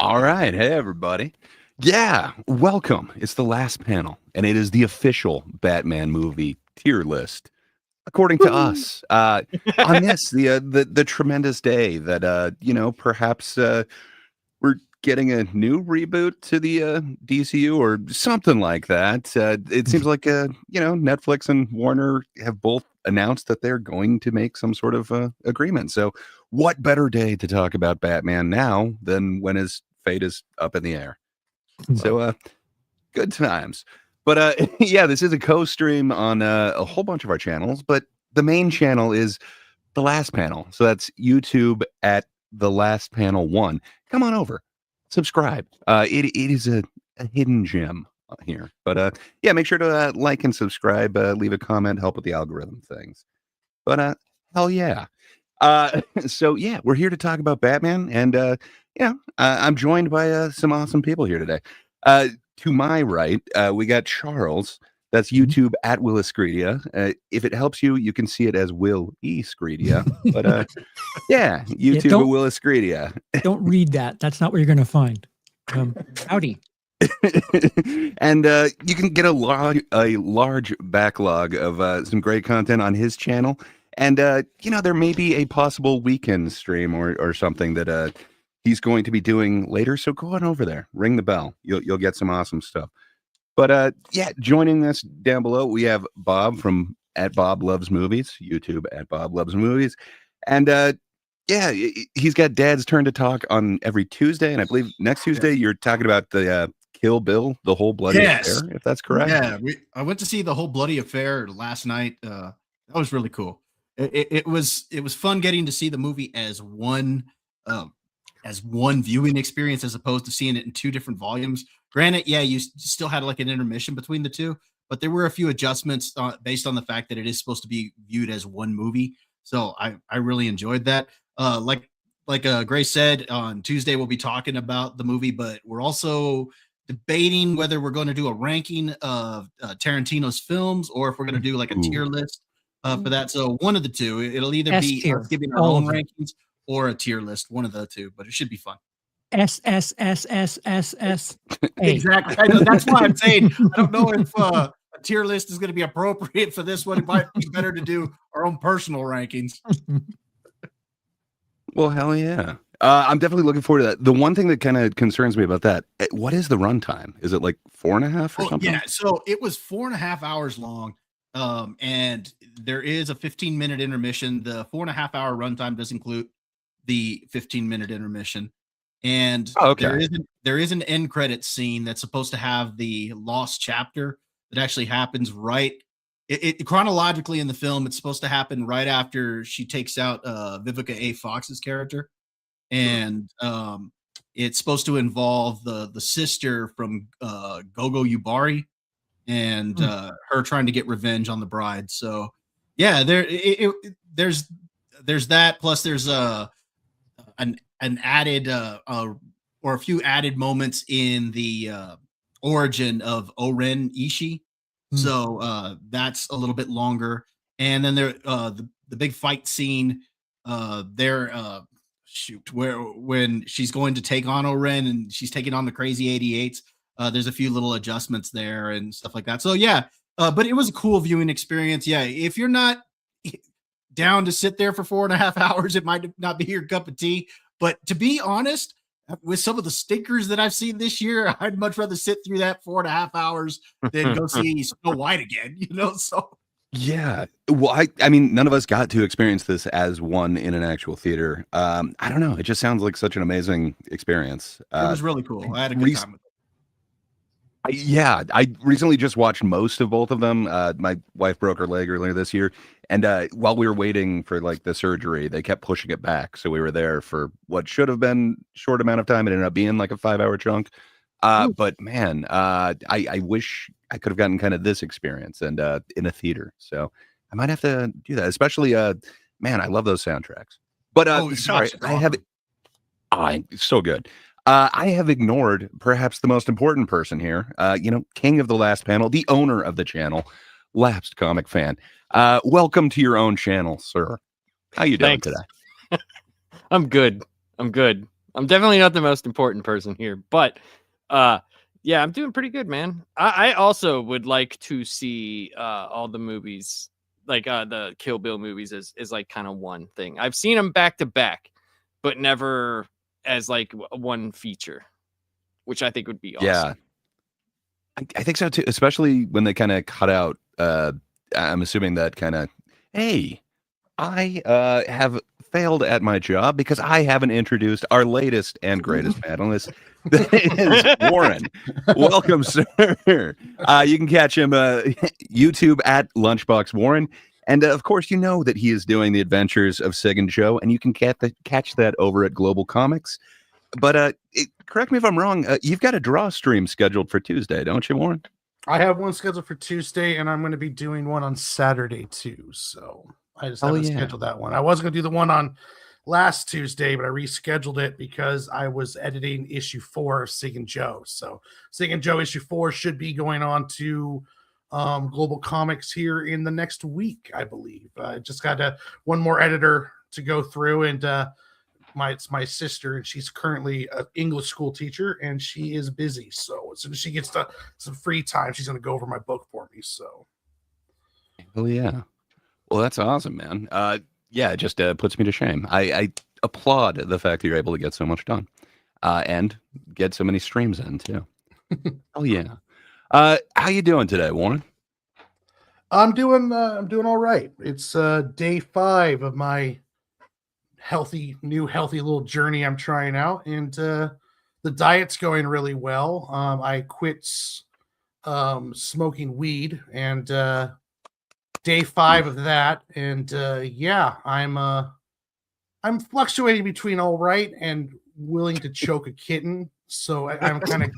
All right. Hey, everybody. Yeah, welcome. It's the last panel, and it is the official Batman movie tier list, according to us. On this, the tremendous day that perhaps we're getting a new reboot to the DCU or something like that. It seems like Netflix and Warner have both announced that they're going to make some sort of agreement. So, what better day to talk about Batman now than when his fate is up in the air? So, good times. But yeah, this is a co-stream on a whole bunch of our channels, but the main channel is the last panel. So that's YouTube at the last panel 1. Come on over, subscribe. It is a hidden gem here. But yeah, make sure to like and subscribe, leave a comment, help with the algorithm things. But hell yeah. So yeah, we're here to talk about Batman, and I'm joined by some awesome people here today. To my right, we got Charles. That's YouTube at Will Escredia. If it helps you, you can see it as Will E. Scredia. But yeah, YouTube at Will Escredia. Don't read that. That's not what you're going to find. Howdy. And you can get a large backlog of some great content on his channel. And, there may be a possible weekend stream or something that he's going to be doing later. So go on over there, ring the bell. You'll get some awesome stuff. But yeah, joining us down below, we have Bob from at Bob Loves Movies, YouTube at Bob Loves Movies. And yeah, he's got Dad's Turn to Talk on every Tuesday. And I believe next Tuesday you're talking about the Kill Bill, the whole bloody affair, if that's correct. Yeah, I went to see the whole bloody affair last night. That was really cool. It was fun getting to see the movie as one viewing experience as opposed to seeing it in 2 different volumes. Granted, yeah, you still had like an intermission between the 2, but there were a few adjustments based on the fact that it is supposed to be viewed as one movie. So I really enjoyed that. Like Grace said, on Tuesday we'll be talking about the movie, but we're also debating whether we're going to do a ranking of Tarantino's films or if we're going to do like a tier list for that. So one of the 2, it'll either be us giving our own rankings or a tier list, one of the 2, but it should be fun. S. Exactly. I know, that's why I'm saying I don't know if a tier list is going to be appropriate for this one. It might be better to do our own personal rankings. Well, hell yeah. I'm definitely looking forward to that. The one thing that kind of concerns me about that, what is the runtime? Is it like 4.5 or something? Yeah, so it was 4.5 hours long. And there is a 15-minute intermission. The 4.5-hour runtime does include the 15-minute intermission. And there is an end credit scene that's supposed to have the lost chapter that actually happens right. It chronologically in the film, it's supposed to happen right after she takes out Vivica A. Fox's character. And it's supposed to involve the sister from Gogo Yubari and her trying to get revenge on the bride. So yeah, there's that, plus there's an added or a few added moments in the origin of Oren Ishii. So that's a little bit longer. And then there the big fight scene there when she's going to take on Oren and she's taking on the crazy 88s. There's a few little adjustments there and stuff like that. So yeah, but it was a cool viewing experience. Yeah, if you're not down to sit there for 4.5 hours, it might not be your cup of tea. But to be honest, with some of the stinkers that I've seen this year, I'd much rather sit through that 4.5 hours than go see Snow White again, So yeah. Well, I mean, none of us got to experience this as one in an actual theater. I don't know. It just sounds like such an amazing experience. It was really cool. I had a good time with it. Yeah, I recently just watched most of both of them. My wife broke her leg earlier this year, and while we were waiting for like the surgery, they kept pushing it back. So we were there for what should have been short amount of time. It ended up being like a 5-hour chunk. But man, I wish I could have gotten kind of this experience and in a theater. So I might have to do that. Especially, man, I love those soundtracks. But sorry, I have. It's so good. I have ignored perhaps the most important person here, king of the last panel, the owner of the channel, Lapsed Comic Fan. Welcome to your own channel, sir. How you doing today? I'm good. I'm definitely not the most important person here, but yeah, I'm doing pretty good, man. I also would like to see all the movies, like the Kill Bill movies, is like kind of one thing. I've seen them back to back, but never as like one feature, which I think would be awesome. Yeah, I think so too, especially when they kind of cut out. I'm assuming that kind of, hey, I have failed at my job because I haven't introduced our latest and greatest panelist. That is Warren. Welcome, sir. You can catch him YouTube at Lunchbox Warren. And of course, you know that he is doing the adventures of Sig and Joe, and you can catch that over at Global Comics. But correct me if I'm wrong. You've got a draw stream scheduled for Tuesday, don't you, Warren? I have one scheduled for Tuesday, and I'm going to be doing one on Saturday too. So I just haven't scheduled that one. I was going to do the one on last Tuesday, but I rescheduled it because I was editing issue 4 of Sig and Joe. So Sig and Joe issue 4 should be going on to Global Comics here in the next week, I believe. I just got one more editor to go through, and it's my sister, and she's currently an English school teacher, and she is busy. So as soon as she gets some free time, she's going to go over my book for me. So, oh yeah, well that's awesome, man. Yeah, it just puts me to shame. I applaud the fact that you're able to get so much done, and get so many streams in too. Oh yeah. How you doing today, Warren? I'm doing all right. It's day 5 of my healthy little journey I'm trying out, and the diet's going really well. I quit smoking weed, and day 5 of that, and yeah, I'm fluctuating between all right and willing to choke a kitten. So I'm kind of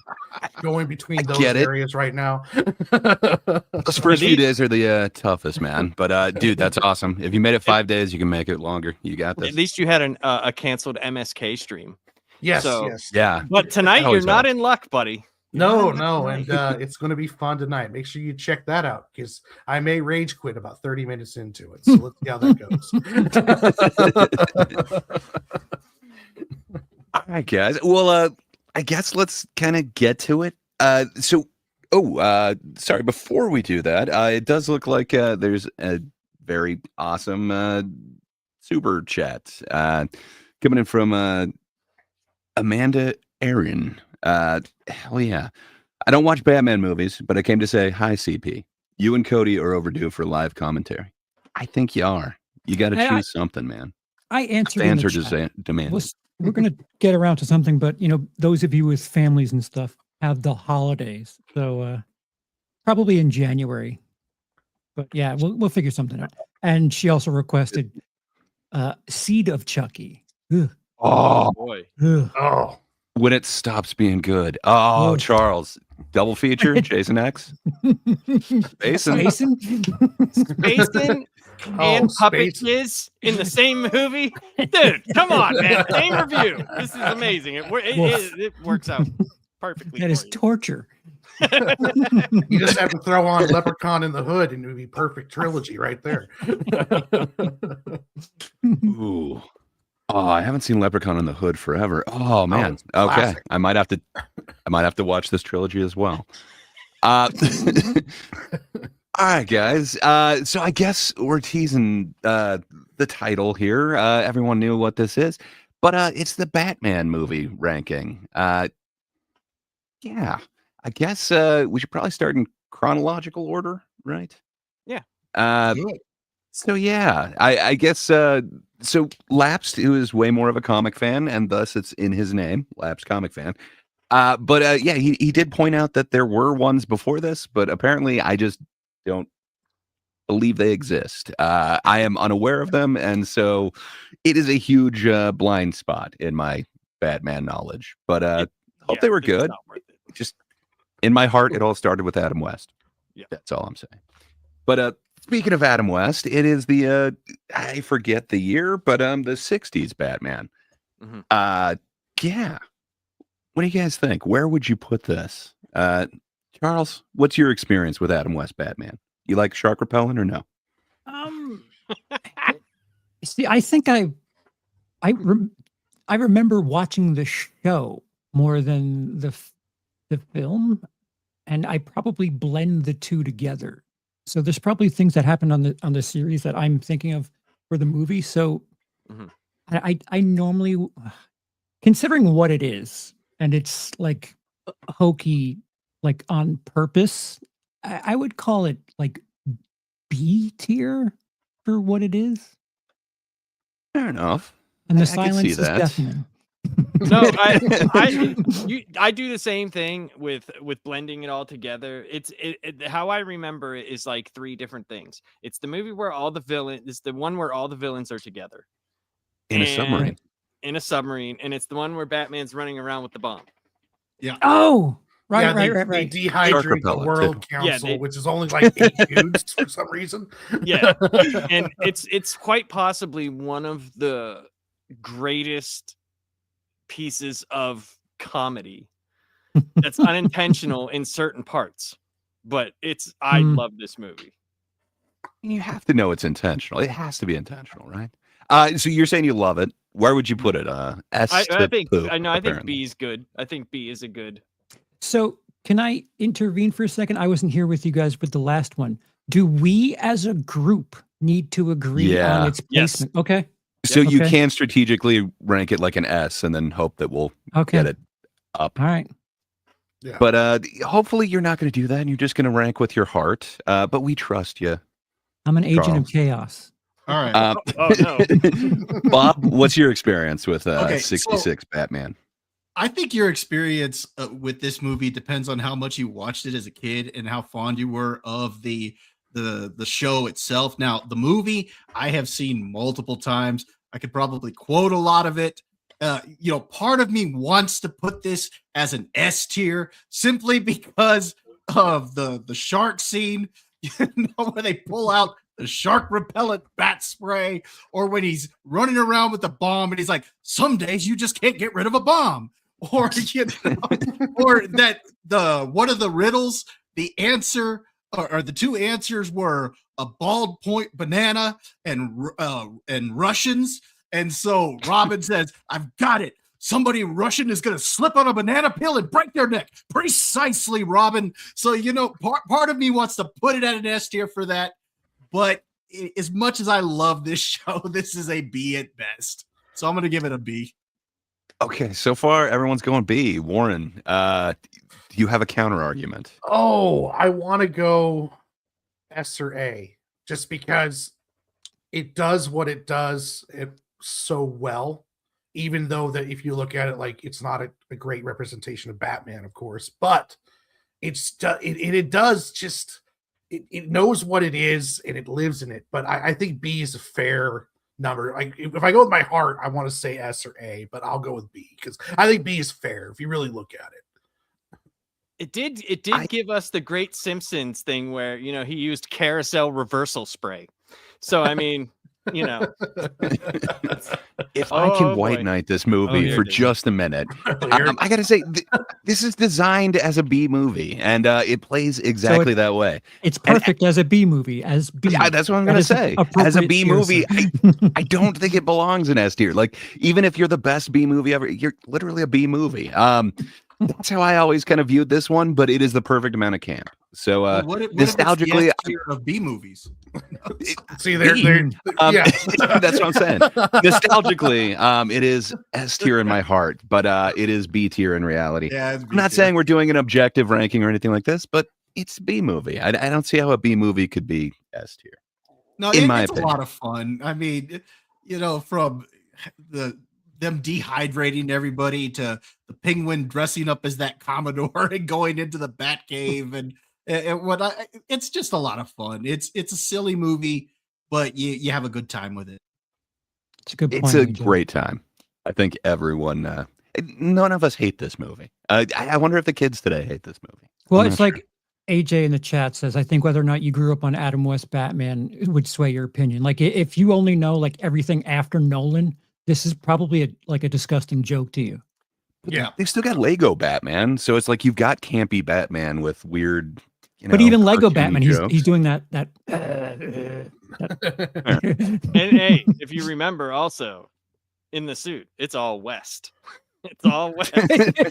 going between those areas right now. Those first few days are the toughest, man. But dude, that's awesome. If you made it 5 days, you can make it longer. You got this. At least you had a canceled MSK stream. Yes, so, yes. Yeah. But tonight you're not in luck, buddy. No, and it's going to be fun tonight. Make sure you check that out, because I may rage quit about 30 minutes into it. So let's see how that goes. All right, guys. Well, I guess let's kind of get to it. Sorry, before we do that, it does look like there's a very awesome super chat coming in from Amanda Aaron. Hell yeah. I don't watch Batman movies, but I came to say hi, CP. You and Cody are overdue for live commentary. I think you are. You got to choose something, man. I answered. Fans are demanding. We're going to get around to something, but those of you with families and stuff have the holidays, so probably in January. But yeah, we'll figure something out. And she also requested Seed of Chucky. Ugh. Oh boy! Ugh. Oh, when it stops being good. Oh, Charles, double feature, Jason X, Spacein. And Puppet Kids in the same movie, dude. Come on, man. Same review. This is amazing. It works out perfectly. That is torture. You just have to throw on Leprechaun in the Hood, and it would be perfect trilogy right there. Ooh. Oh, I haven't seen Leprechaun in the Hood forever. Oh man. Oh, okay, classic. I might have to watch this trilogy as well. All right, guys. So I guess we're teasing the title here. Everyone knew what this is, but it's the Batman movie ranking. Yeah, I guess we should probably start in chronological order, right? Yeah. So yeah, I guess so. Lapsed, who is way more of a comic fan, and thus it's in his name, Lapsed comic fan. But yeah, he did point out that there were ones before this, but apparently I just don't believe they exist. I am unaware of them, and so it is a huge blind spot in my Batman knowledge. But hope they were good. Just in my heart, it all started with Adam West. Yeah, that's all I'm saying. But speaking of Adam West, it is the I forget the year, but the '60s Batman. Mm-hmm. Yeah. What do you guys think? Where would you put this? Charles, what's your experience with Adam West Batman? You like shark repellent or no? See, I think I I remember watching the show more than the film, and I probably blend the two together. So there's probably things that happened on the series that I'm thinking of for the movie. So Mhm. I normally, considering what it is, and it's like hokey, like on purpose, I would call it like B tier for what it is. Fair enough. And the I could see silence is that. deafening. No, I do the same thing with blending it all together. How I remember it is like three different things. It's the movie where all the villains. It's the one where all the villains are together In a and- submarine. in a submarine, and it's the one where Batman's running around with the bomb. Oh, right, Yeah, right, they, right, they right. dehydrate Shark the repellent, World too. Council, they- which is only like 8 dudes for some reason. Yeah, and it's quite possibly one of the greatest pieces of comedy that's unintentional in certain parts, but I love this movie. You have to know it's intentional. It has to be intentional, right? So you're saying you love it. Where would you put it? S I to think poop, I know. I think apparently. B is good. I think B is a good. So can I intervene for a second? I wasn't here with you guys with the last one. Do we as a group need to agree Yeah. on its Yes. placement? Okay. So you Okay. can strategically rank it like an S and then hope that we'll Okay. get it up. All right. Yeah. But hopefully you're not going to do that and you're just going to rank with your heart. But we trust you. I'm an agent of Charles. chaos. All right. Oh no. Bob, what's your experience with Okay, so- 66 Batman? I think your experience with this movie depends on how much you watched it as a kid and how fond you were of the show itself. Now, the movie I have seen multiple times. I could probably quote a lot of it. Part of me wants to put this as an S tier simply because of the shark scene, where they pull out the shark repellent bat spray, or when he's running around with the bomb and he's like, some days you just can't get rid of a bomb. Or or that one of the riddles, the answer or the two answers were a bald point banana and Russians. And so Robin says, I've got it. Somebody Russian is going to slip on a banana peel and break their neck. Precisely, Robin. So, part of me wants to put it at an S tier for that. But as much as I love this show, this is a B at best. So I'm going to give it a B. Okay, so far everyone's going B. Warren, do you have a counter argument? Oh, I want to go S or A just because it does what it does so well, even though that if you look at it, like, it's not a great representation of Batman, of course, but it does just, it knows what it is and it lives in it. But I think B is a fair number. Like, if I go with my heart, I want to say S or A, but I'll go with B because I think B is fair if you really look at it. It did give us the great Simpsons thing where, he used carousel reversal spray. So, I mean, If I can Oh, white boy. knight this movie here for it is. just a minute, I got to say, this is designed as a B movie, and it plays exactly that way. It's perfect as a B movie. As B. Yeah, that's what I'm That going to is say. As a appropriate B tier, movie, sir. I don't think it belongs in S tier. Like, even if you're the best B movie ever, you're literally a B movie. That's how I always kind of viewed this one, but it is the perfect amount of camp. So What if it's the nostalgically, S tier of B movies? See, they're Um, yeah. that's what I'm saying. Nostalgically, it is S tier in my heart, but it is B tier in reality. Yeah, I'm not saying we're doing an objective ranking or anything like this, but it's a B movie. I don't see how a B movie could be S tier. No, in my it's opinion. a lot of fun. I mean, from them dehydrating everybody to the Penguin dressing up as that Commodore and going into the Batcave and it's just a lot of fun. It's a silly movie, but you have a good time with it. It's a good point. It's a AJ. great time. I think everyone, none of us hate this movie. I wonder if the kids today hate this movie. Well, I'm it's not like AJ in the chat says, I think whether or not you grew up on Adam West Batman would sway your opinion. Like, if you only know like everything after Nolan, this is probably a disgusting joke to you. Yeah. They've still got Lego Batman, so it's like you've got campy Batman with weird, But even Lego cartoony Batman, jokes. he's doing that. And hey, if you remember also, in the suit. It's all West. It's all West.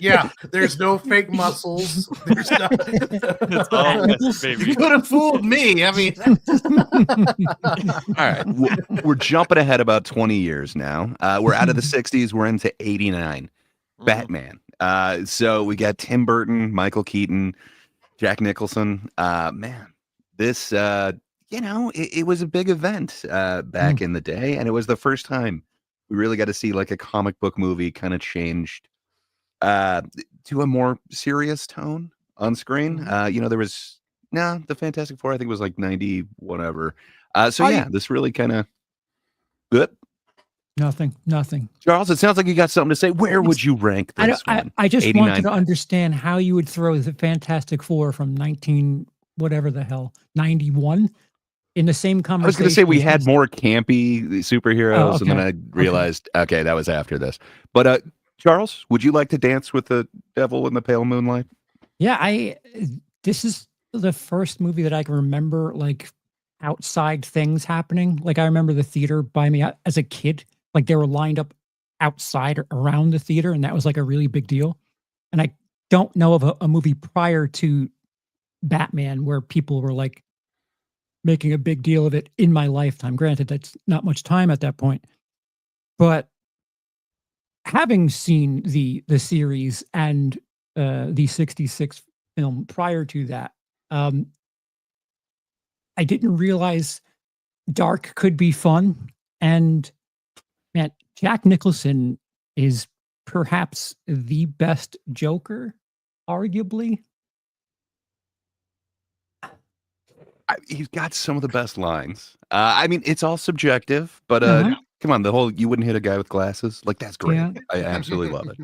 Yeah, there's no fake muscles. There's no... It's all West, baby. You could have fooled me. I mean, All right, we're jumping ahead about 20 years now. We're out of the 60s. We're into 89. Batman. So we got Tim Burton, Michael Keaton, Jack Nicholson. Man, this it was a big event back in the day, and it was the first time we really got to see like a comic book movie kind of changed to a more serious tone on screen. There was the Fantastic Four, I think it was like 90 whatever. This really kind of good. Nothing. Charles, it sounds like you got something to say. Where would you rank this one? I just 89. wanted to understand how you would throw the Fantastic Four from 19 whatever the hell 91 in the same conversation. I was going to say we had more campy superheroes, and then I Okay. realized, okay, that was after this. But Charles, would you like to dance with the devil in the pale moonlight? Yeah, this is the first movie that I can remember like outside things happening. Like I remember the theater by me as a kid, like they were lined up outside or around the theater, and that was like a really big deal. And I don't know of a movie prior to Batman where people were like making a big deal of it in my lifetime. Granted, that's not much time at that point, but having seen the series and the 66 film prior to that, I didn't realize dark could be fun. And man, Jack Nicholson is perhaps the best Joker, arguably. He's got some of the best lines. I mean, it's all subjective, but Uh-huh. come on, the whole "you wouldn't hit a guy with glasses" like that's great. Yeah. I absolutely love it.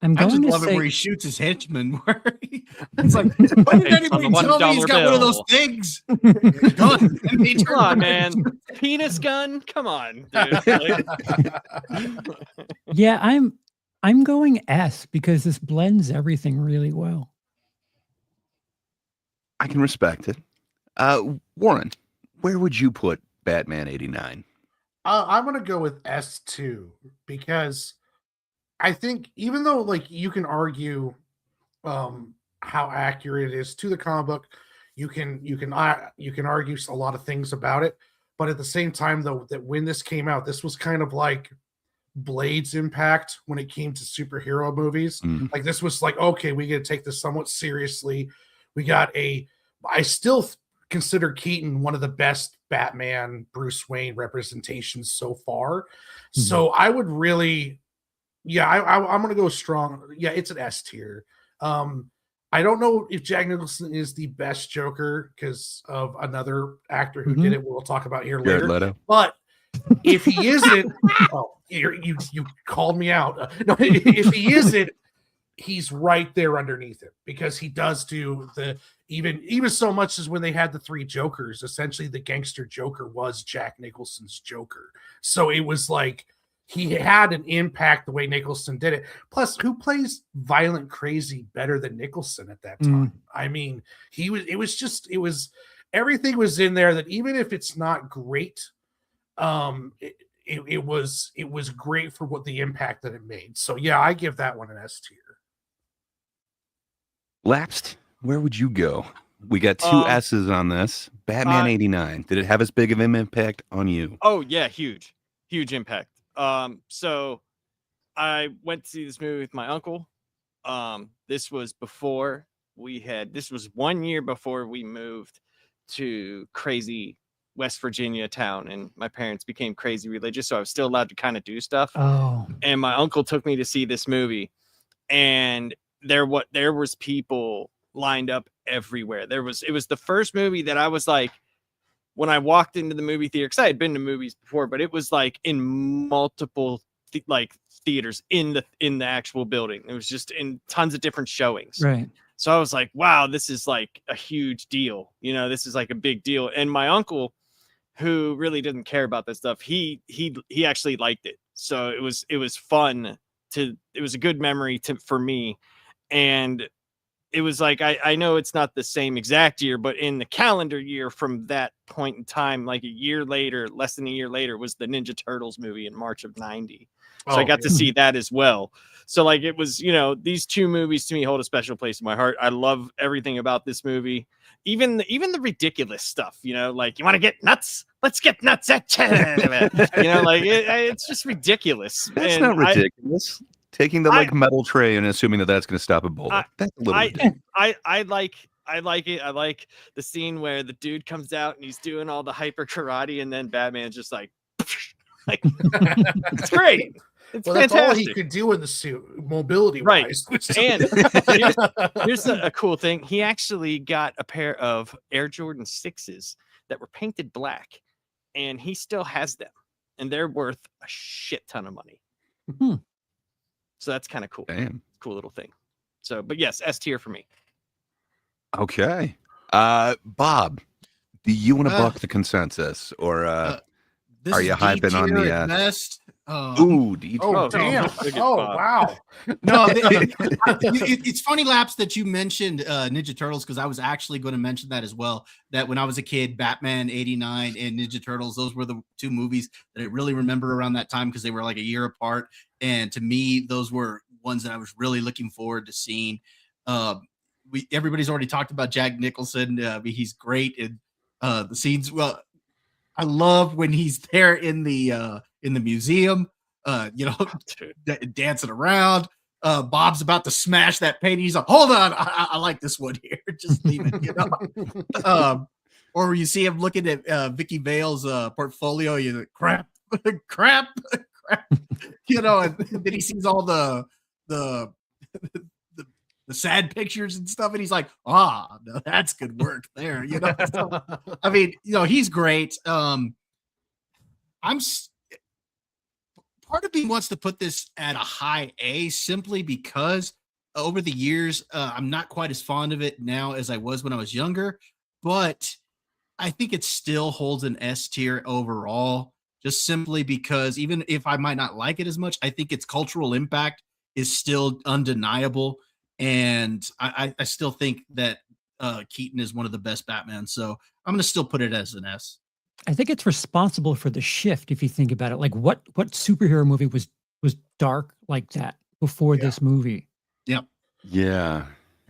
I'm I going just to love it say where he shoots his henchman. Where it's like, why did It's on anybody the tell me he's $1 got one of those bill. things? Gun. And he Come turned on, around. man. Penis gun? Come on, dude. Like, yeah, I'm going S because this blends everything really well. I can respect it. Warren, where would you put Batman 89? I'm gonna go with S2 because I think even though like you can argue how accurate it is to the comic book, you can argue a lot of things about it, but at the same time though, that when this came out, this was kind of like Blade's impact when it came to superhero movies. Like this was like, okay, we got to take this somewhat seriously. I still consider Keaton one of the best Batman Bruce Wayne representations so far. So I would really, I'm gonna go strong. Yeah, it's an S tier. I don't know if Jack Nicholson is the best Joker because of another actor who did it. We'll talk about here Jared later. Leto. But if he isn't, you called me out. No, if he isn't, he's right there underneath it because he does do the even so much as when they had the three Jokers. Essentially, the gangster Joker was Jack Nicholson's Joker. So it was like he had an impact the way Nicholson did it. Plus, who plays violent crazy better than Nicholson at that time? I mean, it was everything was in there that even if it's not great, it was great for what the impact that it made. So yeah, I give that one an S tier. Lapsed, where would you go? We got two S's on this. Batman 89. Did it have as big of an impact on you? oh yeah, huge impact. So I went to see this movie with my uncle. This was 1 year before we moved to crazy West Virginia town, and my parents became crazy religious, so I was still allowed to kind of do stuff. And my uncle took me to see this movie, and there was people lined up everywhere. It was the first movie that I was like, when I walked into the movie theater, because I had been to movies before, but it was like in multiple theaters in the actual building. It was just in tons of different showings. Right. So I was like, wow, this is like a huge deal. This is like a big deal. And my uncle, who really didn't care about this stuff, he actually liked it. So it was fun it was a good memory for me. And it was like I know it's not the same exact year, but in the calendar year from that point in time, like a year later, less than a year later, was the Ninja Turtles movie in March of '90. So I got to see that as well. So like it was, these two movies to me hold a special place in my heart. I love everything about this movie. Even the ridiculous stuff, like you want to get nuts? Let's get nuts. Like it's just ridiculous. That's not ridiculous. Taking the metal tray and assuming that that's going to stop a bullet. That's a little ridiculous. I like it. I like the scene where the dude comes out and he's doing all the hyper karate, and then Batman's just like it's great. It's fantastic. That's all he could do in the suit, mobility right. wise. And here's a cool thing. He actually got a pair of Air Jordan 6s that were painted black, and he still has them, and they're worth a shit ton of money. So that's kind of cool. Damn. Cool little thing. So, but yes, S tier for me. Okay. Bob, do you want to buck the consensus, or are you hyping on the best? Damn. Wow. No, it's funny, Laps, that you mentioned Ninja Turtles, because I was actually going to mention that as well. That when I was a kid, Batman '89 and Ninja Turtles, those were the two movies that I really remember around that time, because they were like a year apart. And to me, those were ones that I was really looking forward to seeing. Everybody's already talked about Jack Nicholson. He's great in the scenes. Well, I love when he's there in the museum, dancing around. Bob's about to smash that painting. He's like, "Hold on, I like this one here. Just leave it." Or you see him looking at Vicky Vale's portfolio. You're like, crap, crap. And then he sees all the sad pictures and stuff, and he's like, no, that's good work there. So, I mean, he's great. Part of me wants to put this at a high A, simply because over the years, I'm not quite as fond of it now as I was when I was younger, but I think it still holds an S tier overall, just simply because even if I might not like it as much, I think its cultural impact is still undeniable. And I still think that Keaton is one of the best Batman. So I'm going to still put it as an S. I think it's responsible for the shift, if you think about it. Like what superhero movie was dark like that before this movie? Yep. Yeah.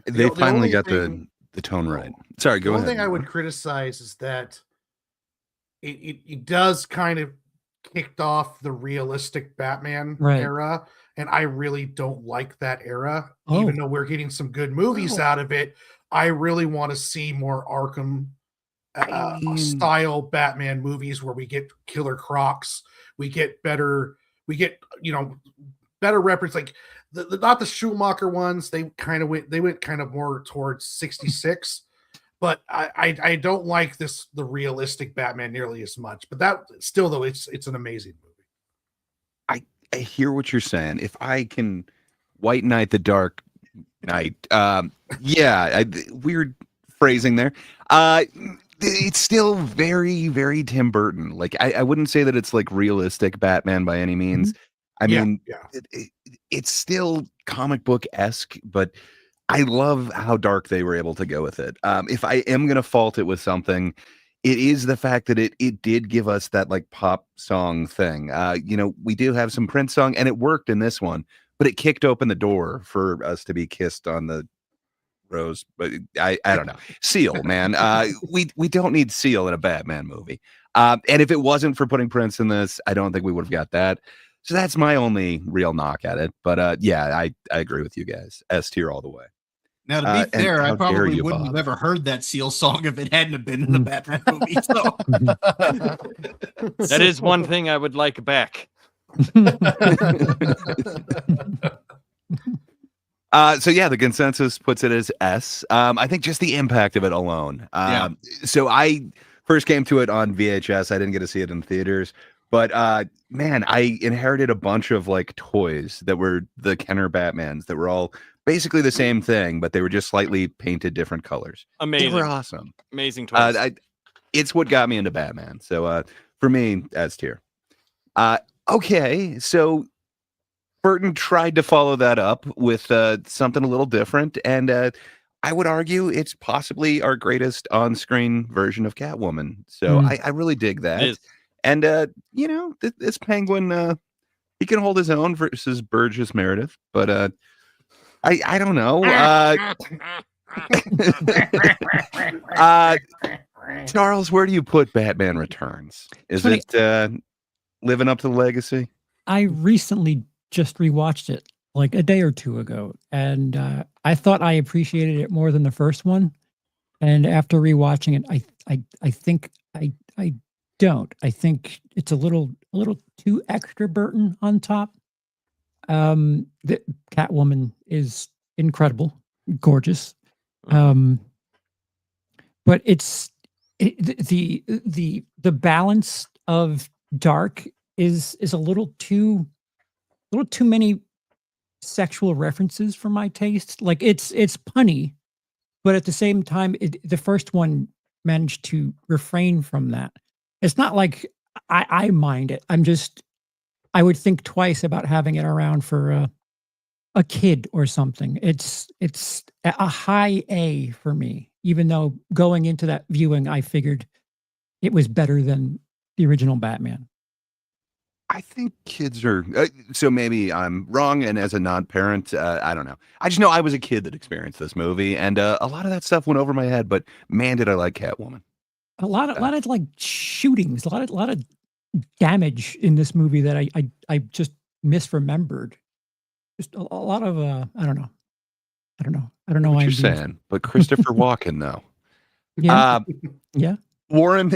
They finally got the tone right. Sorry, go ahead. The only thing I would criticize is that it does kind of kicked off the realistic Batman era, and I really don't like that era. Even though we're getting some good movies out of it, I really want to see more Arkham style Batman movies where we get Killer Crocs, we get better reference, like not the Schumacher ones. They went kind of more towards 66. But I don't like the realistic Batman nearly as much. But that still, though, it's an amazing movie. I hear what you're saying. If I can White Knight the Dark Knight, weird phrasing there. It's still very, very Tim Burton. Like I wouldn't say that it's like realistic Batman by any means. I mean, it's still comic book-esque, but I love how dark they were able to go with it. If I am going to fault it with something, it is the fact that it did give us that like pop song thing. We do have some Prince song, and it worked in this one, but it kicked open the door for us to be kissed on the rose. But I don't know. Seal, man. We don't need Seal in a Batman movie. And if it wasn't for putting Prince in this, I don't think we would have got that. So that's my only real knock at it. But I agree with you guys. S tier all the way. Now, to be fair, I probably wouldn't have ever heard that Seal song if it hadn't have been in the Batman movie. So. That is one thing I would like back. The consensus puts it as S. I think just the impact of it alone. So I first came to it on VHS. I didn't get to see it in theaters. But man, I inherited a bunch of like toys that were the Kenner Batmans that were all basically the same thing, but they were just slightly painted different colors. Amazing. They were awesome. Amazing toys. It's what got me into Batman. So for me, S tier. Okay, so Burton tried to follow that up with something a little different, and I would argue it's possibly our greatest on-screen version of Catwoman. So I really dig It that. is. And this Penguin, he can hold his own versus Burgess Meredith, but I don't know. Charles, where do you put Batman Returns? Is Funny- it living up to the legacy? I recently just rewatched it like a day or two ago, and I thought I appreciated it more than the first one. And after rewatching it, I think I don't. I think it's a little too extra Burton on top. The Catwoman is incredible, gorgeous. But the balance of dark is a little too many sexual references for my taste. Like it's punny, but at the same time, the first one managed to refrain from that. It's not like I mind it. I would think twice about having it around for a kid or something. It's a high A for me, even though going into that viewing, I figured it was better than the original Batman. I think kids are so maybe I'm wrong, and as a non-parent, I don't know. I just know I was a kid that experienced this movie, and a lot of that stuff went over my head. But man, did I like Catwoman! A lot of like shootings, a lot of damage in this movie that I just misremembered. Just a lot of I don't know. I don't know What why you're I'm being- saying, but Christopher Walken though. Yeah, yeah. Warren.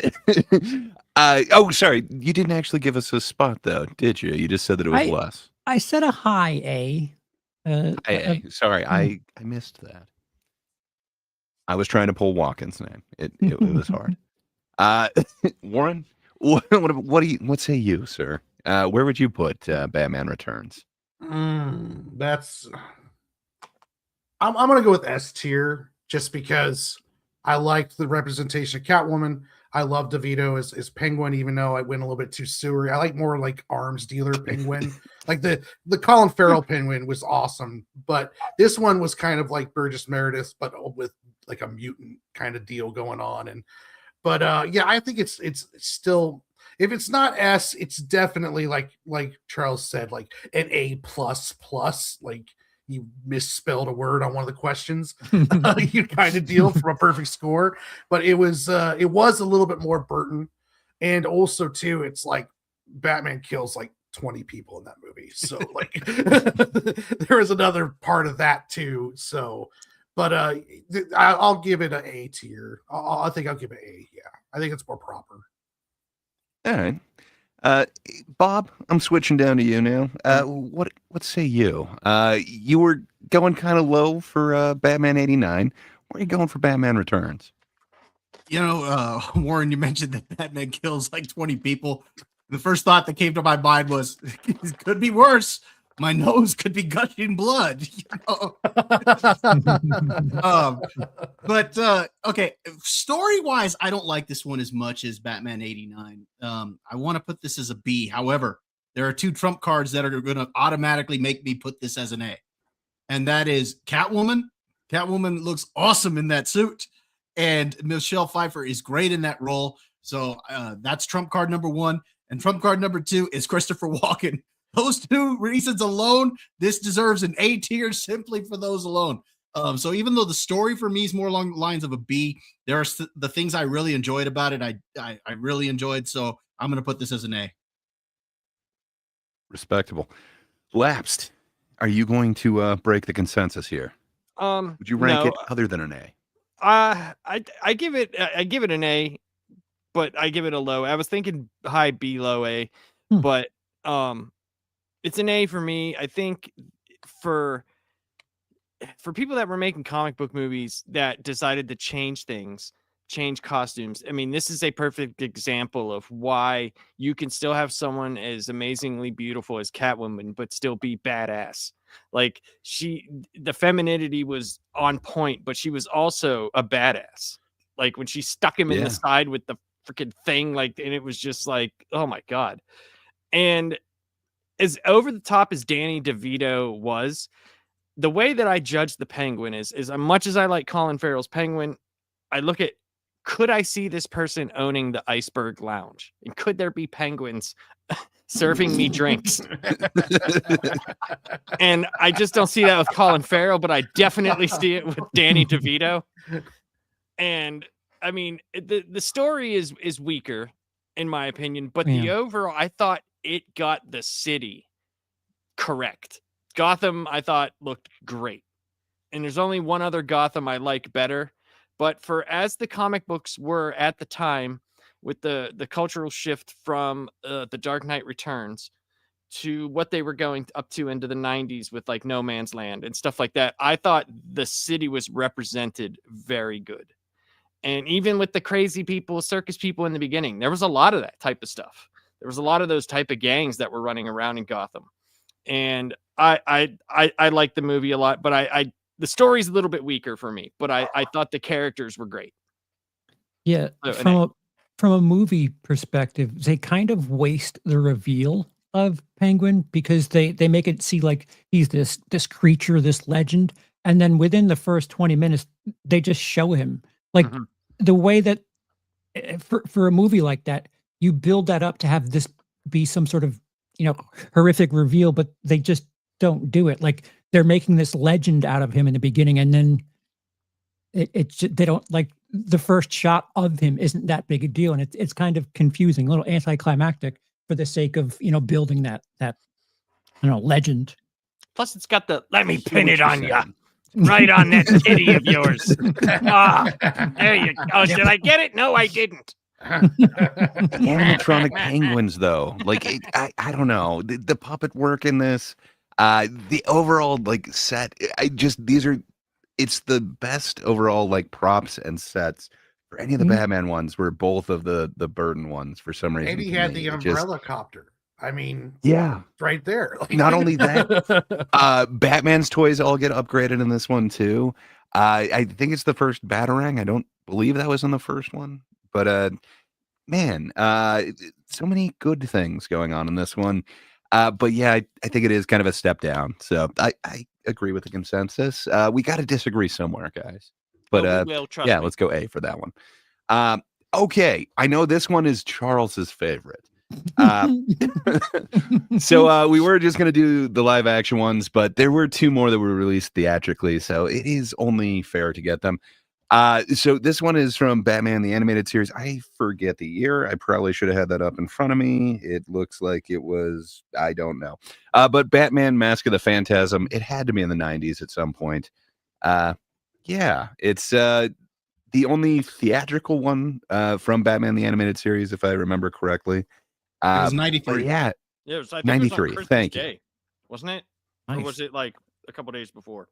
Sorry, you didn't actually give us a spot though, did you? You just said that it was less. I said a high A. Sorry, I missed that. I was trying to pull Walken's name. It was hard. Warren, what say you, sir? Where would you put Batman Returns? That's I'm gonna go with S tier just because I liked the representation of Catwoman. I love DeVito as Penguin, even though I went a little bit too sewery. I like more like arms dealer Penguin. Like the Colin Farrell Penguin was awesome, but this one was kind of like Burgess Meredith, but with like a mutant kind of deal going on. But I think it's still, if it's not S, it's definitely like Charles said, like an A plus. Like you misspelled a word on one of the questions, you kind of deal for a perfect score. But it was a little bit more Burton, and also too, it's like Batman kills like 20 people in that movie, so like there is another part of that too. So, but I'll give it an A tier. I think I'll give it A. Yeah, I think it's more proper. All right. Bob, I'm switching down to you now. What say you? You were going kind of low for Batman 89. Where are you going for Batman Returns? Warren, you mentioned that Batman kills like 20 people. The first thought that came to my mind was, it could be worse. My nose could be gushing blood. Okay, story-wise, I don't like this one as much as Batman 89. I want to put this as a B. However, there are two trump cards that are going to automatically make me put this as an A. And that is Catwoman. Catwoman looks awesome in that suit. And Michelle Pfeiffer is great in that role. So that's trump card number one. And trump card number two is Christopher Walken. Those two reasons alone, this deserves an A tier simply for those alone. So even though the story for me is more along the lines of a B, there are the things I really enjoyed about it. I really enjoyed. So I'm going to put this as an A. Respectable. Lapsed. Are you going to break the consensus here? Would you rank it other than an A? I give it an A, but I give it a low. I was thinking high B, low A, but it's an A for me. I think for people that were making comic book movies that decided to change things, change costumes. I mean, this is a perfect example of why you can still have someone as amazingly beautiful as Catwoman, but still be badass. Like the femininity was on point, but she was also a badass. Like when she stuck him in the side with the freaking thing, like, and it was just like, oh my God. And as over the top as Danny DeVito was, the way that I judge the Penguin is as much as I like Colin Farrell's Penguin, I look at, could I see this person owning the Iceberg Lounge? And could there be penguins serving me drinks? And I just don't see that with Colin Farrell, but I definitely see it with Danny DeVito. And I mean, the story is weaker, in my opinion, but the overall, I thought it got the city correct. Gotham, I thought, looked great. And there's only one other Gotham I like better. But for as the comic books were at the time, with the cultural shift from The Dark Knight Returns to what they were going up to into the 90s with like No Man's Land and stuff like that, I thought the city was represented very good. And even with the crazy people, circus people in the beginning, there was a lot of that type of stuff. There was a lot of those type of gangs that were running around in Gotham. And I like the movie a lot, but the story's a little bit weaker for me, but I thought the characters were great. Yeah, from a movie perspective, they kind of waste the reveal of Penguin because they make it see like he's this creature, this legend, and then within the first 20 minutes, they just show him like the way that for a movie like that, you build that up to have this be some sort of horrific reveal, but they just don't do it. Like they're making this legend out of him in the beginning, and then they don't, like, the first shot of him isn't that big a deal, and it's kind of confusing, a little anticlimactic for the sake of building that legend. Plus, it's got the let me pin it on you, right on that titty of yours. There you go. Oh, did I get it? No, I didn't. Animatronic penguins, though, like I don't know, the puppet work in this, the overall like set. It's the best overall like props and sets for any of the Batman ones. Were both of the Burton ones for some reason. And he had the umbrella copter. I mean, yeah, right there. Not only that, Batman's toys all get upgraded in this one too. I think it's the first Batarang. I don't believe that was in the first one. But man, so many good things going on in this one. But yeah, I think it is kind of a step down. So I agree with the consensus. We got to disagree somewhere, guys. But yeah, let's go A for that one. Okay, I know this one is Charles's favorite. So we were just going to do the live action ones, but there were two more that were released theatrically. So it is only fair to get them. So this one is from Batman the Animated Series. I forget the year. I probably should have had that up in front of me. It looks like it was, I don't know. But Batman Mask of the Phantasm, it had to be in the 90s at some point. Yeah, it's the only theatrical one from Batman the Animated Series, if I remember correctly. It was 93. Yeah, it was, I think 93. It was on Thank Day, you. Wasn't it? Nice. Or was it like a couple days before?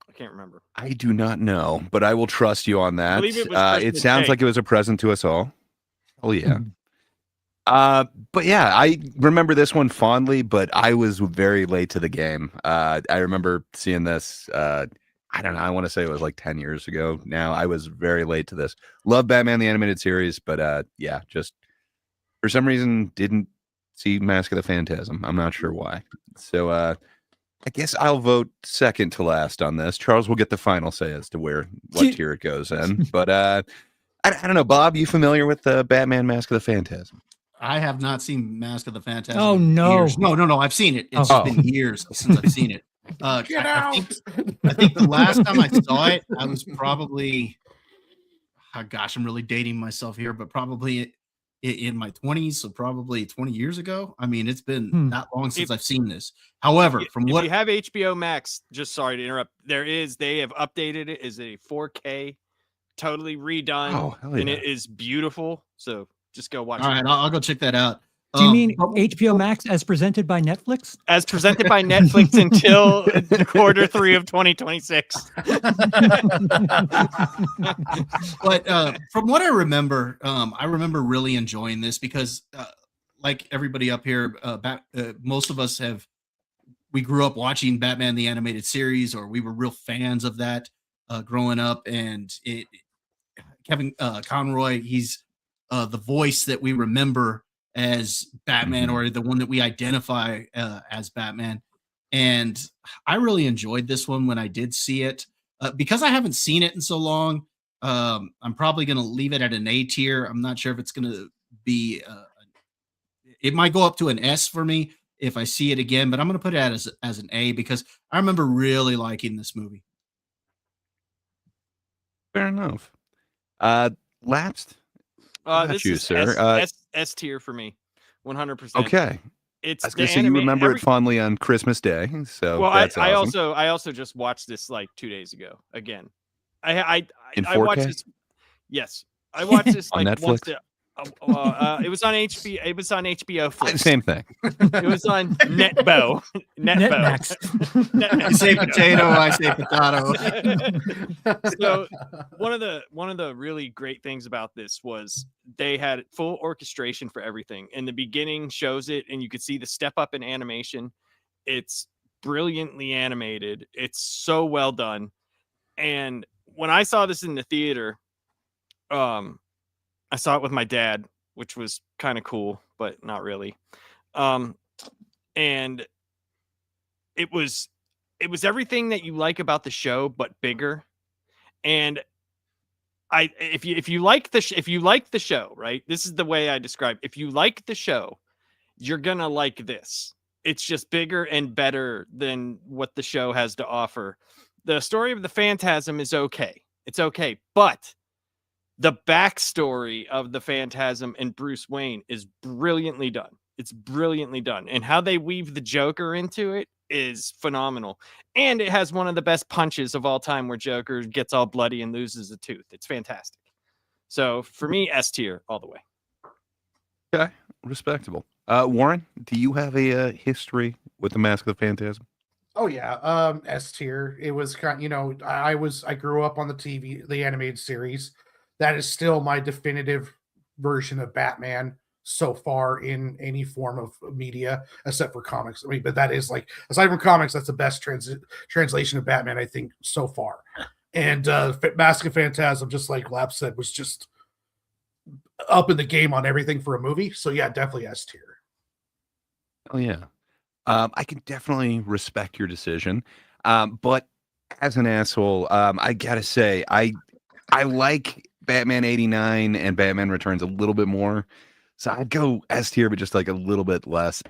I can't remember. I do not know, but I will trust you on that. It sounds Day. like it was a present to us all. Oh yeah. But yeah, I remember this one fondly, but I was very late to the game. I remember seeing this. I don't know. I want to say it was like 10 years ago now. I was very late to this. Love Batman the Animated Series, but yeah, just for some reason didn't see Mask of the Phantasm. I'm not sure why. So I guess I'll vote second to last on this. Charles will get the final say as to what tier it goes in. But I don't know, Bob, you familiar with Batman Mask of the Phantasm? I have not seen Mask of the Phantasm. Oh, in no. years. No, I've seen it. It's been years since I've seen it. Get out! I think the last time I saw it, I was probably, oh gosh, I'm really dating myself here, but probably in my 20s, so probably 20 years ago. I mean, it's been that long since I've seen this. However, if you have HBO Max, just sorry to interrupt, they have updated it as a 4K, totally redone, Oh, hell yeah. and it is beautiful. So just go watch it. All right, I'll go check that out. Do you mean HBO Max as presented by Netflix? As presented by Netflix until quarter 3 of 2026. But from what I remember really enjoying this because, like everybody up here, most of us we grew up watching Batman the Animated Series, or we were real fans of that growing up. And Kevin Conroy, he's the voice that we remember as Batman, or the one that we identify as Batman. And I really enjoyed this one when I did see it. Because I haven't seen it in so long, I'm probably going to leave it at an A tier. I'm not sure if it's going to be, it might go up to an S for me if I see it again, but I'm going to put it as an A because I remember really liking this movie. Fair enough. Lapsed. What about This you, is sir? S tier for me, 100%. Okay. It's I was the going to say you anime. remember it fondly on Christmas Day, so Well, that's I awesome. also just watched this like 2 days ago again. I In I watched 4K? this. Yes, I watched this On like once. Netflix? It was on HBO. It was on HBO Flix. Same thing. It was on Netbo. Netmax. You say potato, I say potato. So one of the really great things about this was they had full orchestration for everything. And the beginning shows it, and you could see the step up in animation. It's brilliantly animated. It's so well done. And when I saw this in the theater, I saw it with my dad, which was kind of cool, but not really. And it was everything that you like about the show, but bigger. And if you like the show, right? This is the way I describe. If you like the show, you're gonna like this. It's just bigger and better than what the show has to offer. The story of the Phantasm is okay. It's okay, but the backstory of the Phantasm and Bruce Wayne is brilliantly done. It's brilliantly done. And how they weave the Joker into it is phenomenal. And it has one of the best punches of all time where Joker gets all bloody and loses a tooth. It's fantastic. So for me, S tier all the way. Okay, respectable. Warren, do you have a history with the Mask of the Phantasm? Oh yeah, S tier. It was kind, I grew up on the TV, the animated series. That is still my definitive version of Batman so far in any form of media, except for comics. I mean, but that is like, aside from comics, that's the best translation of Batman, I think, so far. And Mask of Phantasm, just like Lap said, was just up in the game on everything for a movie. So yeah, definitely S tier. Oh yeah. I can definitely respect your decision. But as an asshole, I gotta say, I like Batman 89 and Batman Returns a little bit more. So I'd go S tier, but just like a little bit less.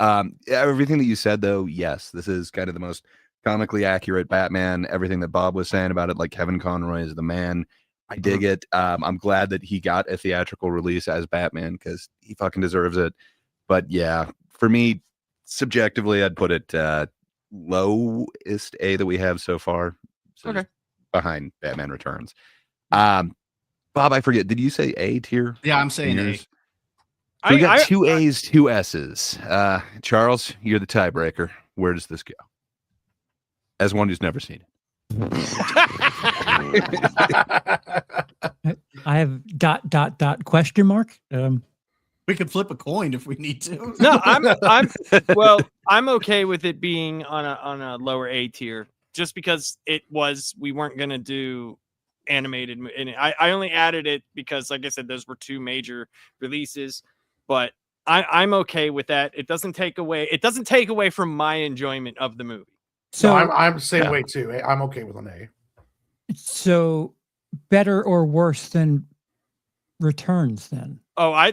Everything that you said, though, yes, this is kind of the most comically accurate Batman. Everything that Bob was saying about it, like Kevin Conroy is the man. I dig it. I'm glad that he got a theatrical release as Batman because he fucking deserves it. But yeah, for me, subjectively, I'd put it lowest A that we have so far. So Okay. behind Batman Returns. Bob, I forget. Did you say A tier? Yeah, I'm saying A. So we got two A's, two S's. Charles, you're the tiebreaker. Where does this go? As one who's never seen it. I have ... question mark. We could flip a coin if we need to. No, I'm okay with it being on a lower A tier just because we weren't gonna do animated, and I only added it because, like I said, those were two major releases, but I'm okay with that. It doesn't take away from my enjoyment of the movie. So I'm the same way too. I'm okay with an A. So better or worse than Returns then? Oh, I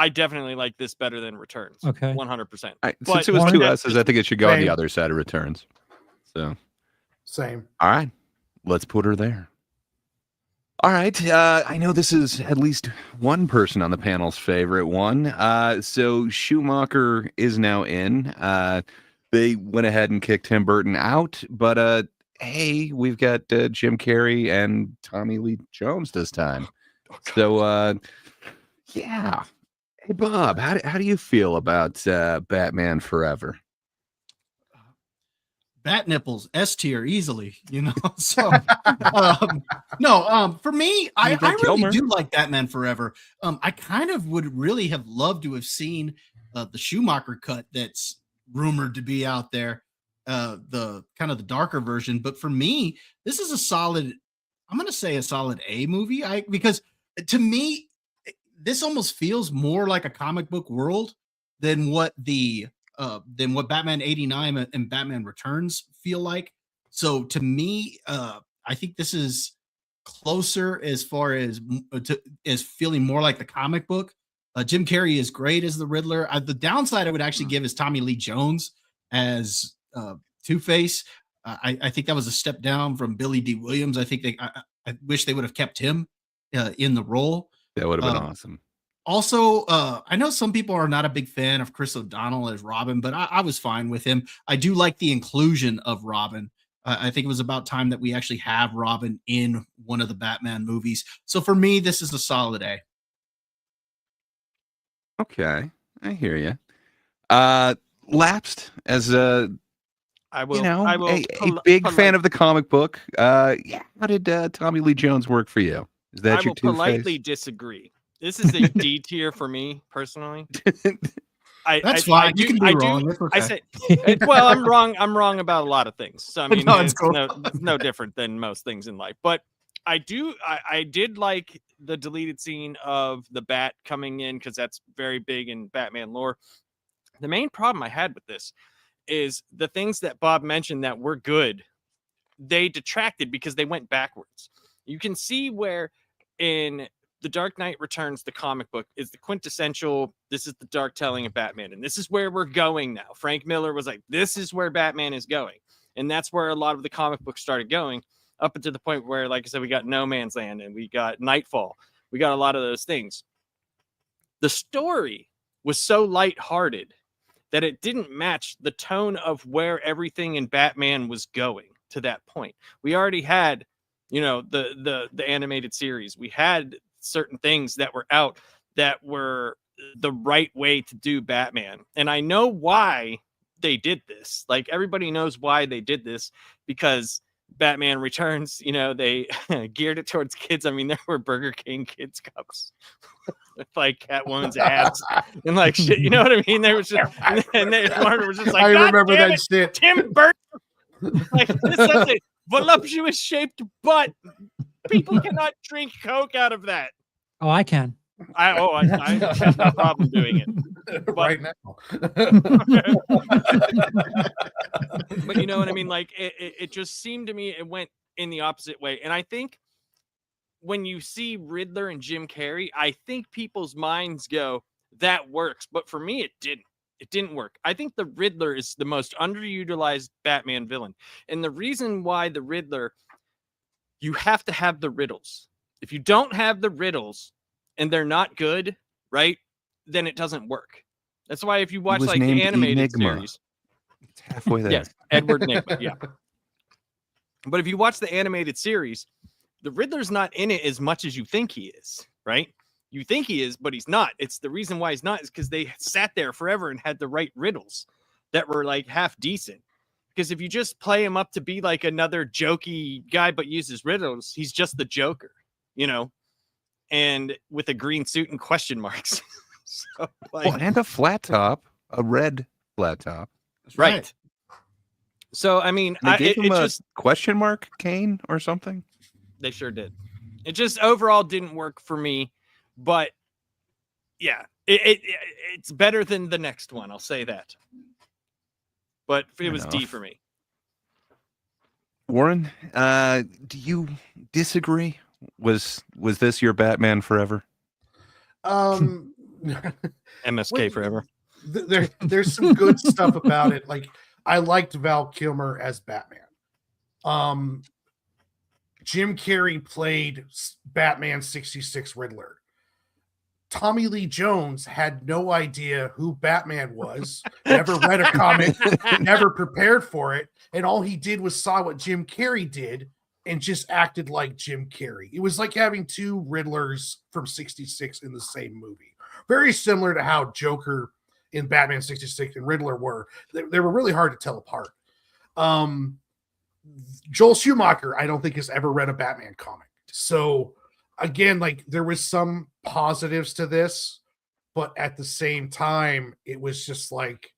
definitely like this better than Returns. Okay, 100%. Since it was two S's, I think it should go on the other side of Returns. So same. All right, let's put her there. All right, I know this is at least one person on the panel's favorite one. So Schumacher is now in. They went ahead and kicked Tim Burton out, but hey, we've got Jim Carrey and Tommy Lee Jones this time. So yeah. Hey Bob, how do you feel about Batman Forever? Bat nipples, S tier, easily, So, for me, I really do like Batman Forever. I kind of would really have loved to have seen the Schumacher cut that's rumored to be out there, the kind of the darker version. But for me, this is a solid. I'm going to say a solid A movie. Because to me, this almost feels more like a comic book world than what the than what Batman 89 and Batman Returns feel like. So to me, I think this is closer as far as as feeling more like the comic book. Jim Carrey is great as the Riddler. The downside I would actually give is Tommy Lee Jones as Two-Face. I think that was a step down from Billy D. Williams. I think I wish they would have kept him in the role. That would have been awesome. Also, I know some people are not a big fan of Chris O'Donnell as Robin, but I was fine with him. I do like the inclusion of Robin. I think it was about time that we actually have Robin in one of the Batman movies. So for me, this is a solid A. Okay, I hear you. Lapsed as a I will. a big fan of the comic book. How did Tommy Lee Jones work for you? Is that I your will Two-Face? politely disagree. This is a D tier for me personally. That's fine. You can be wrong. That's okay. I say, well, I'm wrong. I'm wrong about a lot of things. So I mean, No, it's cool. no different than most things in life. But I did like the deleted scene of the Bat coming in because that's very big in Batman lore. The main problem I had with this is the things that Bob mentioned that were good, they detracted because they went backwards. You can see where in The Dark Knight Returns, the comic book, is the quintessential, this is the dark telling of Batman, and this is where we're going now. Frank Miller was like, this is where Batman is going. And that's where a lot of the comic books started going, up until the point where, like I said, we got No Man's Land and we got Nightfall. We got a lot of those things. The story was so lighthearted that it didn't match the tone of where everything in Batman was going to that point. We already had, the animated series. We had certain things that were out that were the right way to do Batman. And I know why they did this. Like, everybody knows why they did this, because Batman Returns, they geared it towards kids. I mean, there were Burger King kids cups with like Catwoman's abs and like shit. You know what I mean? There was just, and Martin was just like, I God remember damn that it, shit. Tim Burton. Like, this is a voluptuous shaped butt. People cannot drink Coke out of that. Oh, I can. I have no problem doing it. But, right now. but you know what I mean? Like, it just seemed to me it went in the opposite way. And I think when you see Riddler and Jim Carrey, I think people's minds go, that works. But for me, it didn't. It didn't work. I think the Riddler is the most underutilized Batman villain. And the reason why the Riddler, you have to have the riddles. If you don't have the riddles and they're not good, right, then it doesn't work. That's why if you watch like the animated series, it's halfway there. Yes, Edward Nygma, yeah. But if you watch the animated series, the Riddler's not in it as much as you think he is, right? You think he is, but he's not. It's the reason why he's not is because they sat there forever and had the right riddles that were like half decent. Because if you just play him up to be like another jokey guy but uses riddles, he's just the Joker, and with a green suit and question marks. So, like, and a flat top, a red flat top. Right. So, I mean, they gave him a just question mark cane or something. They sure did. It just overall didn't work for me, but yeah, it's better than the next one. I'll say that. But it was D for me. Warren, do you disagree? Was this your Batman Forever? MSK Forever. There's some good stuff about it. Like, I liked Val Kilmer as Batman. Jim Carrey played Batman 66 Riddler. Tommy Lee Jones had no idea who Batman was, never read a comic, never prepared for it, and all he did was saw what Jim Carrey did and just acted like Jim Carrey. It was like having two Riddlers from 66 in the same movie. Very similar to how Joker in Batman 66 and Riddler were. They were really hard to tell apart. Joel Schumacher, I don't think, has ever read a Batman comic. So, again, like, there was some positives to this, but at the same time, it was just like,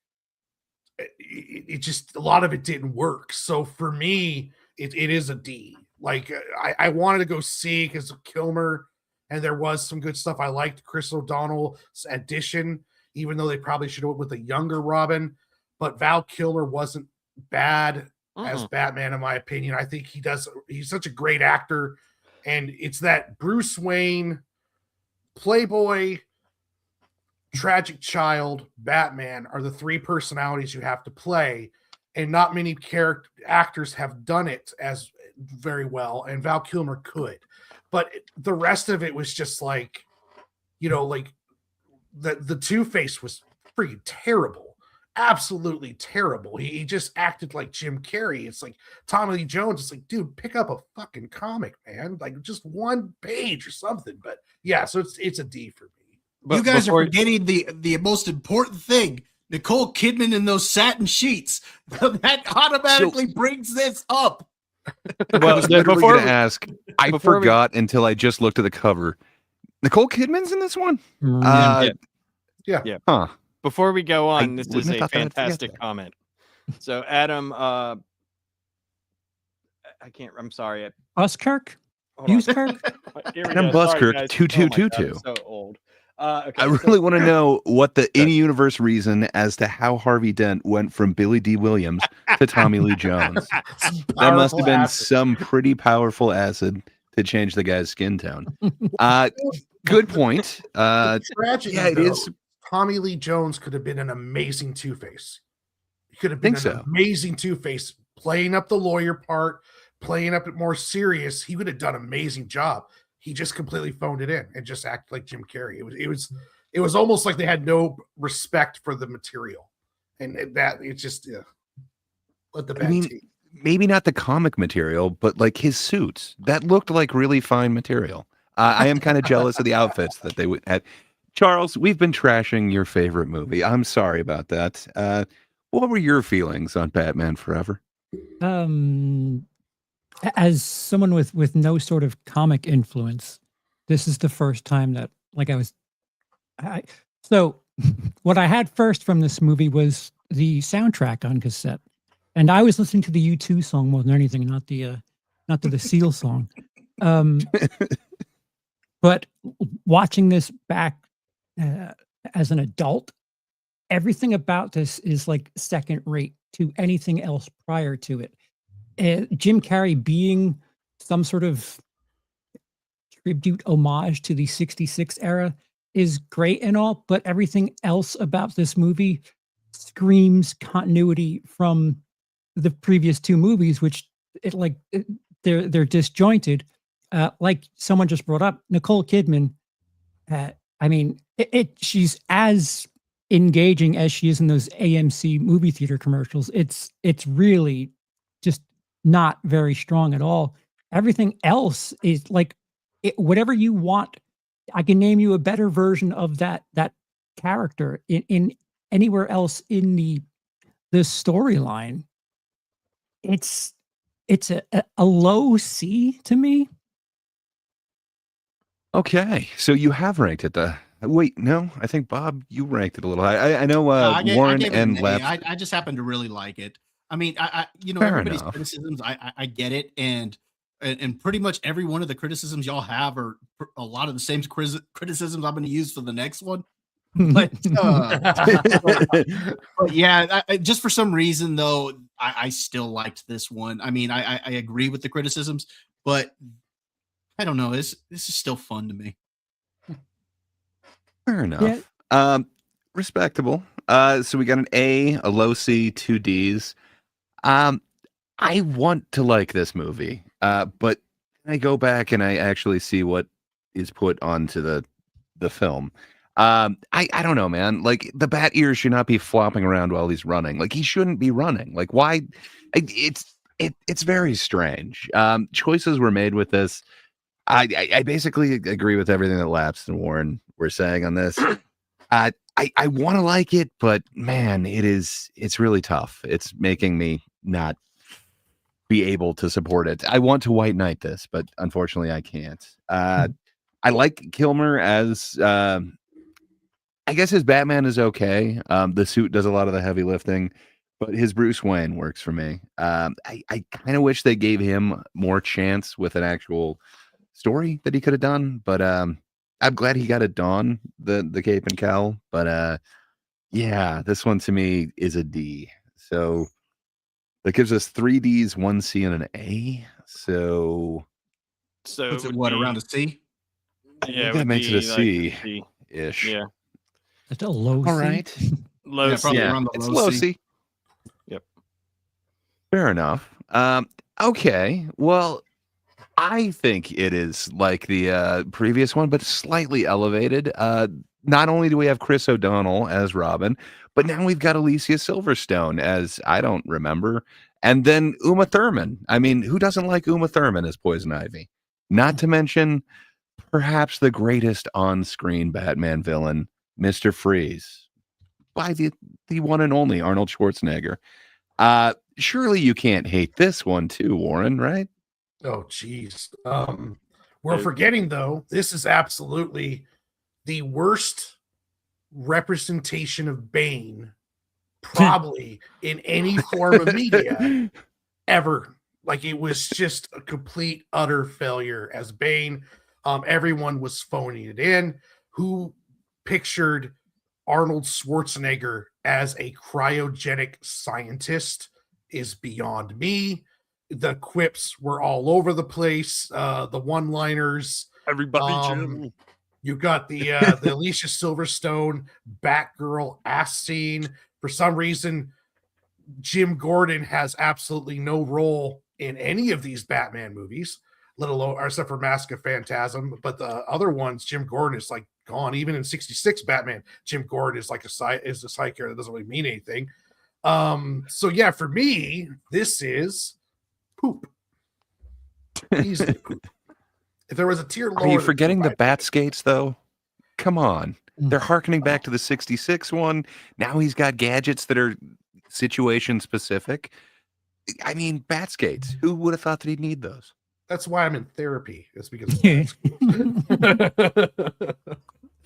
it just, a lot of it didn't work. So for me, it is a D. Like, I wanted to go see because of Kilmer, and there was some good stuff. I liked Chris O'Donnell's addition, even though they probably should have went with a younger Robin. but Val Kilmer wasn't bad as Uh-uh. Batman, in my opinion. I think he's such a great actor, and it's that Bruce Wayne, playboy, tragic child, Batman are the three personalities you have to play, and not many actors have done it as very well, and Val Kilmer could. But the rest of it was just like, like the Two-Face was freaking terrible. Absolutely terrible. He just acted like Jim Carrey. It's like Tommy Lee Jones. It's like, dude, pick up a fucking comic, man. Like just one page or something. But yeah, so it's a D for me. But you guys are forgetting the most important thing. Nicole Kidman in those satin sheets. That automatically brings this up. I was literally going to ask. I forgot until I just looked at the cover. Nicole Kidman's in this one? Yeah. Huh. Before we go on, this is a fantastic comment. So, Adam, I'm sorry. Buskirk? Buskirk? Adam Buskirk, 2222. So old. Okay, I really want to know what the in-universe reason as to how Harvey Dent went from Billy D. Williams to Tommy Lee Jones. That must have been some pretty powerful acid to change the guy's skin tone. Good point. Tragedy, it is. Tommy Lee Jones could have been an amazing Two-Face. He could have been amazing Two-Face, playing up the lawyer part, playing up it more serious. He would have done an amazing job. He just completely phoned it in and just acted like Jim Carrey. It was almost like they had no respect for the material, and that it's just let the maybe not the comic material, but like his suits that looked like really fine material. I am kind of jealous of the outfits that they would have. Charles, we've been trashing your favorite movie. I'm sorry about that. What were your feelings on Batman Forever? As someone with no sort of comic influence, this is the first time that so what I had first from this movie was the soundtrack on cassette, and I was listening to the U2 song more than anything, not the Seal song. But watching this back as an adult, everything about this is like second rate to anything else prior to it. Jim Carrey being some sort of tribute homage to the 66 era is great and all, but everything else about this movie screams continuity from the previous two movies, which they're disjointed. Like someone just brought up, Nicole Kidman. She's as engaging as she is in those AMC movie theater commercials. It's really just not very strong at all. Everything else is like whatever you want. I can name you a better version of that character in anywhere else in the storyline. It's a low C to me. Okay, so you have ranked it. Wait, no, I think Bob, you ranked it a little high. I know Warren and Left. I just happen to really like it. I mean, Fair everybody's enough. criticisms. I get it, and pretty much every one of the criticisms y'all have are a lot of the same criticisms I'm going to use for the next one. But yeah, just for some reason though, I still liked this one. I mean, I agree with the criticisms, but I don't know. This is still fun to me. Fair enough. Yeah. Respectable. So we got an A, a low C, 2 Ds. I want to like this movie, but I go back and I actually see what is put onto the film. I don't know, man. Like the bat ears should not be flopping around while he's running. Like he shouldn't be running. Like why? It's very strange. Choices were made with this. I basically agree with everything that Laps and Warren were saying on this. I want to like it, but man, it's really tough. It's making me not be able to support it. I want to White Knight this, but unfortunately I can't. I like Kilmer as I guess his Batman is okay. The suit does a lot of the heavy lifting, but his Bruce Wayne works for me. I kind of wish they gave him more chance with an actual story that he could have done, but I'm glad he got it done, the cape and cowl, but Yeah, this one to me is a D. So that gives us 3 Ds, 1 C, and an A. So So Puts it it would what be, around a C? yeah, it that would makes it a be like C a C. ish. Yeah, That's a low All C. right. low Yeah, C. probably Yeah, around the it's low low C. C. Yep. Fair enough. Okay. Well, I think it is like the previous one, but slightly elevated. Not only do we have Chris O'Donnell as Robin, but now we've got Alicia Silverstone as I don't remember, and then Uma Thurman. I mean, who doesn't like Uma Thurman as Poison Ivy? Not to mention, perhaps the greatest on-screen Batman villain, Mister Freeze, by the one and only Arnold Schwarzenegger. Surely you can't hate this one too, Warren, right? Oh, geez. We're forgetting though. This is absolutely the worst representation of Bane, probably in any form of media ever. Like it was just a complete utter failure as Bane. Everyone was phoning it in. Who pictured Arnold Schwarzenegger as a cryogenic scientist is beyond me. The quips were all over the place. The one-liners. Everybody, You got the Alicia Silverstone Batgirl ass scene. For some reason, Jim Gordon has absolutely no role in any of these Batman movies, let alone except for Mask of Phantasm. But the other ones, Jim Gordon is like gone. Even in '66 Batman, Jim Gordon is like a side character that doesn't really mean anything. So yeah, for me, this is poop. Easily poop. If there was a tier lower, Are you than forgetting poop, the I'd bat skates though? Come on. Mm. They're harkening back to the 66 one. Now he's got gadgets that are situation specific. I mean, bat skates. Who would have thought that he'd need those? That's why I'm in therapy. It's because of Yeah.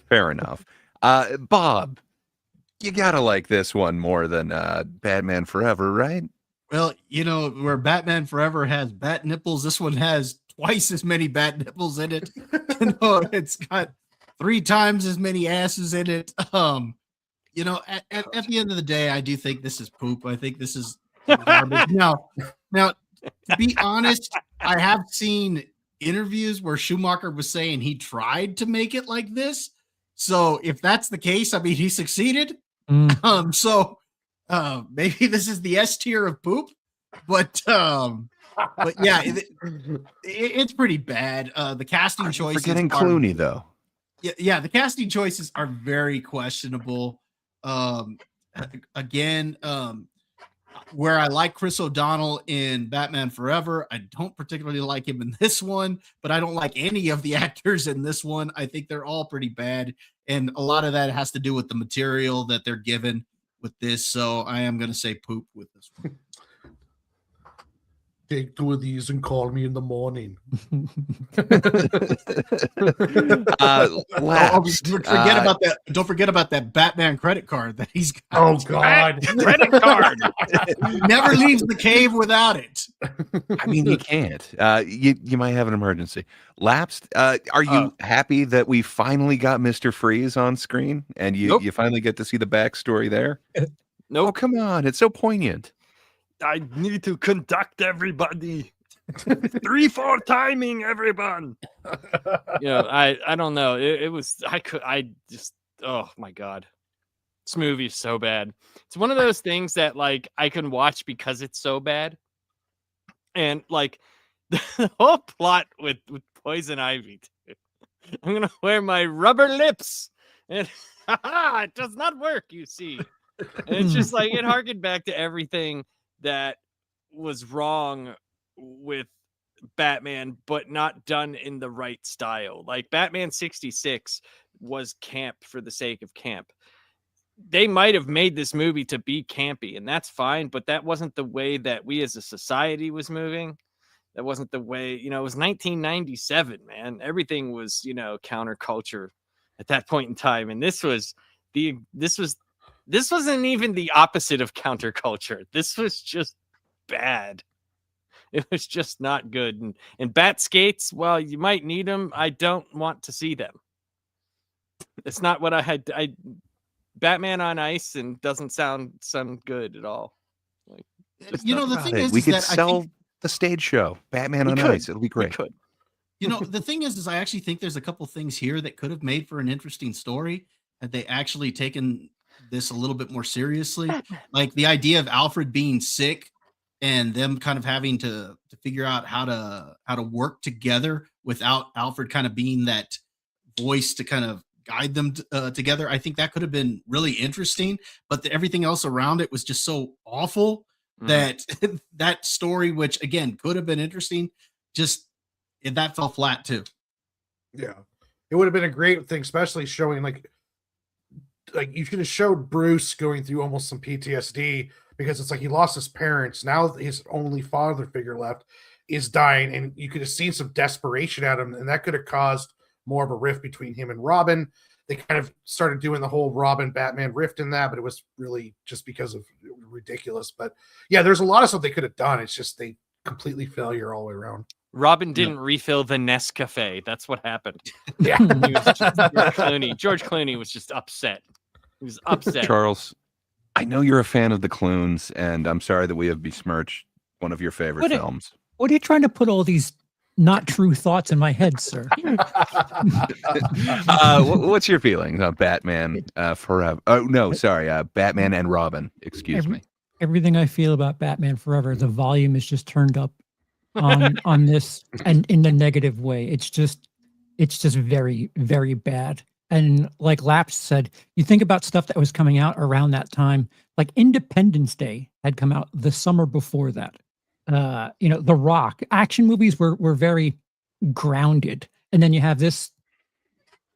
Fair enough. Bob, you gotta like this one more than Batman Forever, right? Well, where Batman Forever has bat nipples, this one has twice as many bat nipples in it. It's got 3 times as many asses in it. At the end of the day, I do think this is poop. I think this is garbage. Now, to be honest, I have seen interviews where Schumacher was saying he tried to make it like this. So if that's the case, I mean, he succeeded. Mm. Maybe this is the S tier of poop, but yeah, it's pretty bad. The casting choices Forgetting Clooney though. Yeah, the casting choices are very questionable. Again, where I like Chris O'Donnell in Batman Forever, I don't particularly like him in this one, but I don't like any of the actors in this one. I think they're all pretty bad, and a lot of that has to do with the material that they're given with this. So I am going to say poop with this one. Take 2 of these and call me in the morning. Lapsed. Forget about that. Don't forget about that Batman credit card that he's got. Oh God, credit card. Never leaves the cave without it. I mean, you can't. You might have an emergency. Lapsed. Are you happy that we finally got Mr. Freeze on screen and you Nope. you finally get to see the backstory there? Oh, Nope. come on. It's so poignant. I need to conduct everybody. 3-4 timing, everyone. I don't know. It was oh my God. This movie is so bad. It's one of those things that like I can watch because it's so bad. And like the whole plot with Poison Ivy. I'm gonna wear my rubber lips. And it does not work, you see. And it's just like it harkened back to everything that was wrong with Batman, but not done in the right style. Like Batman 66 was camp for the sake of camp. They might have made this movie to be campy, and that's fine, but that wasn't the way that we as a society was moving. That wasn't the way, it was 1997, man. Everything was, counterculture at that point in time. And this wasn't even the opposite of counterculture. This was just bad. It was just not good. And bat skates, well, you might need them. I don't want to see them. It's not what I had. Batman on Ice and doesn't sound good at all. Like, Just You know, talk the about thing it. is, We is could that I sell think, the stage show, Batman we on could. Ice. It'll be We great. could. you know, the thing is I actually think there's a couple things here that could have made for an interesting story had they actually taken this a little bit more seriously. Like the idea of Alfred being sick and them kind of having to figure out how to work together without Alfred kind of being that voice to kind of guide them together. I think that could have been really interesting, but everything else around it was just so awful Mhm. that that story, which again could have been interesting, just that fell flat too. Yeah, it would have been a great thing, especially showing like you could have showed Bruce going through almost some PTSD because it's like he lost his parents. Now his only father figure left is dying, and you could have seen some desperation at him, and that could have caused more of a rift between him and Robin. They kind of started doing the whole Robin Batman rift in that, but it was really just because of ridiculous. But yeah, there's a lot of stuff they could have done. It's just they completely failure all the way around. Robin didn't refill the Nescafe. That's what happened. Yeah. He was just, George Clooney was just upset. He was upset. Charles, I know you're a fan of the Clunes, and I'm sorry that we have besmirched one of your favorite films. What are you trying to put all these not true thoughts in my head, sir? What's your feelings on Batman Forever? Oh, no, sorry. Batman and Robin. Excuse me. Everything I feel about Batman Forever, the volume is just turned up on this, and in the negative way. It's just very, very bad. And like Laps said, you think about stuff that was coming out around that time, like Independence Day had come out the summer before that. The Rock action movies were very grounded, and then you have this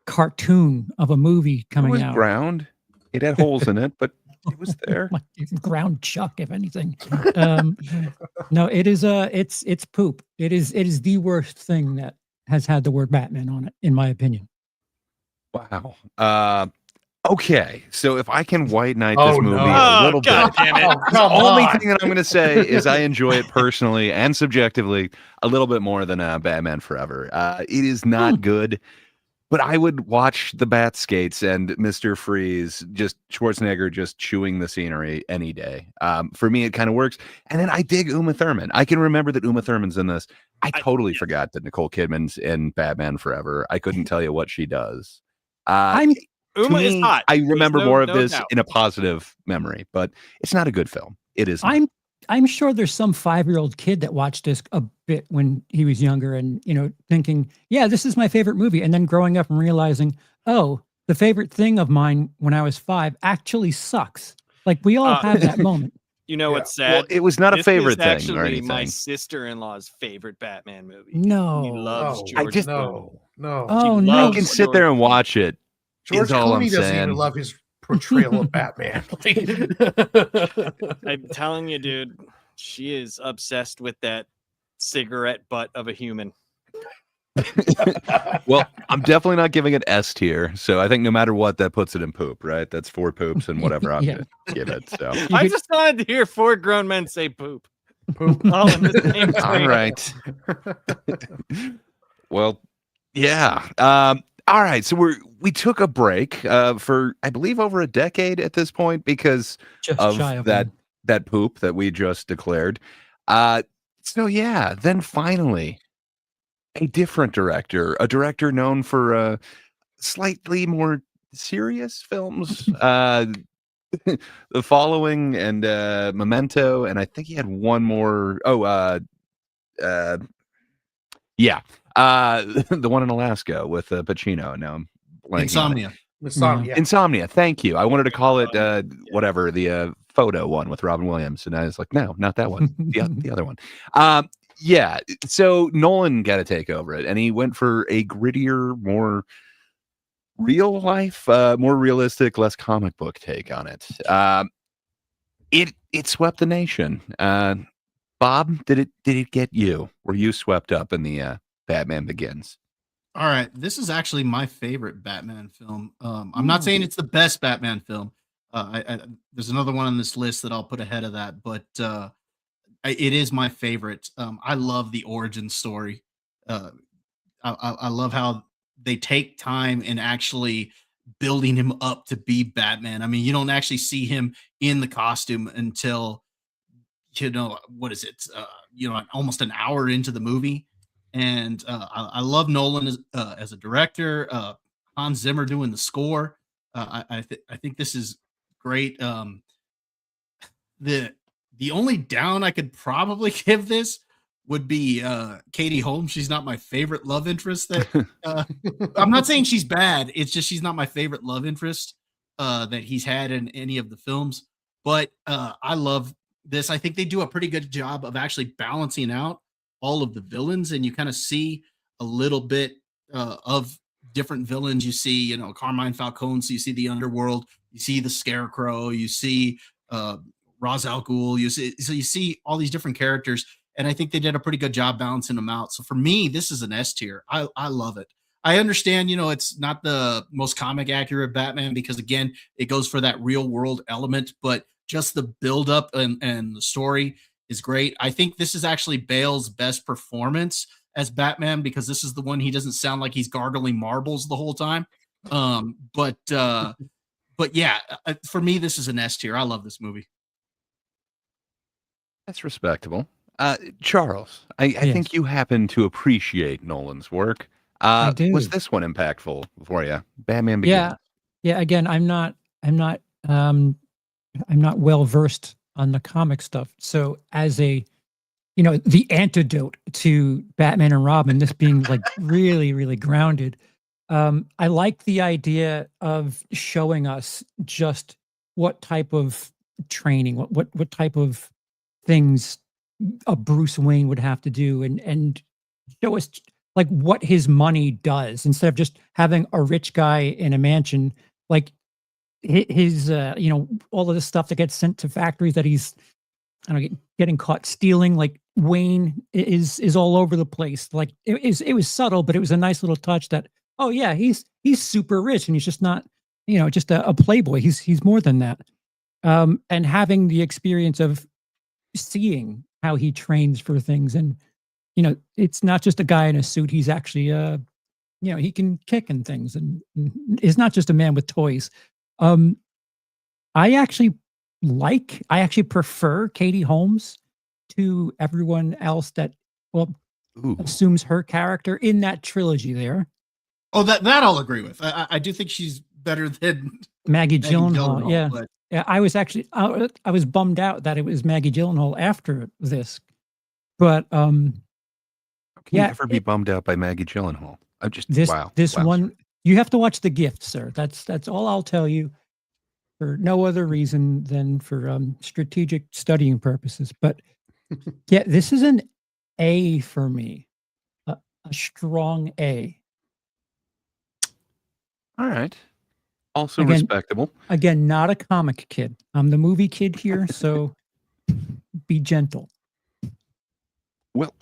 cartoon of a movie coming It was out. ground. It had holes in it, but it was there. Ground chuck, if anything. No, it is it's poop. It is the worst thing that has had the word Batman on it, in my opinion. Wow. Okay, so if I can white knight this movie a little God bit, damn it. the only thing that I'm going to say is I enjoy it personally and subjectively a little bit more than Batman Forever. It is not good, but I would watch the Bat Skates and Mr. Freeze, just Schwarzenegger just chewing the scenery any day. For me, it kind of works. And then I dig Uma Thurman. I can remember that Uma Thurman's in this. I totally forgot that Nicole Kidman's in Batman Forever. I couldn't tell you what she does. Uma is hot. I remember more of this doubt. in a positive memory, but it's not a good film. It is. I'm sure there's some 5-year-old kid that watched this a bit when he was younger and, thinking, yeah, this is my favorite movie. And then growing up and realizing, oh, the favorite thing of mine when I was 5 actually sucks. Like we all have that moment. You know what's sad? Well, it was not a favorite thing actually or anything. My sister-in-law's favorite Batman movie. No. He loves Oh, George Clooney. No. Oh, She no. I loves can sit there and watch it. George is all I'm Clooney doesn't saying. even love his portrayal of Batman. I'm telling you, dude, she is obsessed with that cigarette butt of a human. Well, I'm definitely not giving it S tier, so I think no matter what, that puts it in poop, right? That's 4 poops and whatever I'm gonna give it. So I just wanted to hear 4 grown men say poop. All in the same all right. Well, yeah. All right. So we took a break for I believe over a decade at this point because Just of shy of that poop that we just declared. So yeah, then finally a different director, a director known for slightly more serious films. The Following and Memento, and I think he had one more. Yeah, the one in Alaska with Pacino. Now I'm blanking on it. Insomnia. Insomnia. Thank you. I wanted to call it whatever the photo one with Robin Williams, and I was like, no, not that one. The other one. Yeah. So Nolan got to take over it, and he went for a grittier, more real life, more realistic, less comic book take on it. It swept the nation. Bob, did it get you? Were you swept up in the Batman Begins? All right, this is actually my favorite Batman film. I'm not saying it's the best Batman film. There's another one on this list that I'll put ahead of that, but it is my favorite. I love the origin story. I love how they take time and actually building him up to be Batman. I mean, you don't actually see him in the costume until, what is it? Almost an hour into the movie. And I love Nolan as a director. Hans Zimmer doing the score. I think this is great. The only down I could probably give this would be Katie Holmes. She's not my favorite love interest. I'm not saying she's bad. It's just she's not my favorite love interest that he's had in any of the films. But I love this. I think they do a pretty good job of actually balancing out all of the villains, and you kind of see a little bit of different villains. You see, Carmine Falcone. So you see the underworld. You see the Scarecrow. You see Ra's al Ghul. You see all these different characters, and I think they did a pretty good job balancing them out. So for me, this is an S tier. I love it. I understand, it's not the most comic accurate Batman because again, it goes for that real world element, but just the build up and the story is great. I think this is actually Bale's best performance as Batman because this is the one he doesn't sound like he's gargling marbles the whole time. But yeah, for me, this is an S tier. I love this movie. That's respectable. Charles, I think you happen to appreciate Nolan's work. I do. Was this one impactful for you? Batman Begins. Yeah. Again, I'm not well versed on the comic stuff. So as the antidote to Batman and Robin, this being like really, really grounded, I like the idea of showing us just what type of training, what type of things a Bruce Wayne would have to do and show us like what his money does instead of just having a rich guy in a mansion, like his all of the stuff that gets sent to factories that he's getting caught stealing. Like Wayne is all over the place. Like it was subtle, but it was a nice little touch that, oh yeah, he's super rich and he's just not, just a playboy. He's more than that. And having the experience of seeing how he trains for things, and it's not just a guy in a suit. He's actually he can kick and things, and is not just a man with toys. I actually prefer Katie Holmes to everyone else that assumes her character in that trilogy there. Oh, that I'll agree with. I do think she's better than Maggie Gyllenhaal. Yeah. But Yeah, I was actually I was bummed out that it was Maggie Gyllenhaal after this, but Can you ever be bummed out by Maggie Gyllenhaal? I'm just this wow. one. Sorry. You have to watch The Gift, sir. That's all I'll tell you, for no other reason than for strategic studying purposes. But yeah, this is an A for me, a strong A. All right. Also respectable. Again, not a comic kid. I'm the movie kid here, so be gentle. Well,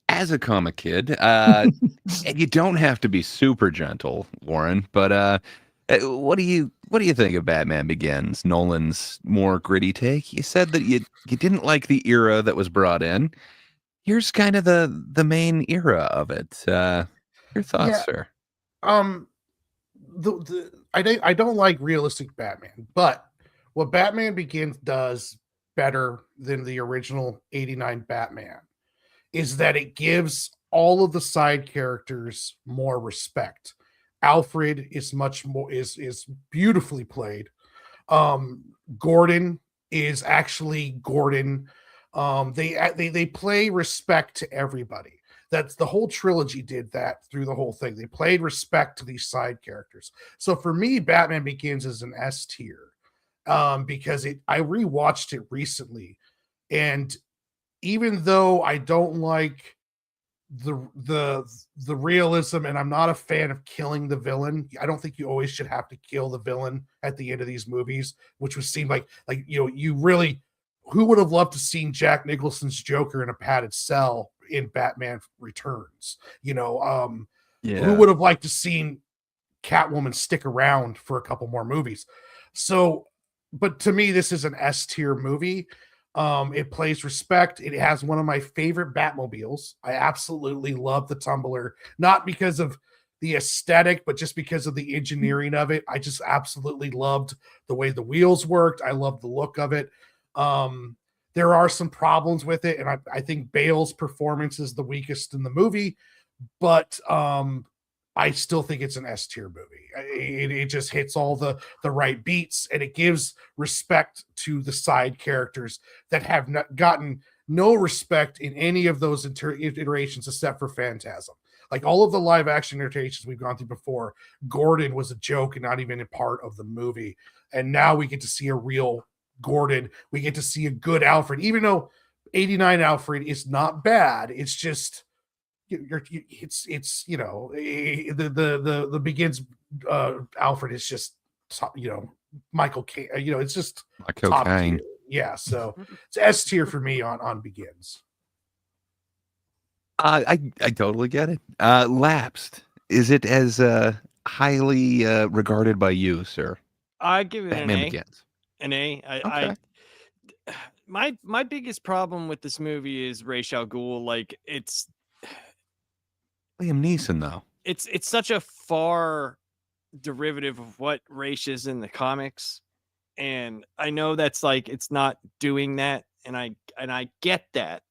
as a comic kid, you don't have to be super gentle, Warren. But what do you think of Batman Begins? Nolan's more gritty take. You said that you didn't like the era that was brought in. Here's kind of the main era of it. Your thoughts, sir? I don't like realistic Batman, but what Batman Begins does better than the original 89 Batman is that it gives all of the side characters more respect. Alfred is much more is beautifully played. Gordon is actually Gordon. They play respect to everybody. That's the whole trilogy did that through the whole thing. They played respect to these side characters. So for me, Batman Begins is an S tier because I rewatched it recently, and even though I don't like the realism and I'm not a fan of killing the villain, I don't think you always should have to kill the villain at the end of these movies, which would seem like you really, who would have loved to seen Jack Nicholson's Joker in a padded cell in Batman Returns? Who would have liked to seen Catwoman stick around for a couple more movies? So, but to me, this is an S tier movie. It plays respect. It has one of my favorite Batmobiles. I absolutely love the Tumbler, not because of the aesthetic, but just because of the engineering of it, I just absolutely loved the way the wheels worked. I loved the look of it. There are some problems with it, and I think Bale's performance is the weakest in the movie, but I still think it's an S tier movie. It just hits all the right beats, and it gives respect to the side characters that have not gotten no respect in any of those iterations except for Phantasm. Like all of the live action iterations we've gone through before, Gordon was a joke and not even a part of the movie. And now we get to see a real Gordon. We get to see a good Alfred, even though 89 Alfred is not bad. It's just it's you know, the Begins Alfred is just, you know, Michael Caine, you know, it's just Michael top Caine. tier. Yeah, so it's S tier for me on Begins. I totally get it. Lapsed. Is it as highly regarded by you, sir? I give it Batman an A. Begins. An A. Okay. My biggest problem with this movie is Ra's al Ghul. Like it's Liam Neeson, though. it's such a far derivative of what Ra's is in the comics, and I know that's like it's not doing that, and I get that,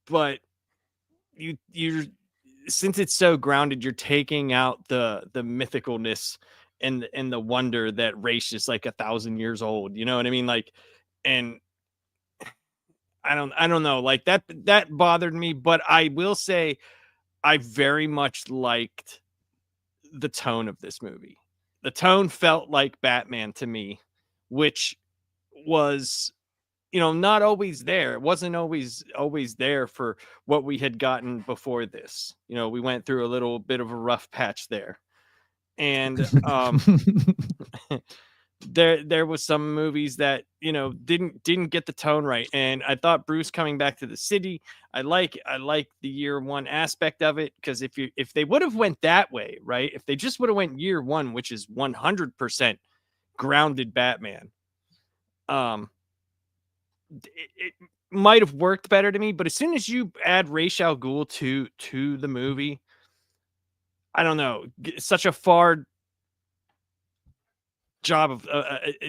but you're since it's so grounded, you're taking out the mythicalness and the wonder that Ra's is like 1,000 years old. You know what I mean? Like, and I don't know, like that bothered me, but I will say I very much liked the tone of this movie. The tone felt like Batman to me, which was, you know, not always there. It wasn't always there for what we had gotten before this. You know, we went through a little bit of a rough patch there. And there was some movies that, you know, didn't get the tone right. And I thought Bruce coming back to the city, I like the year one aspect of it, because if they would have went that way, right? If they just would have went year one, which is 100% grounded Batman, it might have worked better to me. But as soon as you add Ra's al Ghul to the movie, I don't know, such a far job of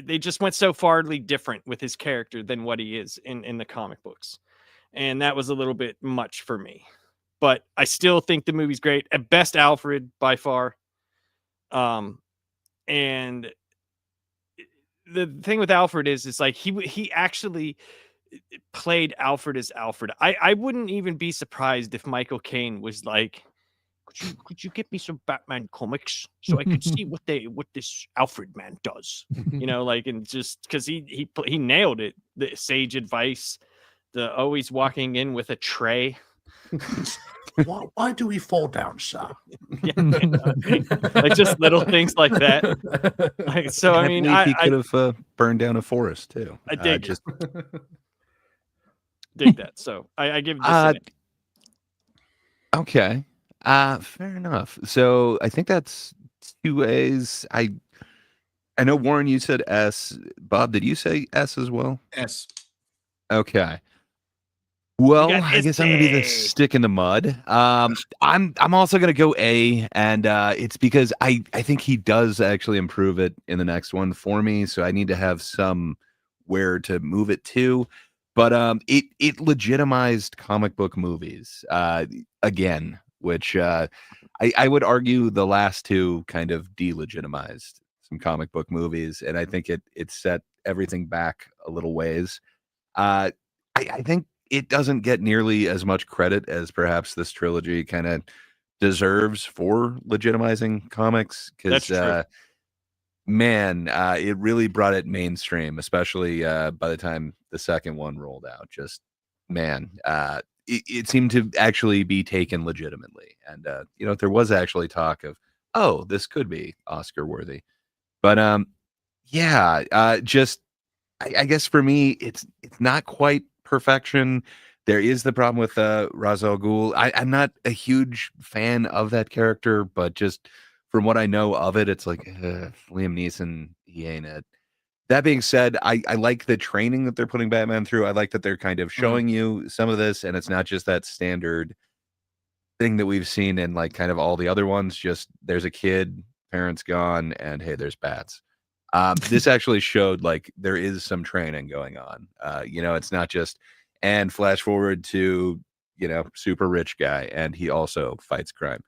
they just went so farly different with his character than what he is in the comic books, and that was a little bit much for me. But I still think the movie's great. At best, Alfred by far. And the thing with Alfred is, it's like he actually played Alfred as Alfred. I wouldn't even be surprised if Michael Caine was like, could you get me some Batman comics so I could see what this Alfred man does? You know, like, and just because he nailed it. The sage advice, the always walking in with a tray. Why do we fall down, sir? Yeah, like just little things like that. Like, so I mean, he could have burned down a forest too. I dig just dig that. So I give this an A. Okay. Fair enough. So I think that's 2 A's. I know, Warren, you said S. Bob, did you say S as well? S. Okay. Well, got I guess I'm gonna be the A. stick in the mud. I'm also gonna go A, and it's because I think he does actually improve it in the next one for me. So I need to have somewhere to move it to. But it legitimized comic book movies again, which I would argue the last two kind of delegitimized some comic book movies, and I think it set everything back a little ways. I think it doesn't get nearly as much credit as perhaps this trilogy kind of deserves for legitimizing comics, because man, it really brought it mainstream, especially by the time the second one rolled out. Just man, it seemed to actually be taken legitimately, and you know, there was actually talk of, oh, this could be Oscar worthy, but yeah, just I guess for me, it's not quite perfection. There is the problem with Ra's al Ghul. I'm not a huge fan of that character, but just from what I know of it, it's like Liam Neeson, he ain't it. That being said, I like the training that they're putting Batman through. I like that they're kind of showing you some of this, and it's not just that standard thing that we've seen in like kind of all the other ones. Just there's a kid, parents gone, and hey, there's bats. This actually showed like there is some training going on. It's not just and flash forward to super rich guy and he also fights crime.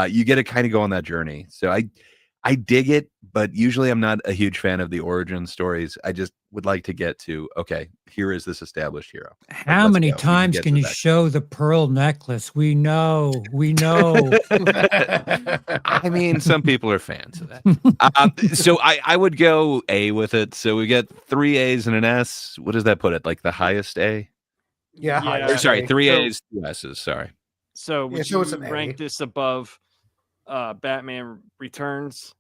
You get to kind of go on that journey. So I dig it, but usually I'm not a huge fan of the origin stories. I just would like to get to, okay, here is this established hero. How many times can you show the pearl necklace? We know. I mean, some people are fans of that. So I would go A with it. So we get 3 A's and an S. What does that put it? Like the highest A? Yeah. Or, sorry, 3 A's, 2 S's. Sorry. So would you rank this above Batman Returns?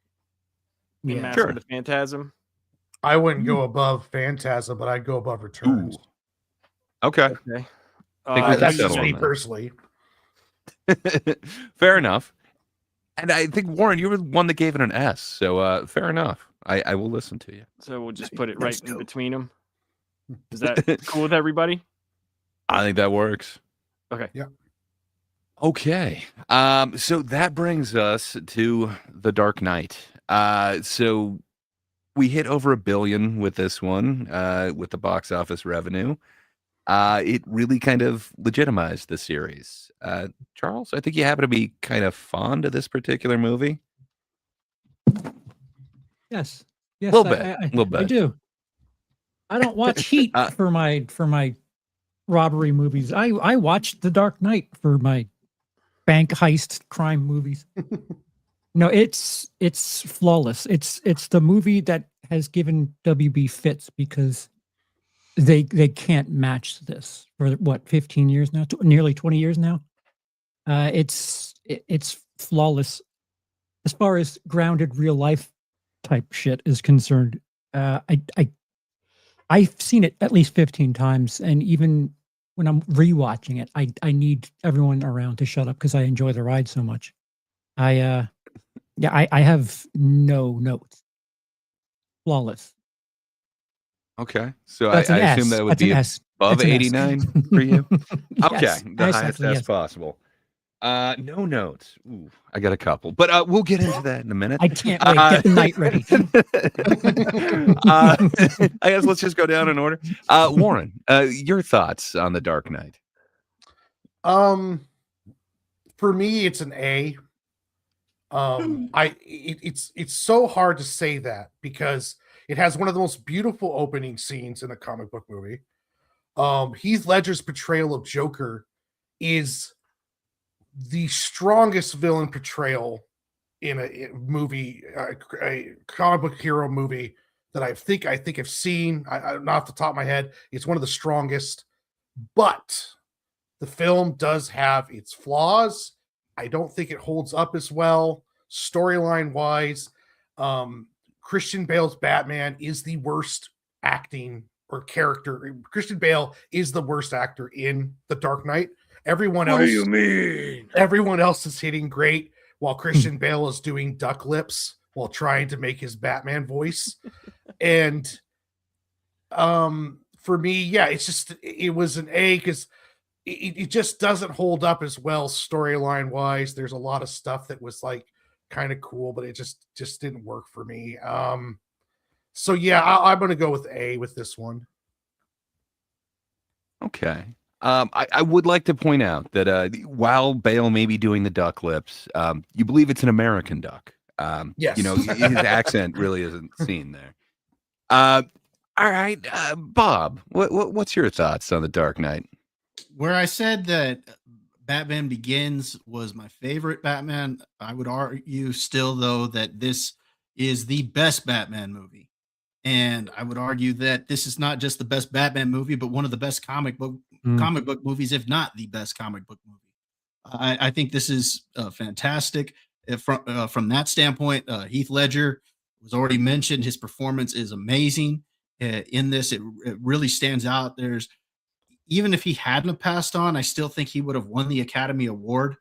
Yeah, Mask of the Phantasm. I wouldn't go above Phantasm, but I'd go above Returns. Ooh. Okay. That's just me personally. Fair enough. And I think, Warren, you were the one that gave it an S. So fair enough. I will listen to you. So we'll just put it right in between them. Is that cool with everybody? I think that works. Okay. Yeah. Okay. So that brings us to The Dark Knight. So we hit over $1 billion with this one, with the box office revenue. It really kind of legitimized the series. Charles, I think you happen to be kind of fond of this particular movie. Yes. A little bit. I do. I don't watch Heat for my robbery movies. I watch The Dark Knight for my bank heist crime movies. No, it's flawless. It's the movie that has given WB fits because they can't match this for what 15 years now, nearly 20 years now. It's flawless as far as grounded real life type shit is concerned. I've seen it at least 15 times, and even when I'm rewatching it, I need everyone around to shut up because I enjoy the ride so much. I have no notes. Flawless. Okay, so I assume that would be above 89 for you. Okay, Yes, the highest as possible. No notes. Ooh, I got a couple, but we'll get into that in a minute. I can't wait. Get the night ready. I guess let's just go down in order. Warren, your thoughts on The Dark Knight? For me, it's an A. It's so hard to say that because it has one of the most beautiful opening scenes in a comic book movie. Heath Ledger's portrayal of Joker is the strongest villain portrayal in a movie, a comic book hero movie that I think I've seen. Not off the top of my head, it's one of the strongest. But the film does have its flaws. I don't think it holds up as well storyline wise. Christian Bale's Batman is the worst acting or character. Christian Bale is the worst actor in The Dark Knight. Everyone else, what do you mean? Everyone else is hitting great while Christian Bale is doing duck lips while trying to make his Batman voice. And for me, yeah, it was an A because it just doesn't hold up as well storyline wise. There's a lot of stuff that was like kind of cool, but it just didn't work for me. So yeah, I'm gonna go with A with this one. Okay. I would like to point out that while Bale may be doing the duck lips, you believe it's an American duck. Yes. His accent really isn't seen there. All right, Bob, what's your thoughts on The Dark Knight? Where I said that Batman Begins was my favorite Batman, I would argue still, though, that this is the best Batman movie. And I would argue that this is not just the best Batman movie, but one of the best comic book movies, if not the best comic book movie. I think this is fantastic. From that standpoint, Heath Ledger was already mentioned. His performance is amazing. In this, it really stands out. Even if he hadn't passed on, I still think he would have won the Academy Award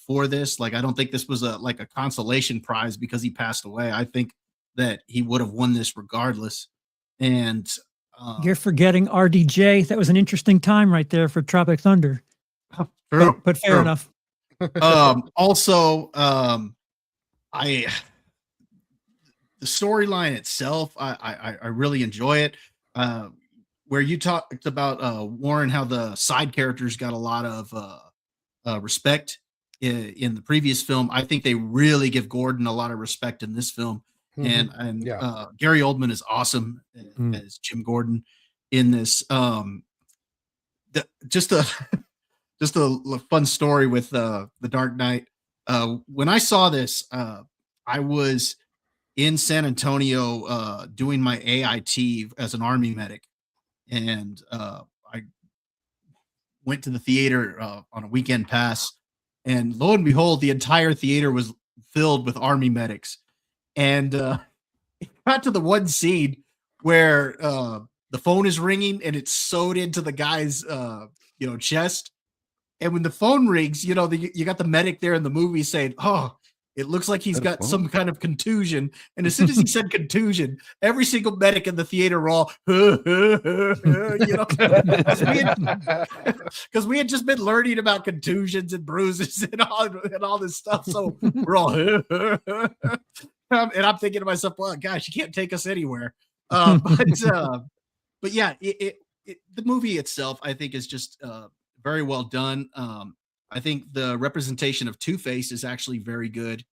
for this. Like, I don't think this was a consolation prize because he passed away. I think that he would have won this regardless. And you're forgetting RDJ. That was an interesting time right there for Tropic Thunder. True, but fair enough. Also, I the storyline itself, I really enjoy it. Where you talked about Warren, how the side characters got a lot of respect in the previous film. I think they really give Gordon a lot of respect in this film, and Yeah. Gary Oldman is awesome as Jim Gordon in this. Just a just a fun story with the Dark Knight. When I saw this, I was in San Antonio doing my AIT as an army medic, and I went to the theater on a weekend pass, and lo and behold, the entire theater was filled with army medics. And it got to the one scene where the phone is ringing and it's sewed into the guy's chest. And when the phone rings, you got the medic there in the movie saying, "Oh, it looks like he's got some kind of contusion." And as soon as he said contusion, every single medic in the theater were all, because we had just been learning about contusions and bruises and all this stuff. So we're all, and I'm thinking to myself, well, gosh, you can't take us anywhere. But yeah, the movie itself, I think, is just very well done. I think the representation of Two-Face is actually very good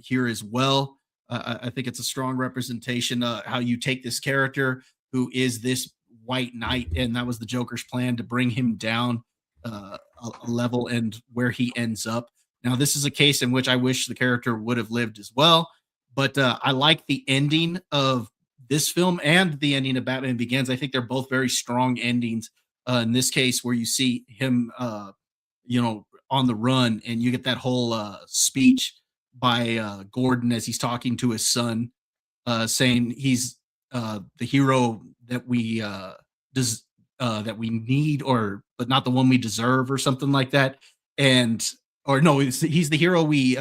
here as well. I think it's a strong representation how you take this character who is this White Knight, and that was the Joker's plan to bring him down a level and where he ends up. Now, this is a case in which I wish the character would have lived as well, but I like the ending of this film and the ending of Batman Begins. I think they're both very strong endings. In this case, where you see him, on the run, and you get that whole speech by Gordon as he's talking to his son, saying he's the hero that we need, but not the one we deserve, or something like that. And or no, he's the hero we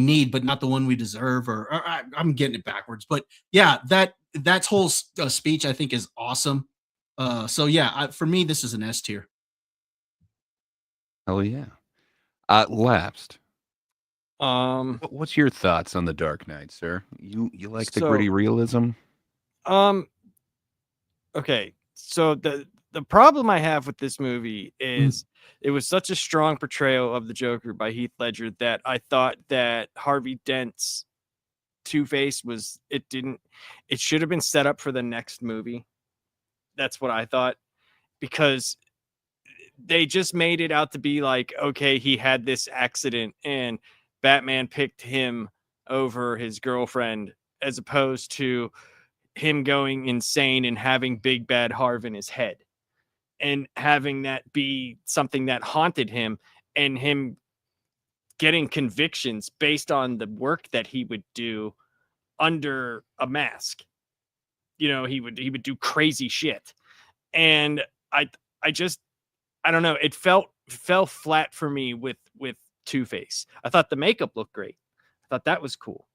need, but not the one we deserve. Or I'm getting it backwards, but yeah, that whole speech I think is awesome. So yeah, for me, this is an S tier. Oh yeah. Lapsed. What's your thoughts on the Dark Knight, sir? You like the gritty realism? Okay. So the problem I have with this movie is it was such a strong portrayal of the Joker by Heath Ledger that I thought that Harvey Dent's Two-Face it should have been set up for the next movie. That's what I thought, because they just made it out to be like, okay, he had this accident and Batman picked him over his girlfriend, as opposed to him going insane and having Big Bad Harv in his head and having that be something that haunted him, and him getting convictions based on the work that he would do under a mask. He would do crazy shit. And I don't know. It fell flat for me with Two-Face. I thought the makeup looked great. I thought that was cool.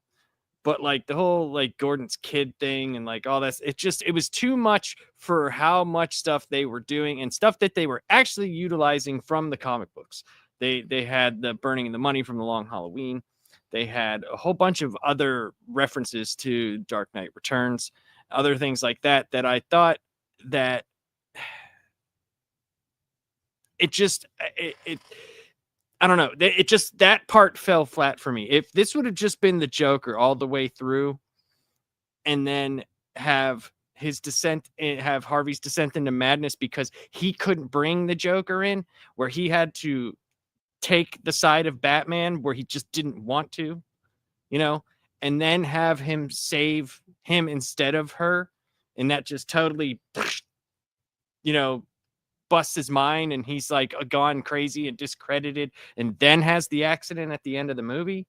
But like the whole like Gordon's kid thing and like all this, it was too much for how much stuff they were doing and stuff that they were actually utilizing from the comic books. They had the burning the money from the Long Halloween. They had a whole bunch of other references to Dark Knight Returns, other things like that I thought that it I don't know. It just, that part fell flat for me. If this would have just been the Joker all the way through, and then have Harvey's descent into madness because he couldn't bring the Joker in, where he had to take the side of Batman where he just didn't want to, and then have him save him instead of her. And that just totally, busts his mind, and he's like gone crazy and discredited, and then has the accident at the end of the movie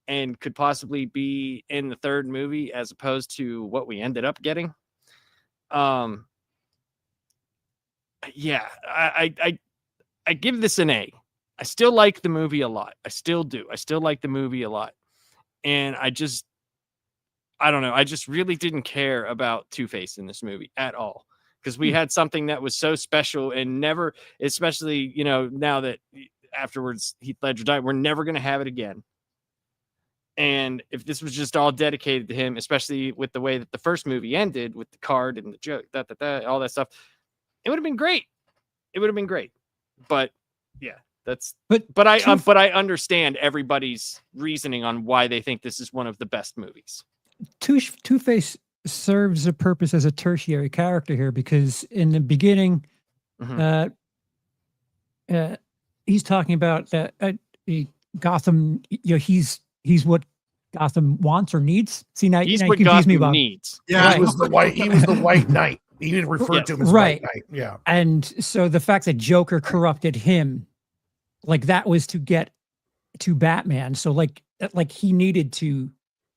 and could possibly be in the third movie as opposed to what we ended up getting. Yeah, I give this an A. I still like the movie a lot. I still do. I still like the movie a lot. And I don't know. I just really didn't care about Two-Face in this movie at all, because we had something that was so special and never, especially, now that afterwards Heath Ledger died. We're never going to have it again. And if this was just all dedicated to him, especially with the way that the first movie ended with the card and the joke, all that stuff, it would have been great. It would have been great. But yeah, but I understand everybody's reasoning on why they think this is one of the best movies. Two-Face serves a purpose as a tertiary character here, because in the beginning, he's talking about Gotham. He's what Gotham wants or needs. See, now he's now what you confuse me, Gotham Bob. needs. Yeah, Right. he was the White Knight. He referred to him as right. White Knight. Yeah. And so the fact that Joker corrupted him, like that was to get to Batman. So like he needed to,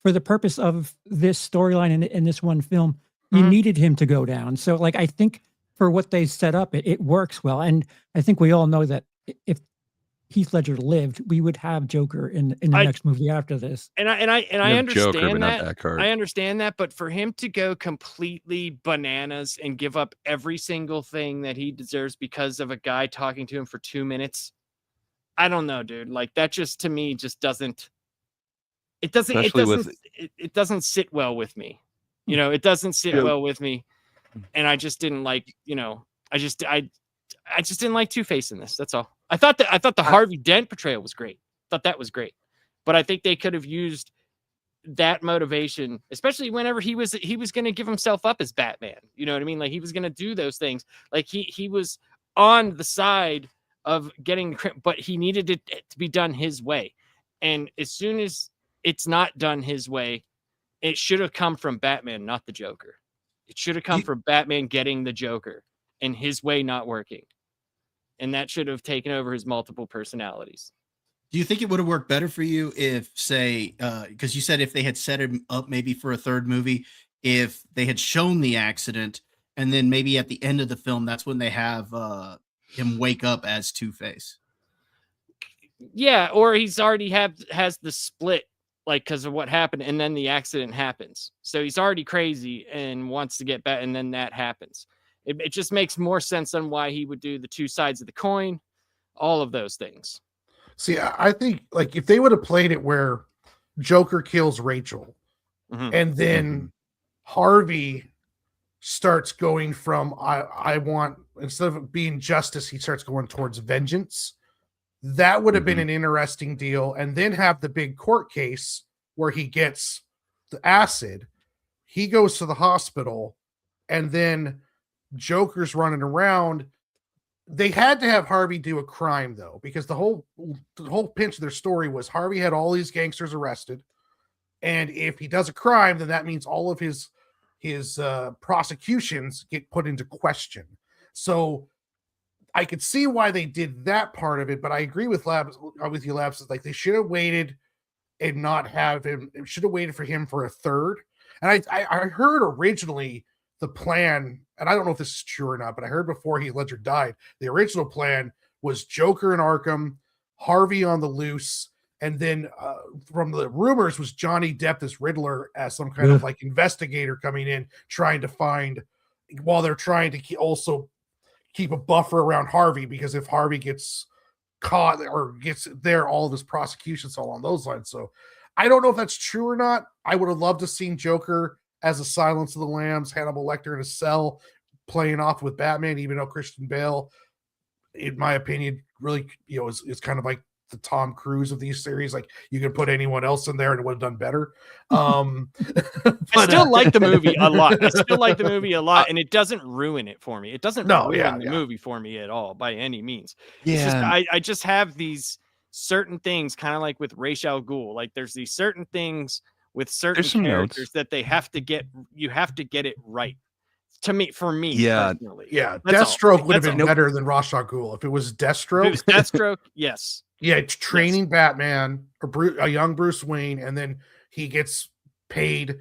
for the purpose of this storyline in this one film, you needed him to go down. So like, I think for what they set up, it works well. And I think we all know that if Heath Ledger lived, we would have Joker in the next movie after this. And I understand Joker, but not that. that card. I understand that, but for him to go completely bananas and give up every single thing that he deserves because of a guy talking to him for 2 minutes, I don't know, dude. Like that just to me just doesn't. It doesn't sit well with me. You know, it doesn't sit well with me, and I just didn't like. You know, I just didn't like Two-Face in this. That's all. I thought the Harvey Dent portrayal was great. Thought that was great, but I think they could have used that motivation, especially whenever he was going to give himself up as Batman. You know what I mean? Like he was going to do those things. Like he was on the side of getting, but he needed it to be done his way. And as soon as it's not done his way, it should have come from Batman, not the Joker. It should have come from Batman getting the Joker and his way not working. And that should have taken over his multiple personalities. Do you think it would have worked better for you if, say, because you said if they had set him up maybe for a third movie, if they had shown the accident, and then maybe at the end of the film, that's when they have him wake up as Two-Face? Yeah, or he's already has the split, like because of what happened, and then the accident happens. So he's already crazy and wants to get back, and then that happens. It just makes more sense on why he would do the two sides of the coin, all of those things. See, I think like if they would have played it where Joker kills Rachel, and then Harvey starts going from I want, instead of being justice, he starts going towards vengeance. That would have been an interesting deal. And then have the big court case where he gets the acid, he goes to the hospital, and then Joker's running around. They had to have Harvey do a crime though, because the whole pinch of their story was Harvey had all these gangsters arrested, and if he does a crime, then that means all of his prosecutions get put into question. So I could see why they did that part of it, but I agree with Labs. Like they should have waited and not have him. Should have waited for him for a third. And I heard originally the plan, and I don't know if this is true or not, but I heard before Heath Ledger died, the original plan was Joker in Arkham, Harvey on the loose, and then from the rumors was Johnny Depp as Riddler as some kind of like investigator coming in, trying to find, while they're trying to also keep a buffer around Harvey, because if Harvey gets caught or gets there, all of his prosecutions all on those lines. So I don't know if that's true or not. I would have loved to seen Joker as a Silence of the Lambs, Hannibal Lecter in a cell playing off with Batman, even though Christian Bale, in my opinion, really, is kind of like the Tom Cruise of these series. Like you can put anyone else in there and it would have done better. I still like the movie a lot. And it doesn't ruin it for me. It doesn't ruin the movie for me at all by any means. Yeah. It's just, I just have these certain things, kind of like with Ra's al Ghul. Like there's these certain things with certain characters that they have to get, you have to get it right. For me, personally. Yeah. Deathstroke would have been better than Ra's al Ghul. If it was Deathstroke. If it was Deathstroke, yes. Yeah, training Batman, or a young Bruce Wayne, and then he gets paid.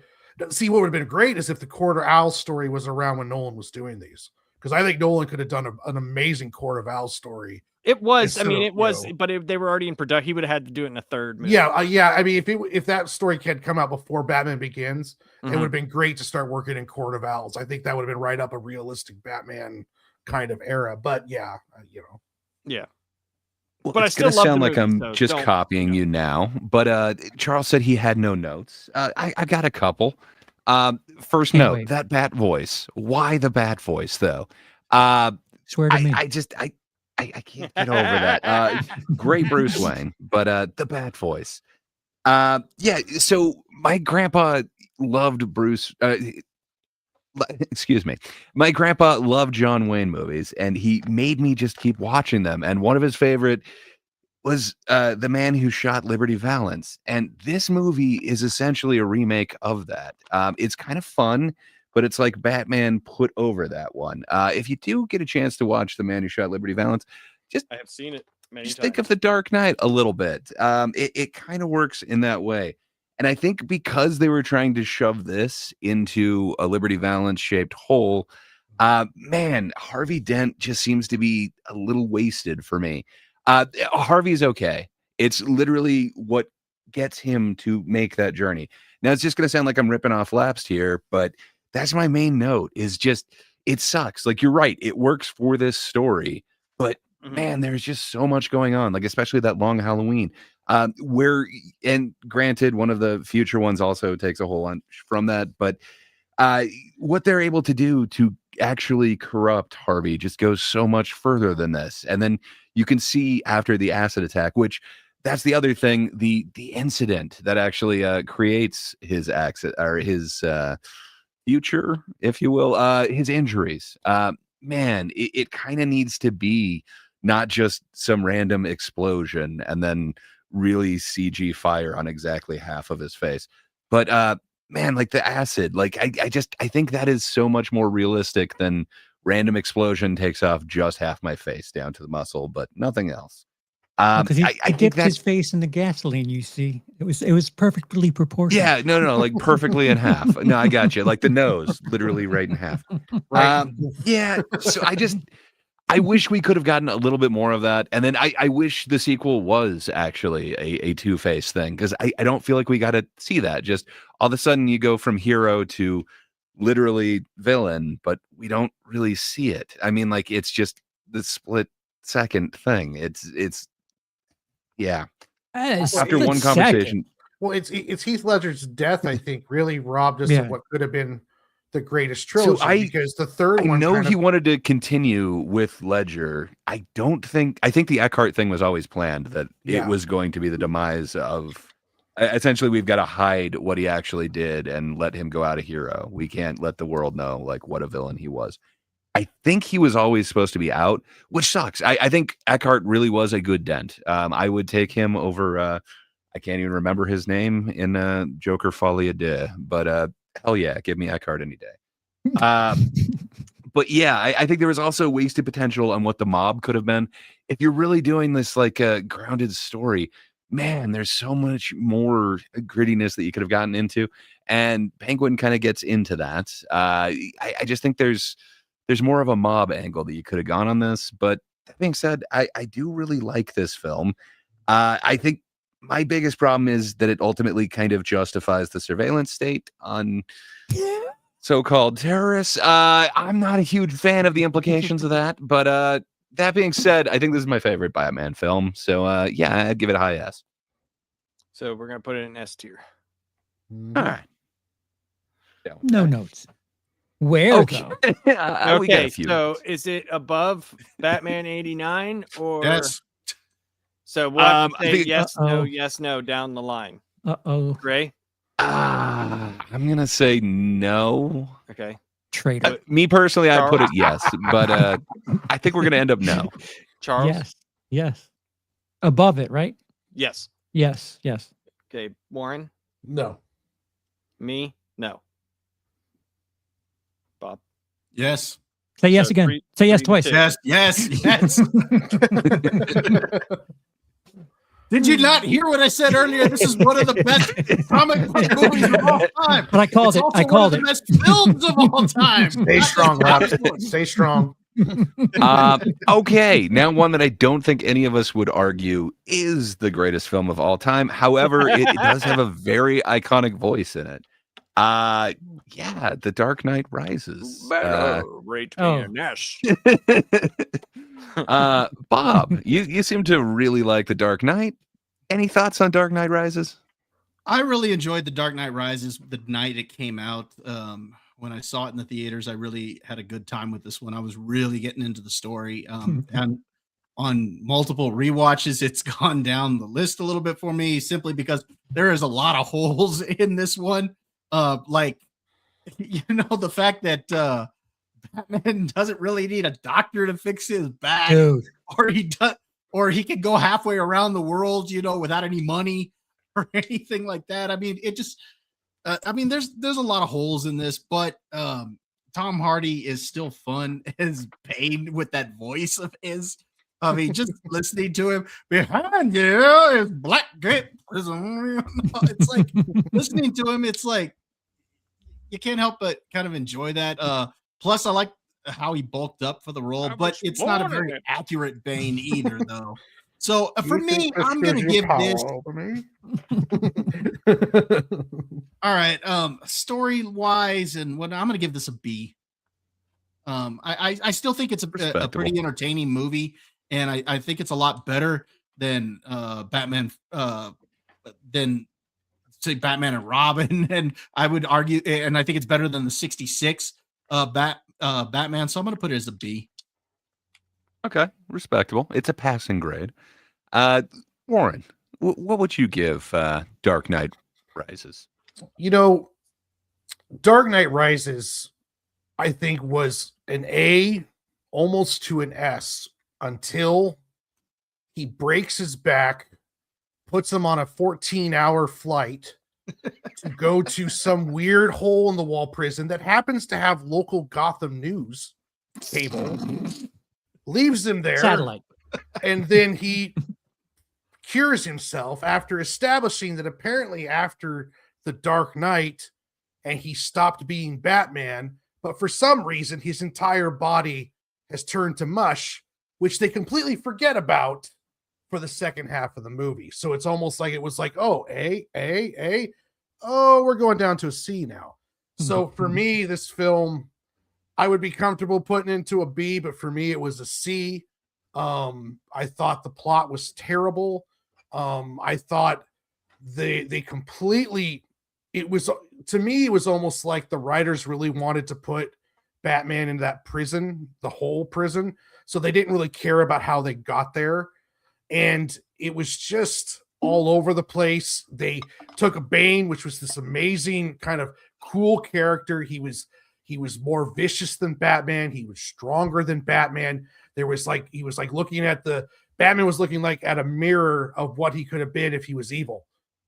See, what would have been great is if the Court of Owls story was around when Nolan was doing these. Because I think Nolan could have done an amazing Court of Owls story. It was, but if they were already in production, he would have had to do it in a third movie. Yeah. I mean, if that story had come out before Batman Begins, it would have been great to start working in Court of Owls. I think that would have been right up a realistic Batman kind of era. But yeah. Yeah. Well, But I it's gonna still love sound the like movie, I'm so just don't, copying you now, but Charles said he had no notes. I got a couple. First Can't note, wait. that bat voice. Why the bat voice though? Uh, Swear to me. I can't get over that. Great Bruce Wayne, but the bat voice. Yeah. So my grandpa loved Bruce. Excuse me. My grandpa loved John Wayne movies, and he made me just keep watching them. And one of his favorite was The Man Who Shot Liberty Valance. And this movie is essentially a remake of that. It's kind of fun, but it's like Batman put over that one. If you do get a chance to watch The Man Who Shot Liberty Valance, just I have seen it many just times. think of The Dark Knight a little bit. It kind of works in that way. And I think because they were trying to shove this into a Liberty Valance shaped hole, man, Harvey Dent just seems to be a little wasted for me. Harvey's okay. It's literally what gets him to make that journey. Now, it's just going to sound like I'm ripping off Lapsed here, but that's my main note is just, it sucks. Like, you're right. It works for this story, but man, there's just so much going on, like especially that long Halloween. And granted, one of the future ones also takes a whole bunch from that, but what they're able to do to actually corrupt Harvey just goes so much further than this. And then you can see after the acid attack, which that's the other thing, the incident that actually creates his accident or his future, if you will, his injuries. Man, it kind of needs to be not just some random explosion and then really CG fire on exactly half of his face. But man, like the acid, like I think that is so much more realistic than random explosion takes off just half my face down to the muscle, but nothing else. Because he I think dipped his that's face in the gasoline. You see, it was perfectly proportioned. yeah, no, like perfectly in half. No, I got you. Like the nose, literally right in half. Right. Yeah. So I wish we could have gotten a little bit more of that. And then I wish the sequel was actually a Two-Face thing, because I don't feel like we got to see that. Just all of a sudden you go from hero to literally villain, but we don't really see it. I mean, like it's just the split second thing. It's yeah. After one conversation. Well, it's Heath Ledger's death, I think, really robbed us Yeah. of what could have been the greatest So trilogy, because the third I one know kind he of, wanted to continue with Ledger. I think the Eckhart thing was always planned, that it Yeah. was going to be the demise of essentially we've got to hide what he actually did and let him go out a hero. We can't let the world know like what a villain he was. I think he was always supposed to be out, which sucks. I think Eckhart really was a good Dent. I would take him over I can't even remember his name in Joker Folie à Deux, but hell yeah, give me Eckhart any day. But yeah, I think there was also wasted potential on what the mob could have been. If you're really doing this like a grounded story, man, there's so much more grittiness that you could have gotten into. And Penguin kind of gets into that. I just think there's more of a mob angle that you could have gone on this. But that being said, I do really like this film. I think my biggest problem is that it ultimately kind of justifies the surveillance state on so-called terrorists. I'm not a huge fan of the implications of that, but that being said, I think this is my favorite Batman film. So yeah, I'd give it a high S. So we're gonna put it in S tier. All right. No notes. Where Okay. though? We got Okay, a few. so is it above Batman 89 or Yes. So we'll have to I say think- yes, no, Uh-oh. yes, no down the line. Uh-oh. Ray? I'm gonna say no. Okay. Traitor. Me personally, I'd put it yes, but I think we're gonna end up no. Charles? Yes. Yes. Above it, right? Yes. Yes. Yes. Okay. Warren? no. Me? No. Bob? Yes. Say yes So again. three- Say yes 3-2. twice. Yes. Did you not hear what I said earlier? This is one of the best comic book movies of all time. But I called It's it. also I one called of it. the best films of all time. Stay strong, Labs. Stay strong. Okay, now one that I don't think any of us would argue is the greatest film of all time. However, it does have a very iconic voice in it. Yeah, The Dark Knight Rises. Rate Oh. Nash. Bob, you seem to really like The Dark Knight. Any thoughts on Dark Knight Rises? I really enjoyed The Dark Knight Rises the night it came out. When I saw it in the theaters, I really had a good time with this one. I was really getting into the story. And on multiple rewatches, it's gone down the list a little bit for me simply because there is a lot of holes in this one. Like, the fact that Batman doesn't really need a doctor to fix his back, Dude. or he could go halfway around the world, without any money or anything like that. I mean, it just, there's a lot of holes in this, but Tom Hardy is still fun as Bane with that voice of his. I mean, just listening to him, behind you is Blackgate Prison. It's like listening to him. It's like you can't help but kind of enjoy that. Plus, I like how he bulked up for the role, but it's not a very accurate Bane either, though. So for me, I'm going to give this. All right. Story wise, and what I'm going to give this a B. I still think it's a pretty entertaining movie, and I think it's a lot better than Batman. Than say Batman and Robin, and I would argue, and I think it's better than the '66 Batman. So I'm going to put it as a B. Okay, respectable. It's a passing grade. Warren, what would you give Dark Knight Rises? Dark Knight Rises, I think, was an A, almost to an S, until he breaks his back, puts him on a 14-hour flight to go to some weird hole in the wall prison that happens to have local Gotham news cable, leaves him there, satellite, and then he cures himself after establishing that apparently after the Dark Knight and he stopped being Batman, but for some reason his entire body has turned to mush, which they completely forget about for the second half of the movie. So it's almost like it was like, oh, A, oh, we're going down to a C now. So for me, this film, I would be comfortable putting into a B, but for me, it was a C. I thought the plot was terrible. I thought they completely, it was, to me, it was almost like the writers really wanted to put Batman in that prison, the whole prison. So they didn't really care about how they got there. And it was just all over the place. They took a Bane, which was this amazing kind of cool character. He was more vicious than Batman. He was stronger than Batman. He was looking at Batman was looking like at a mirror of what he could have been if he was evil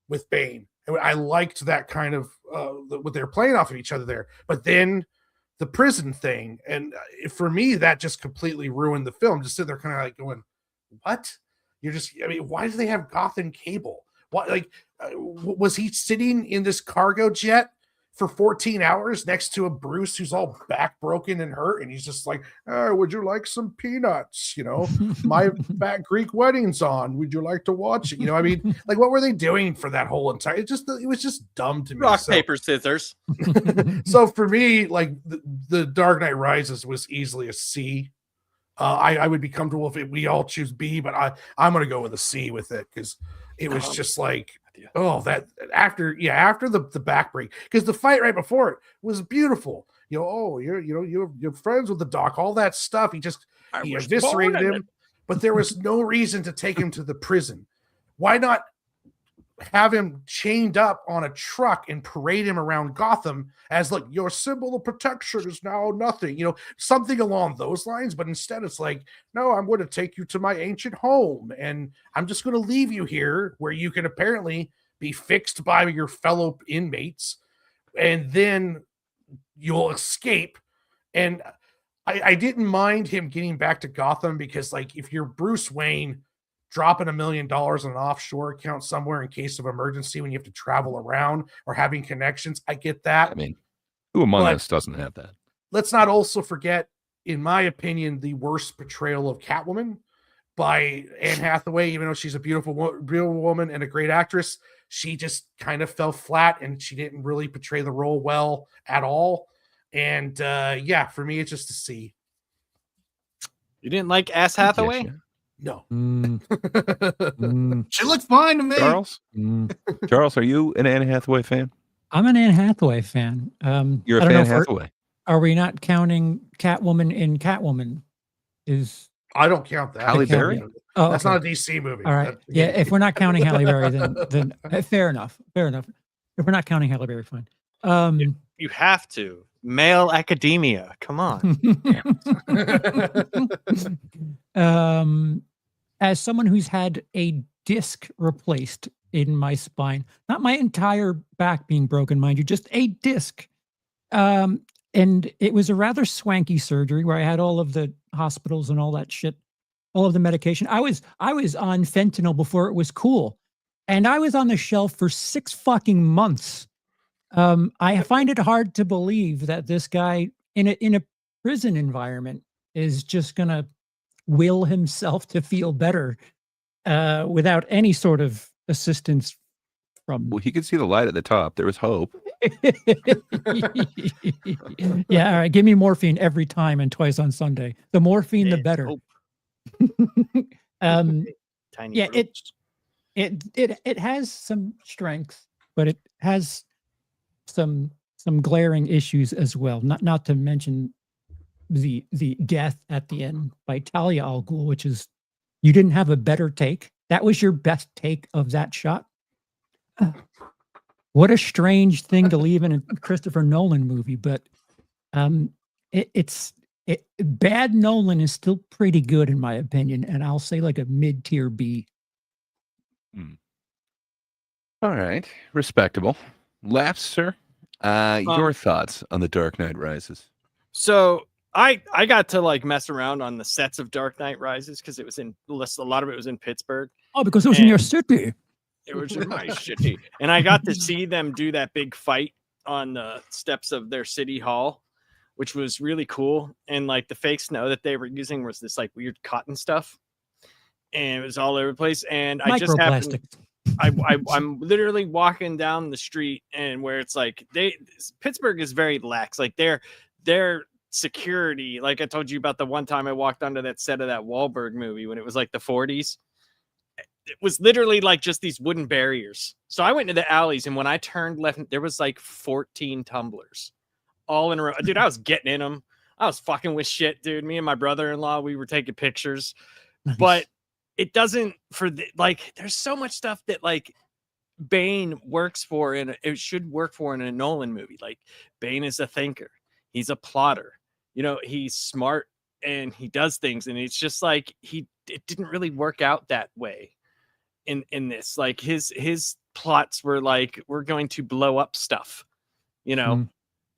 with Bane. And I liked that kind of what they're playing off of each other there. But then the prison thing, and for me, that just completely ruined the film. Just sitting there kind of like going, what? Why do they have Gotham cable? What, was he sitting in this cargo jet for 14 hours next to a Bruce who's all back broken and hurt, and he's just like, oh, would you like some peanuts? My fat Greek wedding's on. Would you like to watch it? What were they doing for that whole entire? It was just dumb to me. Rock, paper, scissors. So for me, the Dark Knight Rises was easily a C. I would be comfortable if we all choose B, but I'm going to go with a C with it because it was just like, oh, that after the back break, because the fight right before it was beautiful. You're friends with the Doc, all that stuff. He eviscerated him, but there was no reason to take him to the prison. Why not have him chained up on a truck and parade him around Gotham as like your symbol of protection is now nothing, something along those lines. But instead it's like, no, I'm going to take you to my ancient home and I'm just going to leave you here where you can apparently be fixed by your fellow inmates and then you'll escape. And I didn't mind him getting back to Gotham because if you're Bruce Wayne, dropping $1 million on an offshore account somewhere in case of emergency when you have to travel around or having connections, I get that. Who among us doesn't have that? Let's not also forget, in my opinion, the worst portrayal of Catwoman by Anne Hathaway. Even though she's a beautiful woman and a great actress, she just kind of fell flat and she didn't really portray the role well at all. And for me, it's just a C. You didn't like Ass Hathaway? Yes, No. She looks fine to me. Charles? Charles, are you an Anne Hathaway fan? I'm an Anne Hathaway fan. You're a I don't fan know of if Hathaway. are we not counting Catwoman in Catwoman? Is I don't count that. Halle count, Berry? yeah. Oh, That's okay. not a DC movie. All right. Yeah, if we're not counting Halle Berry, then fair enough. Fair enough. If we're not counting Halle Berry, fine. You have to. Male academia. Come on. As someone who's had a disc replaced in my spine, not my entire back being broken, mind you, just a disc. And it was a rather swanky surgery where I had all of the hospitals and all that shit, all of the medication. I was on fentanyl before it was cool, and I was on the shelf for 6 fucking months. I find it hard to believe that this guy in a prison environment is just gonna will himself to feel better without any sort of assistance from. Well, he could see the light at the top. There was hope. Yeah, all right. Give me morphine every time and twice on Sunday. The morphine, the better. Tiny Yeah, roast. it has some strengths, but it has some glaring issues as well. Not to mention the death at the end by Talia al Ghul, which is, you didn't have a better take. That was your best take of that shot. What a strange thing to leave in a Christopher Nolan movie, but bad Nolan is still pretty good in my opinion, and I'll say like a mid-tier B. All right. Respectable. Laughs, sir. Your thoughts on The Dark Knight Rises? So I got to like mess around on the sets of Dark Knight Rises because it was a lot of it was in Pittsburgh. Oh, because it was in your city. It was in my city. And I got to see them do that big fight on the steps of their city hall, which was really cool. And like the fake snow that they were using was this like weird cotton stuff. And it was all over the place. And I just happened, I'm literally walking down the street and where it's like Pittsburgh is very lax. Like their security, like I told you about the one time I walked onto that set of that Wahlberg movie when it was like the 40s. It was literally like just these wooden barriers. So I went into the alleys, and when I turned left, there was like 14 tumblers all in a row. Dude, I was getting in them. I was fucking with shit, dude. Me and my brother-in-law, we were taking pictures. Nice. But it doesn't there's so much stuff that like Bane works for, and it should work for in a Nolan movie. Like Bane is a thinker. He's a plotter. You know, he's smart and he does things. And it's just like it didn't really work out that way. In this, like his plots were like, we're going to blow up stuff, you know,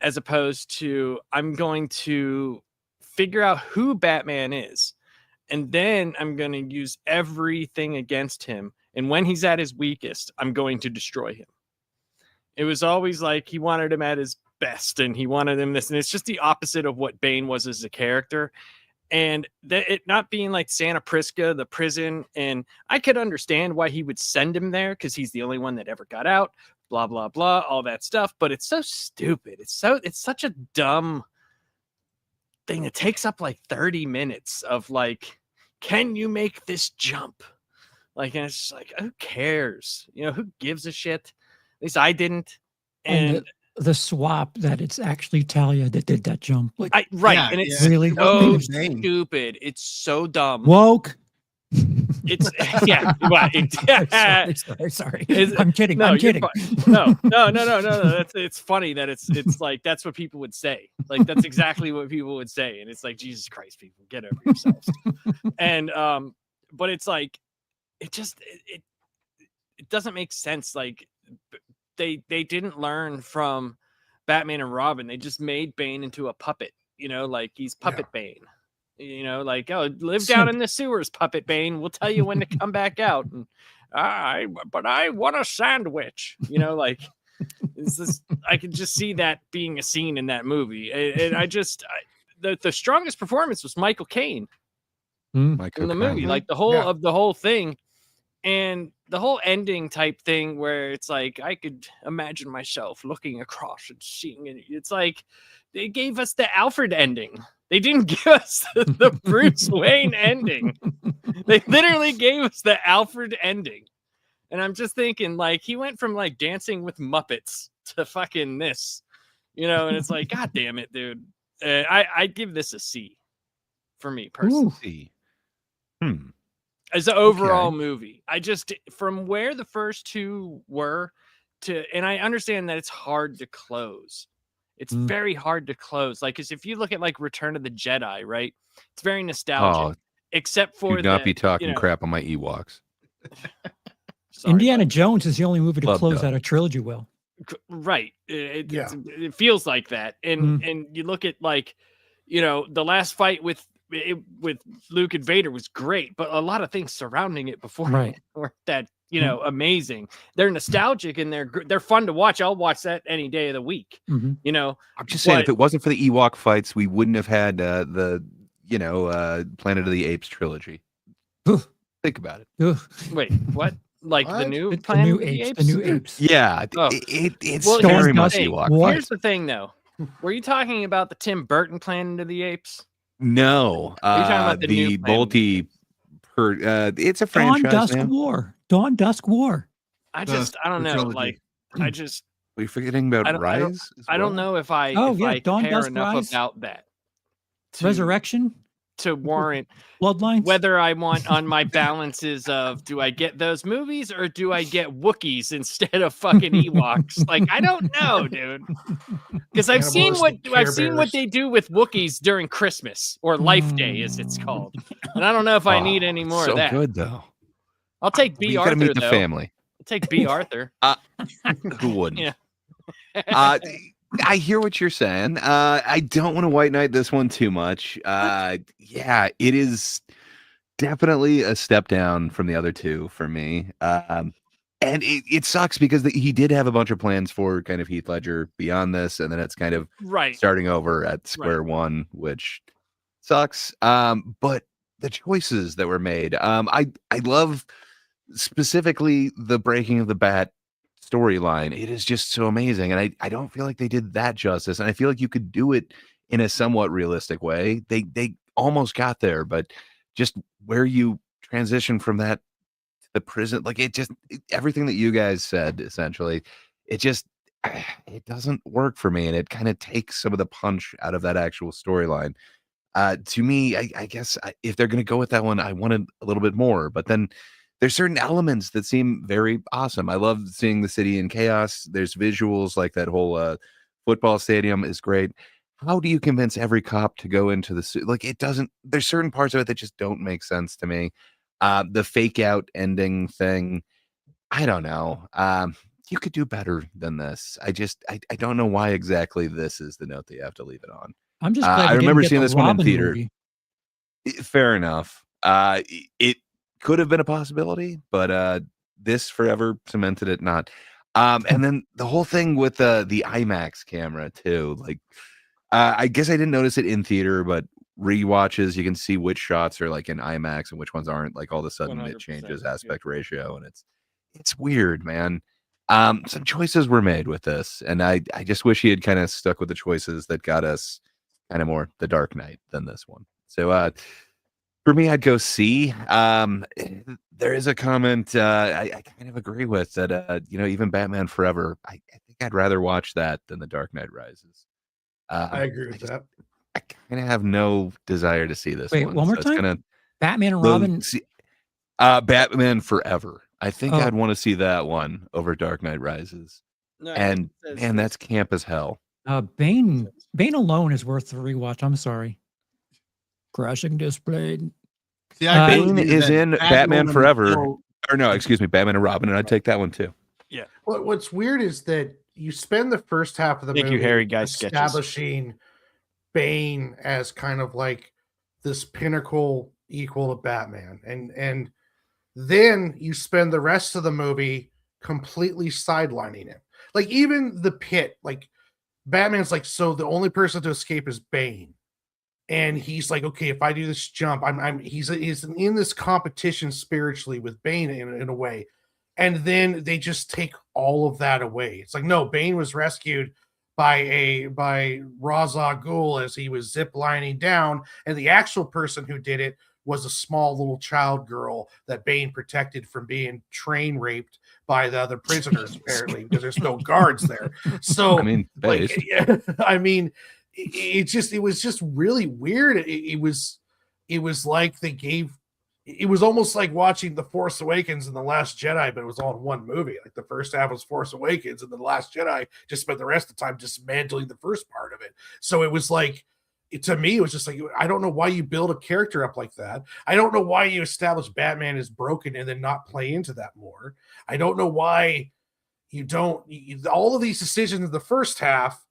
as opposed to I'm going to figure out who Batman is, and then I'm going to use everything against him, and when he's at his weakest, I'm going to destroy him. It was always like he wanted him at his best, and he wanted him this, and it's just the opposite of what Bane was as a character. And it not being like Santa Prisca, the prison. And I could understand why he would send him there because he's the only one that ever got out, blah, blah, blah, all that stuff. But it's so stupid. It's such a dumb thing. It takes up like 30 minutes of like, can you make this jump? Like, and it's just like, who cares? You know, who gives a shit? At least I didn't. And the swap that it's actually Talia that did that jump. Like, and it's really so stupid. It's so dumb. Woke. It's Sorry. I'm kidding. No, I'm kidding. No. It's funny that it's like that's what people would say. Like that's exactly what people would say, and it's like Jesus Christ, people, get over yourselves. And but it's like it doesn't make sense. Like they didn't learn from Batman and Robin. They just made Bane into a puppet, you know, like he's puppet Bane, you know, like, oh, live down in the sewers, puppet Bane. We'll tell you when to come back out. And but I want a sandwich, you know, like I can just see that being a scene in that movie. And the strongest performance was Michael Caine in the movie, like the whole thing. And the whole ending type thing where it's like, I could imagine myself looking across and seeing it. It's like they gave us the Alfred ending. They didn't give us the Bruce Wayne ending. They literally gave us the Alfred ending. And I'm just thinking, like, he went from like Dancing with Muppets to fucking this, and it's like, God damn it, dude. I'd give this a C for me personally. C. As an overall movie. I just, from where the first two were and I understand that it's hard to close. It's very hard to close. Like, because if you look at like Return of the Jedi, right? It's very nostalgic. Except for do not be talking crap on my Ewoks. Sorry, Indiana Jones is the only movie to close Dub. out a trilogy well. Right. It feels like that. And you look at like, the last fight with Luke and Vader was great, but a lot of things surrounding it before weren't that, amazing. They're nostalgic and they're fun to watch. I'll watch that any day of the week. I'm just saying, if it wasn't for the Ewok fights, we wouldn't have had the Planet of the Apes trilogy. Think about it. Wait, what? Like What? the new The Planet new of the apes. The new apes. Yeah, Oh. it's Well, very here's much the thing. Ewok. What? Here's the thing, though. Were you talking about the Tim Burton Planet of the Apes? No, Are you talking about the new the Planet of the multi. It's a Dawn franchise Dusk now. War. Dawn Dusk War. I don't know. trilogy. Like, I just, Are you forgetting about I don't- Rise? as I don't well? know if I, Oh, if yeah, I Dawn care Dusk enough Rise. about that Resurrection. to warrant Bloodlines. whether I want on my balances of, do I get those movies or do I get Wookiees instead of fucking Ewoks? Like, I don't know, dude. Because I've seen what Cannibalistic Care they do with Wookiees during Christmas or Life Day, as it's called, and I don't know if I need any more so of that. good though. I'll take B. You got Arthur to meet the though. family. I'll take B. Arthur. Who wouldn't? Yeah. I hear what you're saying. I don't want to white knight this one too much. Yeah, it is definitely a step down from the other two for me. And it sucks because he did have a bunch of plans for kind of Heath Ledger beyond this, and then it's kind of Right. starting over at square one, which sucks. But the choices that were made, I love specifically the breaking of the bat storyline. It is just so amazing, and I don't feel like they did that justice, and I feel like you could do it in a somewhat realistic way. They almost got there, but just where you transition from that to the prison, like everything that you guys said, essentially, it doesn't work for me, and it kind of takes some of the punch out of that actual storyline. To me, I guess if they're going to go with that one, I wanted a little bit more, but then there's certain elements that seem very awesome. I love seeing the city in chaos. There's visuals like that whole football stadium is great. How do you convince every cop to go into the like? It doesn't. There's certain parts of it that just don't make sense to me. The fake out ending thing, I don't know. You could do better than this. I don't know why exactly this is the note that you have to leave it on. I'm just glad I we didn't remember get seeing the this one in Robin theater. movie. Fair enough. It could have been a possibility, but this forever cemented it not. And then the whole thing with the IMAX camera too. Like, I guess I didn't notice it in theater, but rewatches you can see which shots are like in IMAX and which ones aren't. Like all of a sudden it 100%, changes yeah. aspect ratio, and it's weird, man. Some choices were made with this, and I just wish he had kind of stuck with the choices that got us kind of more The Dark Knight than this one. So for me, I'd go C. There is a comment I kind of agree with that. Even Batman Forever, I think I'd rather watch that than The Dark Knight Rises. I agree with that. I kind of have no desire to see this. Wait, one more it's time? gonna Batman and Robin. Batman Forever. I think Oh. I'd want to see that one over Dark Knight Rises. No, And it says man, this. that's camp as hell. Bane alone is worth the rewatch. I'm sorry. Crashing display. See, I agree Bane with you is that in Batwoman Batman is Forever. so- Or no, excuse me, Batman and Robin, and I'd take that one too. What's weird is that you spend the first half of the Thank you, movie Harry Guy sketches. establishing Bane as kind of like this pinnacle equal to Batman, and then you spend the rest of the movie completely sidelining him. Like even the pit, like Batman's like, so the only person to escape is Bane. And he's like, okay, if I do this jump, he's in this competition spiritually with Bane in a way. And then they just take all of that away. It's like, no, Bane was rescued by Ra's al Ghul as he was ziplining down, and the actual person who did it was a small little child girl that Bane protected from being train raped by the other prisoners, apparently, because there's no guards there. So, I mean, like, based. I mean, it was just really weird. It was like they gave. It was almost like watching The Force Awakens and The Last Jedi, but it was all in one movie. Like the first half was Force Awakens, and The Last Jedi just spent the rest of the time dismantling the first part of it. So it was like, to me, it was just like, I don't know why you build a character up like that. I don't know why you establish Batman is broken and then not play into that more. I don't know why you don't. All of these decisions in the first half,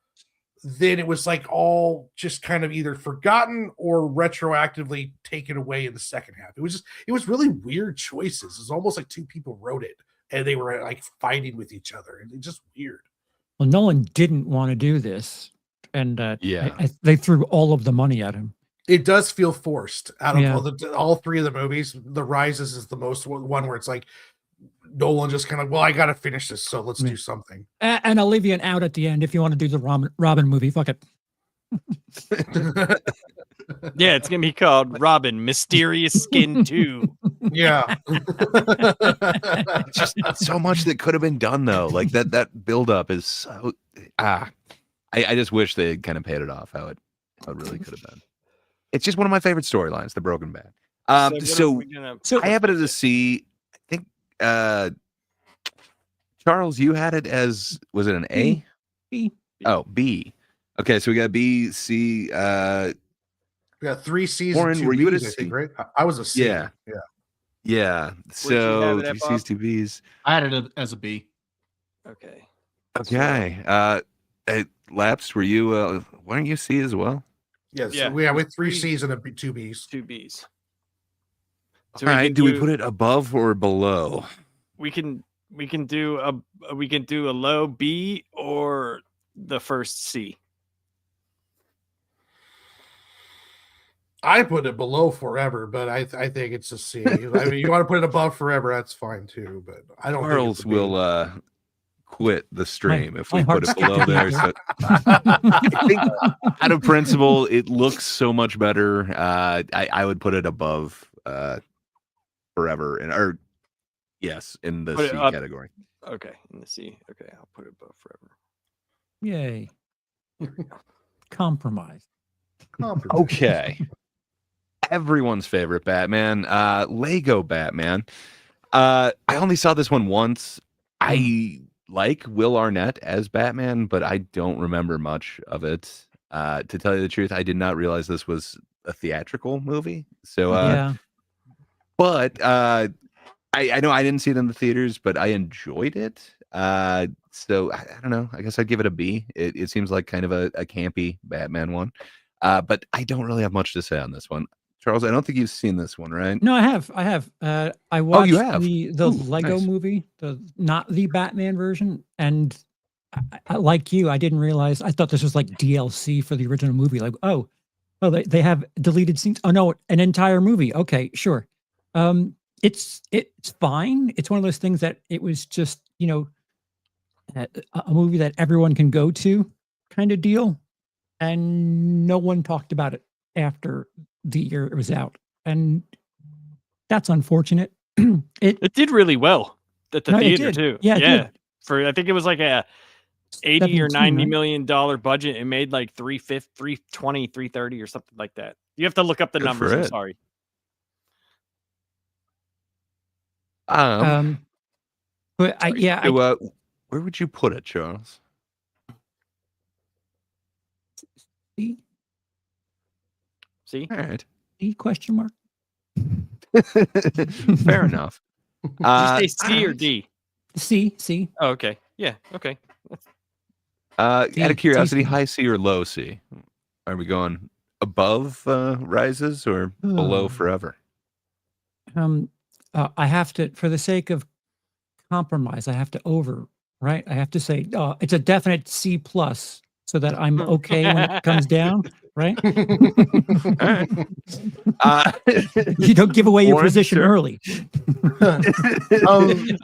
then it was like all just kind of either forgotten or retroactively taken away in the second half. It was really weird choices. It was almost like two people wrote it and they were like fighting with each other. And it's just weird. Well, Nolan didn't want to do this, and Yeah. they threw all of the money at him. It does feel forced out of Yeah. all three of the movies. The Rises is the most one where it's like Nolan just kind of, well, I got to finish this, so let's do something. And I'll leave you an out at the end if you want to do the Robin movie. Fuck it. Yeah, it's gonna be called Robin Mysterious Skin 2. Yeah. Just so much that could have been done though. Like that buildup is so I just wish they had kind of paid it off how it really could have been. It's just one of my favorite storylines, the Broken Bat. So I happened to see, I think Charles, you had it as, was it an A? B. Oh, B. Okay, so we got B, C. We got 3 C's Warren, and 2 were you at B's, a I think, C? right? I was a C. Yeah. Yeah. Yeah. you So have it at, 3 C's, 2 B's. I had it as a B. Okay. Okay. Lapsed, were you weren't you C as well? Yes. Yeah. We have 3 C's and 2 B's. 2 B's. All right. Do we put it above or below? We can do a low B or the first C. I put it below Forever, but I think it's a C. I mean, you want to put it above Forever, that's fine too. But I don't. Charles will quit the stream if we my put it heart's below there. So I think out of principle, it looks so much better. I would put it above Forever or yes, in the C category. Okay, in the C. Okay, I'll put it above Forever. Yay. Compromise. Okay. Everyone's favorite Batman, Lego Batman. I only saw this one once. I like Will Arnett as Batman, but I don't remember much of it. To tell you the truth, I did not realize this was a theatrical movie. So, Yeah. but I know I didn't see it in the theaters, but I enjoyed it. So I don't know. I guess I'd give it a B. It seems like kind of a campy Batman one. But I don't really have much to say on this one. Charles, I don't think you've seen this one, right? No, I have. I watched you have? the Ooh, Lego nice. movie, not the Batman version, and I, like you, I didn't realize. I thought this was like DLC for the original movie. Like, oh, they have deleted scenes. Oh no, an entire movie. Okay, sure. It's fine. It's one of those things that it was just a movie that everyone can go to, kind of deal, and no one talked about it after the year it was out, and that's unfortunate. It did really well at the theater did. too. Yeah, it did. For I think it was like a 80 or 17, 90 right? million dollar budget. It made like 320, 330 or something like that. You have to look up the Good numbers. for I'm it. sorry. But Where would you put it, Charles? See? All right. question mark. Fair enough. Did you say C or alright. D? C. Oh, okay. Yeah. Okay. Out C, of curiosity, C. high C or low C? Are we going above Rises or below Forever? I have to, for the sake of compromise, I have to over, right? I have to say it's a definite C plus, so that I'm okay when it comes down, right? You don't give away your Warren, position sir? early.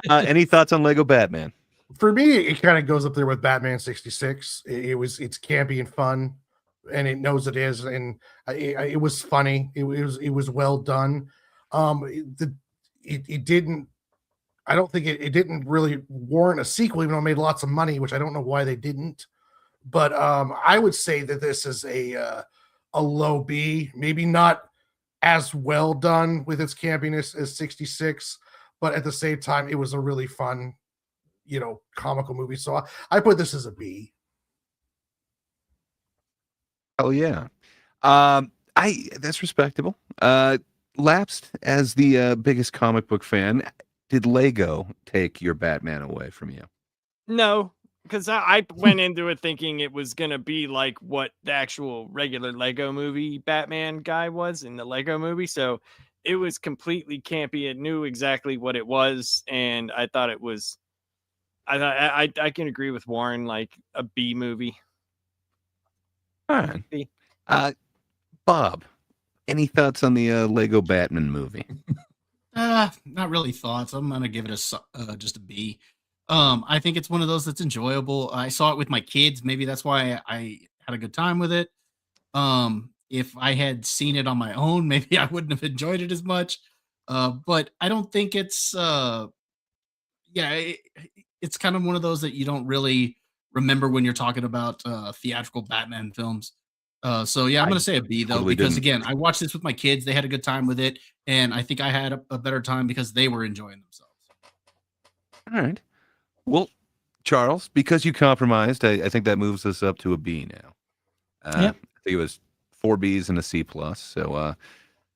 Any thoughts on Lego Batman? For me, it kind of goes up there with Batman 66. It's campy and fun, and it knows it is, and it was funny. It was well done. It didn't. I don't think it didn't really warrant a sequel, even though it made lots of money, which I don't know why they didn't. But I would say that this is a low B, maybe not as well done with its campiness as 66, but at the same time, it was a really fun, comical movie. So I put this as a B. Oh yeah. That's respectable. Lapsed as the biggest comic book fan, did Lego take your Batman away from you? No, because I went into it thinking it was gonna be like what the actual regular Lego movie Batman guy was in the Lego movie. So it was completely campy. It knew exactly what it was, and I thought it was. I can agree with Warren, like a B movie. All right. B. Bob, any thoughts on the Lego Batman movie? Not really thoughts. I'm gonna give it just a B. I think it's one of those that's enjoyable. I saw it with my kids. Maybe that's why I had a good time with it. If I had seen it on my own, maybe I wouldn't have enjoyed it as much. But I don't think it's it's kind of one of those that you don't really remember when you're talking about theatrical Batman films. So yeah, I'm going to say a B though, totally because didn't. again, I watched this with my kids. They had a good time with it, and I think I had a better time because they were enjoying themselves. All right. Well, Charles, because you compromised, I think that moves us up to a B now. Yep. I think it was 4 Bs and a C plus. So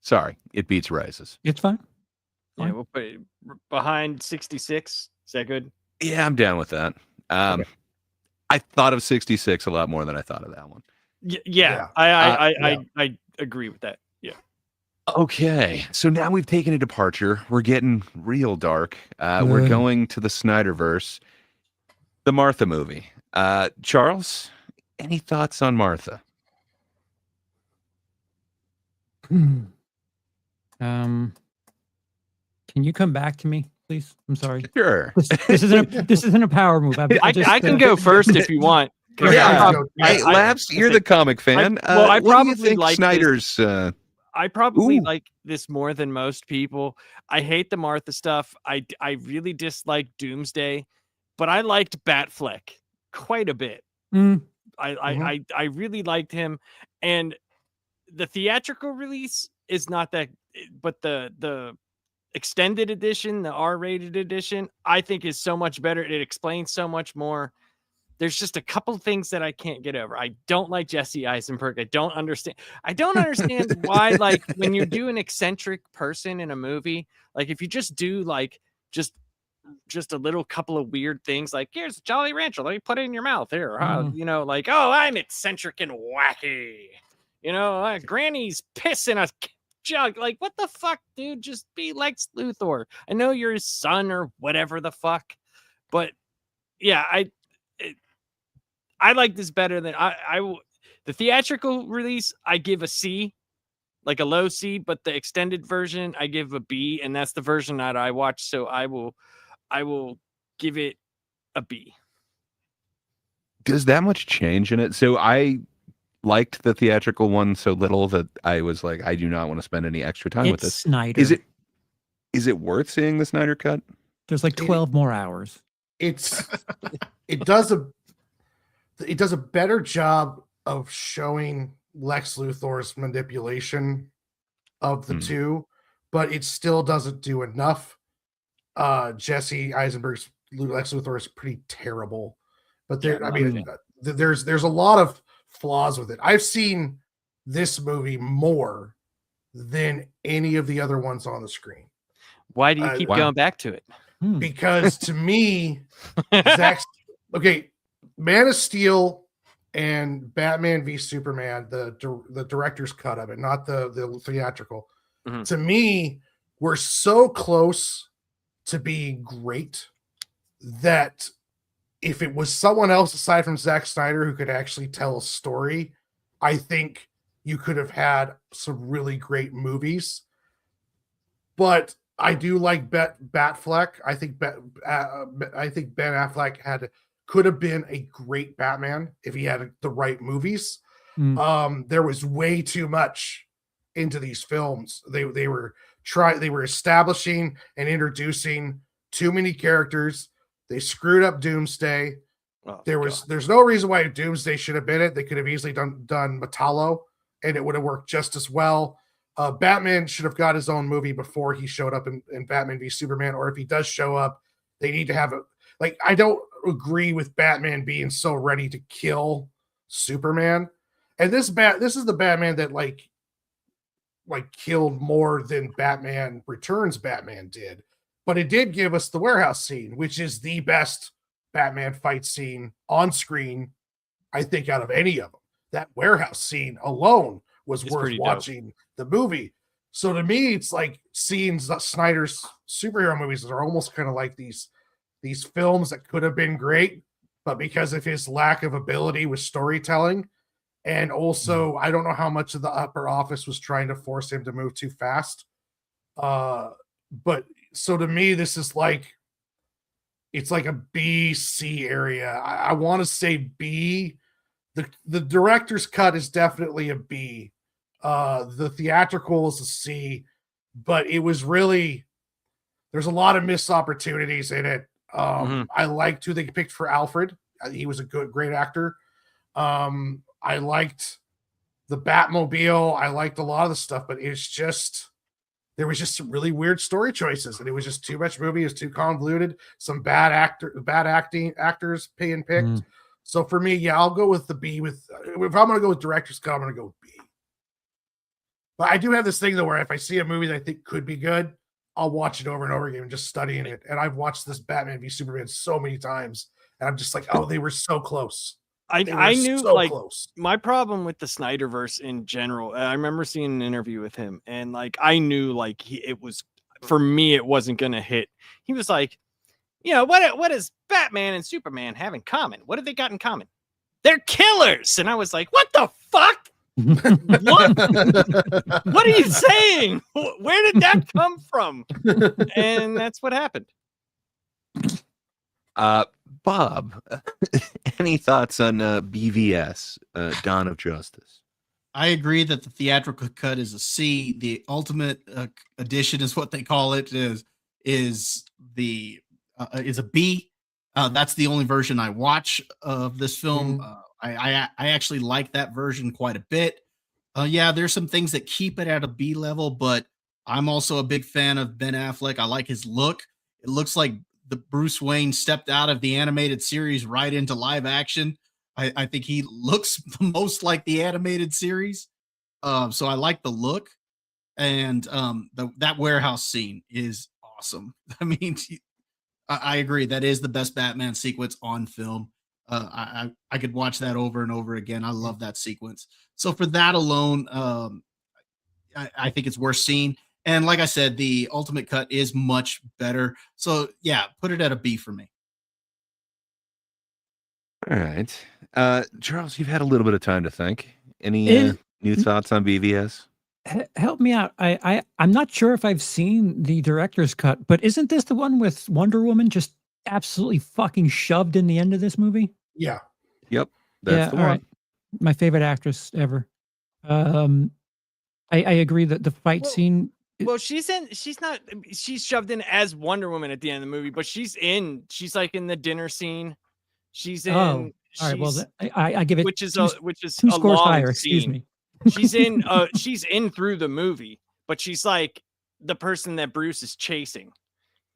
sorry, it beats Rises. It's fine. Yeah, Fine. we'll put it behind 66. Is that good? Yeah, I'm down with that. Okay. I thought of 66 a lot more than I thought of that one. Yeah. Yeah. I agree with that. Yeah. Okay, so now we've taken a departure. We're getting real dark. We're going to the Snyderverse, the Martha movie. Charles, any thoughts on Martha? Can you come back to me, please? I'm sorry. Sure. This isn't a power move. I can go first if you want. 'cause Yeah. I- Labs, you're the comic fan. I what do you probably think like Snyder's? I probably Ooh. like this more than most people. I hate the Martha stuff. I really dislike Doomsday, but I liked Batfleck quite a bit. Mm. I really liked him, and the theatrical release is not that, but the extended edition, the R-rated edition, I think is so much better. It explains so much more. There's just a couple things that I can't get over. I don't like Jesse Eisenberg. I don't understand why, like, when you do an eccentric person in a movie, like if you just do like just a little couple of weird things, like here's a Jolly Rancher, let me put it in your mouth here, like, oh, I'm eccentric and wacky, Granny's pissing a jug. Like, what the fuck, dude? Just be Lex Luthor. I know you're his son or whatever the fuck, but yeah, I like this better than the theatrical release. I give a C, like a low C, but the extended version I give a B, and that's the version that I watched. So I will give it a B. Does that much change in it? So I liked the theatrical one so little that I was like, I do not want to spend any extra time with this. Snyder. Is it worth seeing the Snyder cut? There's like 12 more hours. It does a better job of showing Lex Luthor's manipulation of the two, but it still doesn't do enough. Jesse Eisenberg's Lex Luthor is pretty terrible, but there's a lot of flaws with it. I've seen this movie more than any of the other ones on the screen. Why do you keep going back to it? Because to me, Man of Steel and Batman v Superman, the director's cut of it, not the theatrical, to me, were so close to being great that if it was someone else aside from Zack Snyder who could actually tell a story, I think you could have had some really great movies. But I do like Batfleck. I think I think Ben Affleck could have been a great Batman if he had the right movies. There was way too much into these films. They were establishing and introducing too many characters. They screwed up Doomsday. Oh, There's no reason why Doomsday should have been it. They could have easily done Metallo, and it would have worked just as well. Batman should have got his own movie before he showed up in Batman v Superman, or if he does show up, they need to have it. Like, I don't agree with Batman being so ready to kill Superman. And this is the Batman that like killed more than Batman Returns Batman did. But it did give us the warehouse scene, which is the best Batman fight scene on screen, I think, out of any of them. That warehouse scene alone was worth watching the movie. So to me, it's like seeing Snyder's superhero movies are almost kind of like these films that could have been great, but because of his lack of ability with storytelling, and also I don't know how much of the upper office was trying to force him to move too fast. But so to me, this is like, it's like a B, C area. I want to say B. The director's cut is definitely a B. The theatrical is a C, but it was really, there's a lot of missed opportunities in it. I liked who they picked for Alfred. He was a great actor. I liked the Batmobile. I liked a lot of the stuff, but it's just, there was just some really weird story choices, and it was just too much movie. It was too convoluted. Some bad actors being picked. So for me, yeah, I'll go with the B. If I'm going to go with director's cut, I'm going to go with B. But I do have this thing though, where if I see a movie that I think could be good, I'll watch it over and over again and just studying it. And I've watched this Batman v Superman so many times, and I'm just like, oh, they were so close. I knew so like close. My problem with the Snyderverse in general. I remember seeing an interview with him, and like I knew like it was, for me, it wasn't gonna hit. He was like, you know, what does Batman and Superman have in common? What have they got in common? They're killers. And I was like, what the fuck? What are you saying? Where did that come from? And that's what happened. Bob, any thoughts on BVS, Dawn of Justice? I agree that the theatrical cut is a C. The ultimate edition is what they call it. Is a B. That's the only version I watch of this film. I actually like that version quite a bit. Yeah, there's some things that keep it at a B level, but I'm also a big fan of Ben Affleck. I like his look. It looks like the Bruce Wayne stepped out of the animated series right into live action. I think he looks the most like the animated series. So I like the look, and that warehouse scene is awesome. I mean, I agree. That is the best Batman sequence on film. I could watch that over and over again. I love that sequence. So for that alone, I think it's worth seeing. And like I said, the ultimate cut is much better. So yeah, put it at a B for me. All right. Charles, you've had a little bit of time to think. Any new thoughts on BVS? Help me out. I'm not sure if I've seen the director's cut, but isn't this the one with Wonder Woman just absolutely fucking shoved in the end of this movie? Yeah. Yep. That's the one. Right. My favorite actress ever. I agree that the fight scene. Well, she's shoved in as Wonder Woman at the end of the movie, but she's like in the dinner scene. She's in. Oh, all right. Well, I give it, which is two a scores long higher. scene. Excuse me. She's in through the movie, but she's like the person that Bruce is chasing.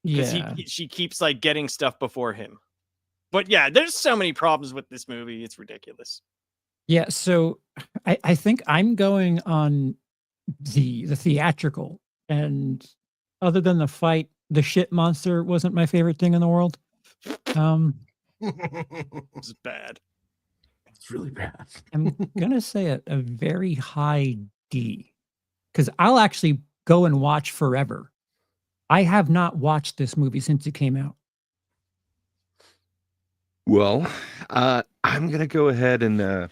Yeah. She keeps like getting stuff before him. But yeah, there's so many problems with this movie. It's ridiculous. Yeah. So I think I'm going on the theatrical, and other than the fight, the shit monster wasn't my favorite thing in the world. It's bad. It's really bad. I'm gonna say a very high D, because I'll actually go and watch forever. I have not watched this movie since it came out. Well, I'm gonna go ahead and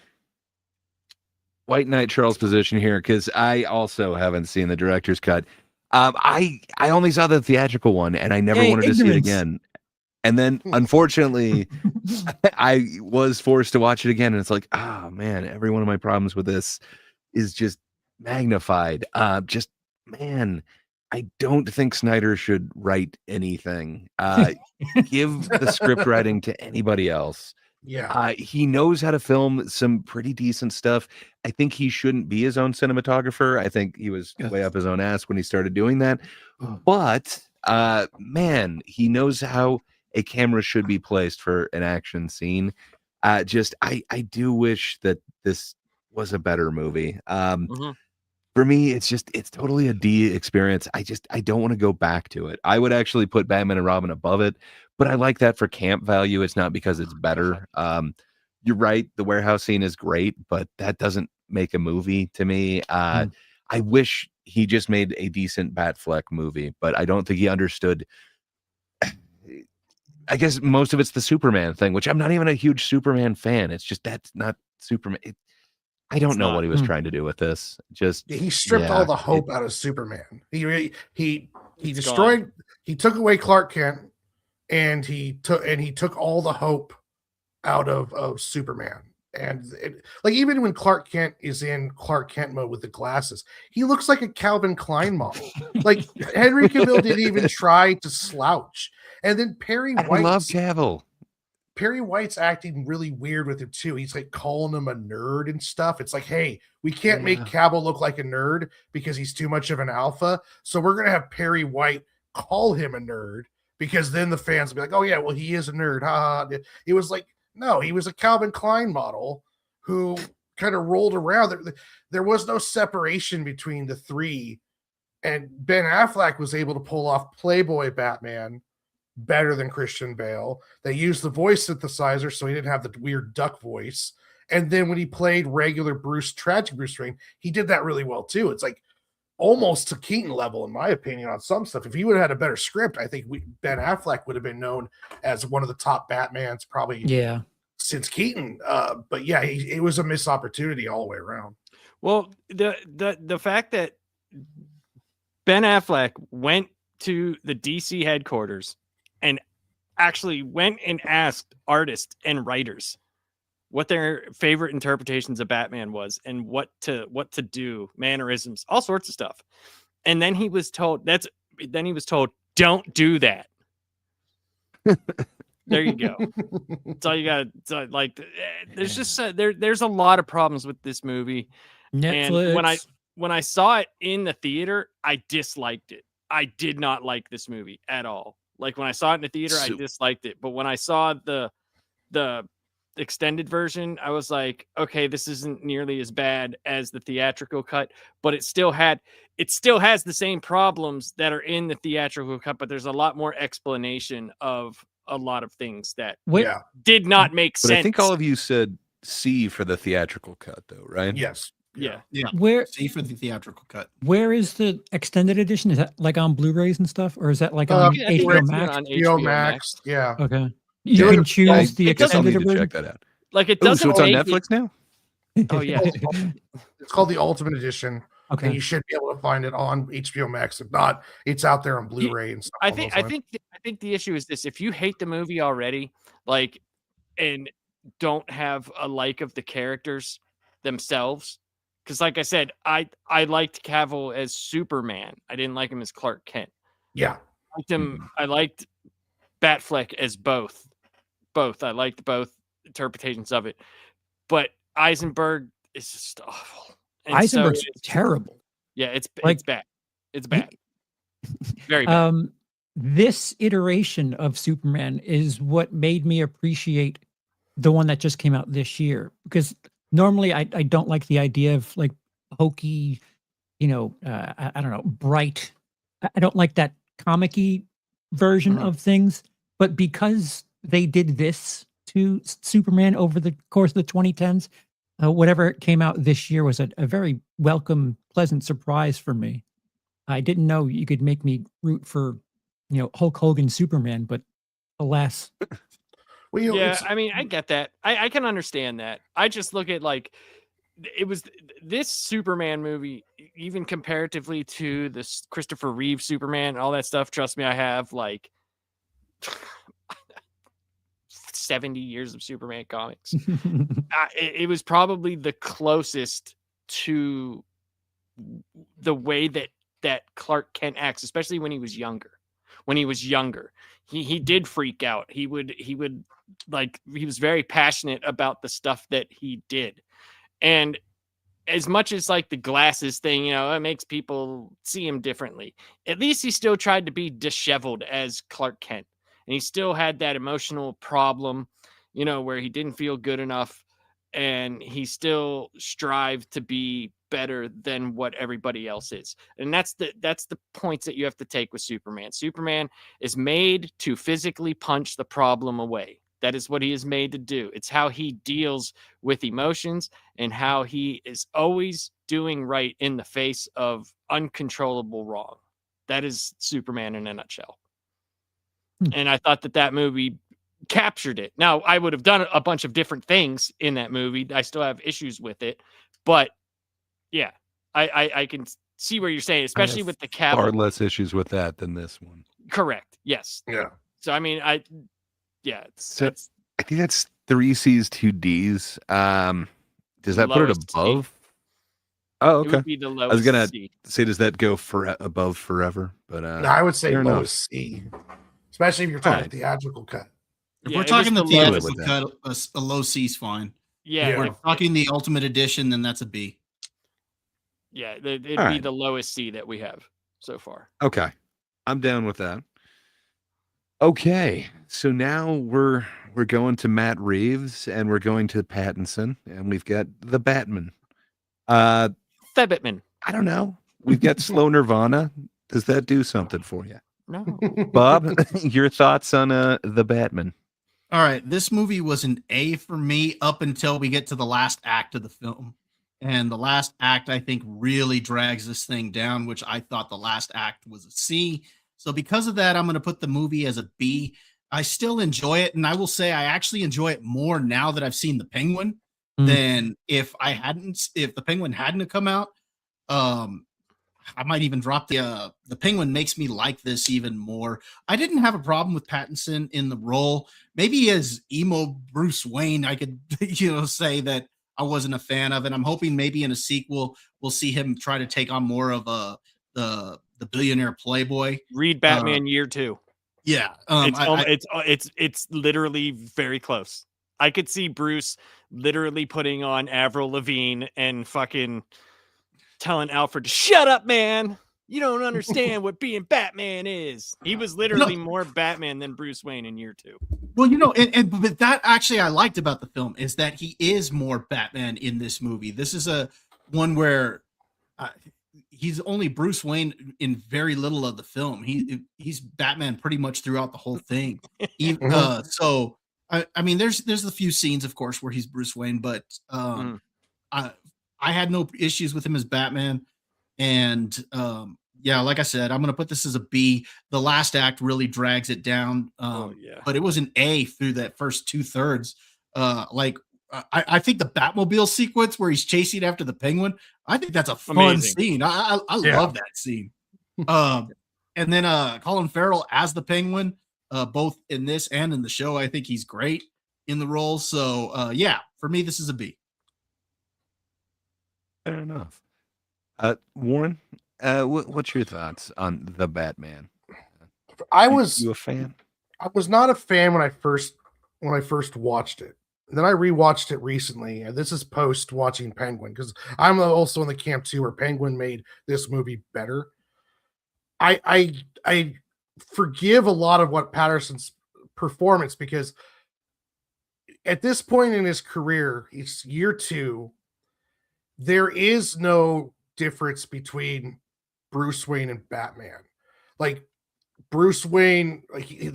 White Knight Charles' position here, because I also haven't seen the director's cut. I only saw the theatrical one, and I never Hey, wanted to see it ignorance. again. And then, unfortunately, I was forced to watch it again, and it's like, oh man, every one of my problems with this is just magnified. Just man, I don't think Snyder should write anything. Give the script writing to anybody else. Yeah. He knows how to film some pretty decent stuff. I think he shouldn't be his own cinematographer. I think he was way up his own ass when he started doing that. But man, he knows how a camera should be placed for an action scene. I do wish that this was a better movie. For me, it's totally a D experience. I don't want to go back to it. I would actually put Batman and Robin above it, but I like that for camp value. It's not because it's better. You're right, the warehouse scene is great, but that doesn't make a movie to me. I wish he just made a decent Batfleck movie, but I don't think he understood. I guess most of it's the Superman thing, which I'm not even a huge Superman fan. It's just that's not Superman. I don't know what he was trying to do with this. He stripped all the hope out of Superman. He destroyed. Gone. He took away Clark Kent, and he took all the hope out of Superman. And like even when Clark Kent is in Clark Kent mode with the glasses, he looks like a Calvin Klein model. Like Henry Cavill didn't even try to slouch. And then Perry White. I love Cavill. Perry White's acting really weird with it too. He's like calling him a nerd and stuff. It's like, hey, we can't make Cavill look like a nerd because he's too much of an alpha. So we're gonna have Perry White call him a nerd because then the fans will be like, oh yeah, well he is a nerd. Ha ha. It was like, no, he was a Calvin Klein model who kind of rolled around. There was no separation between the three, and Ben Affleck was able to pull off Playboy Batman better than Christian Bale. They used the voice synthesizer, so he didn't have the weird duck voice. And then when he played regular tragic Bruce Wayne, he did that really well too. It's like almost to Keaton level, in my opinion, on some stuff. If he would have had a better script, I think Ben Affleck would have been known as one of the top Batmans probably since Keaton. But yeah, it was a missed opportunity all the way around. Well, the fact that Ben Affleck went to the DC headquarters and actually went and asked artists and writers what their favorite interpretations of Batman was and what to do, mannerisms, all sorts of stuff. And then he was told don't do that. There you go. That's all you got. Like there's just there's a lot of problems with this movie. Netflix. And when I saw it in the theater, I disliked it. I did not like this movie at all. Like when I saw it in the theater, I disliked it. But when I saw the extended version, I was like, okay, this isn't nearly as bad as the theatrical cut, but it still has the same problems that are in the theatrical cut, but there's a lot more explanation of a lot of things that did not make sense. But I think all of you said C for the theatrical cut though, right? Yes. Yeah. Where C for the theatrical cut. Where is the extended edition? Is that like on Blu-rays and stuff, or is that like on HBO Max? On HBO Max. Yeah. Okay. You can choose the extended version. Check that out. Like it doesn't. So it's on Netflix now. Oh yeah. It's called the Ultimate Edition. Okay. And you should be able to find it on HBO Max. If not, it's out there on Blu-ray and stuff. I think the issue is this: if you hate the movie already, like, and don't have a like of the characters themselves. Because, like I said, I liked Cavill as Superman. I didn't like him as Clark Kent. Yeah, I liked Batfleck as both. I liked both interpretations of it. But Eisenberg is just awful. And Eisenberg's terrible. Yeah, it's bad. It's bad. Very bad. This iteration of Superman is what made me appreciate the one that just came out this year, because normally I don't like the idea of like hokey, I don't know, bright. I don't like that comic-y version of things. But because they did this to Superman over the course of the 2010s, whatever came out this year was a very welcome, pleasant surprise for me. I didn't know you could make me root for, Hulk Hogan Superman, but alas. Well, I mean, I get that. I can understand that. I just look at like it was this Superman movie even comparatively to this Christopher Reeve Superman and all that stuff, trust me, I have like 70 years of Superman comics. It was probably the closest to the way that Clark Kent acts, especially when he was younger. When he was younger, he did freak out. He would like, he was very passionate about the stuff that he did. And as much as like the glasses thing, you know, it makes people see him differently. At least he still tried to be disheveled as Clark Kent. And he still had that emotional problem, you know, where he didn't feel good enough. And he still strived to be better than what everybody else is. And that's the points that you have to take with Superman. Superman is made to physically punch the problem away. That is what he is made to do. It's how he deals with emotions and how he is always doing right in the face of uncontrollable wrong. That is Superman in a nutshell. And I thought that movie captured it. Now, I would have done a bunch of different things in that movie. I still have issues with it, but yeah, I can see where you're saying, especially with the Cavill. Far less issues with that than this one. Correct. Yes. Yeah. So I mean, I think that's 3 C's, 2 D's. Does that put it above? C. Oh, okay. It would be the lowest I was gonna C. say, does that go above forever? But no, I would say fair lowest C, especially if you're talking theatrical cut. If Yeah, we're it talking the was the lowest theatrical cut, a low C is fine. Yeah. If we're talking the Ultimate Edition, then that's a B. Yeah, it'd be right. the lowest C that we have so far. okay, I'm down with that. Okay, so now we're going to Matt Reeves and we're going to Pattinson and we've got the Batman. Febbitman. I don't know. We've got Slow Nirvana. Does that do something for you, No. Bob? Your thoughts on the Batman? All right, this movie was an A for me up until we get to the last act of the film. And the last act, I think, really drags this thing down, which I thought the last act was a C. So because of that, I'm going to put the movie as a B. I still enjoy it, and I will say I actually enjoy it more now that I've seen the Penguin than if the Penguin hadn't come out. I might even drop the Penguin makes me like this even more. I didn't have a problem with Pattinson in the role. Maybe as emo Bruce Wayne, I could say that I wasn't a fan of it. I'm hoping maybe in a sequel we'll see him try to take on more of the billionaire playboy. Read Batman Year 2. Yeah, it's literally very close. I could see Bruce literally putting on Avril Lavigne and fucking telling Alfred to shut up, man. You don't understand what being Batman is. He was literally more Batman than Bruce Wayne in Year 2. Well, but that actually I liked about the film is that he is more Batman in this movie. This is a one where he's only Bruce Wayne in very little of the film. He's Batman pretty much throughout the whole thing. So I mean, there's a few scenes, of course, where he's Bruce Wayne, but I had no issues with him as Batman. And yeah, like I said, I'm gonna put this as a B. The last act really drags it down. But it was an A through that first 2/3. I think the Batmobile sequence where he's chasing after the Penguin, I think that's a fun scene. I love that scene. And then Colin Farrell as the Penguin, both in this and in the show, I think he's great in the role. So yeah, for me, this is a B. Fair enough. Warren, what's your thoughts on the Batman? You a fan? I was not a fan when I first watched it. And then I rewatched it recently, and this is post watching Penguin because I'm also in the camp too where Penguin made this movie better. I forgive a lot of what Patterson's performance because at this point in his career, it's Year 2. There is no difference between Bruce Wayne and Batman. Like Bruce Wayne, like he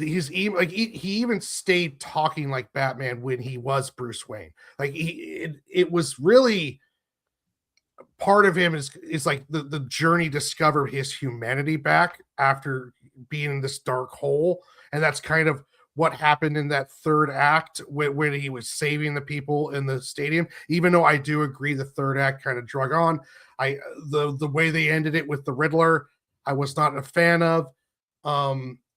even stayed talking like Batman when he was Bruce Wayne. Like it was really part of him is like the journey to discover his humanity back after being in this dark hole, and that's kind of what happened in that third act when he was saving the people in the stadium. Even though I do agree the third act kind of drug on, the way they ended it with the Riddler, I was not a fan of.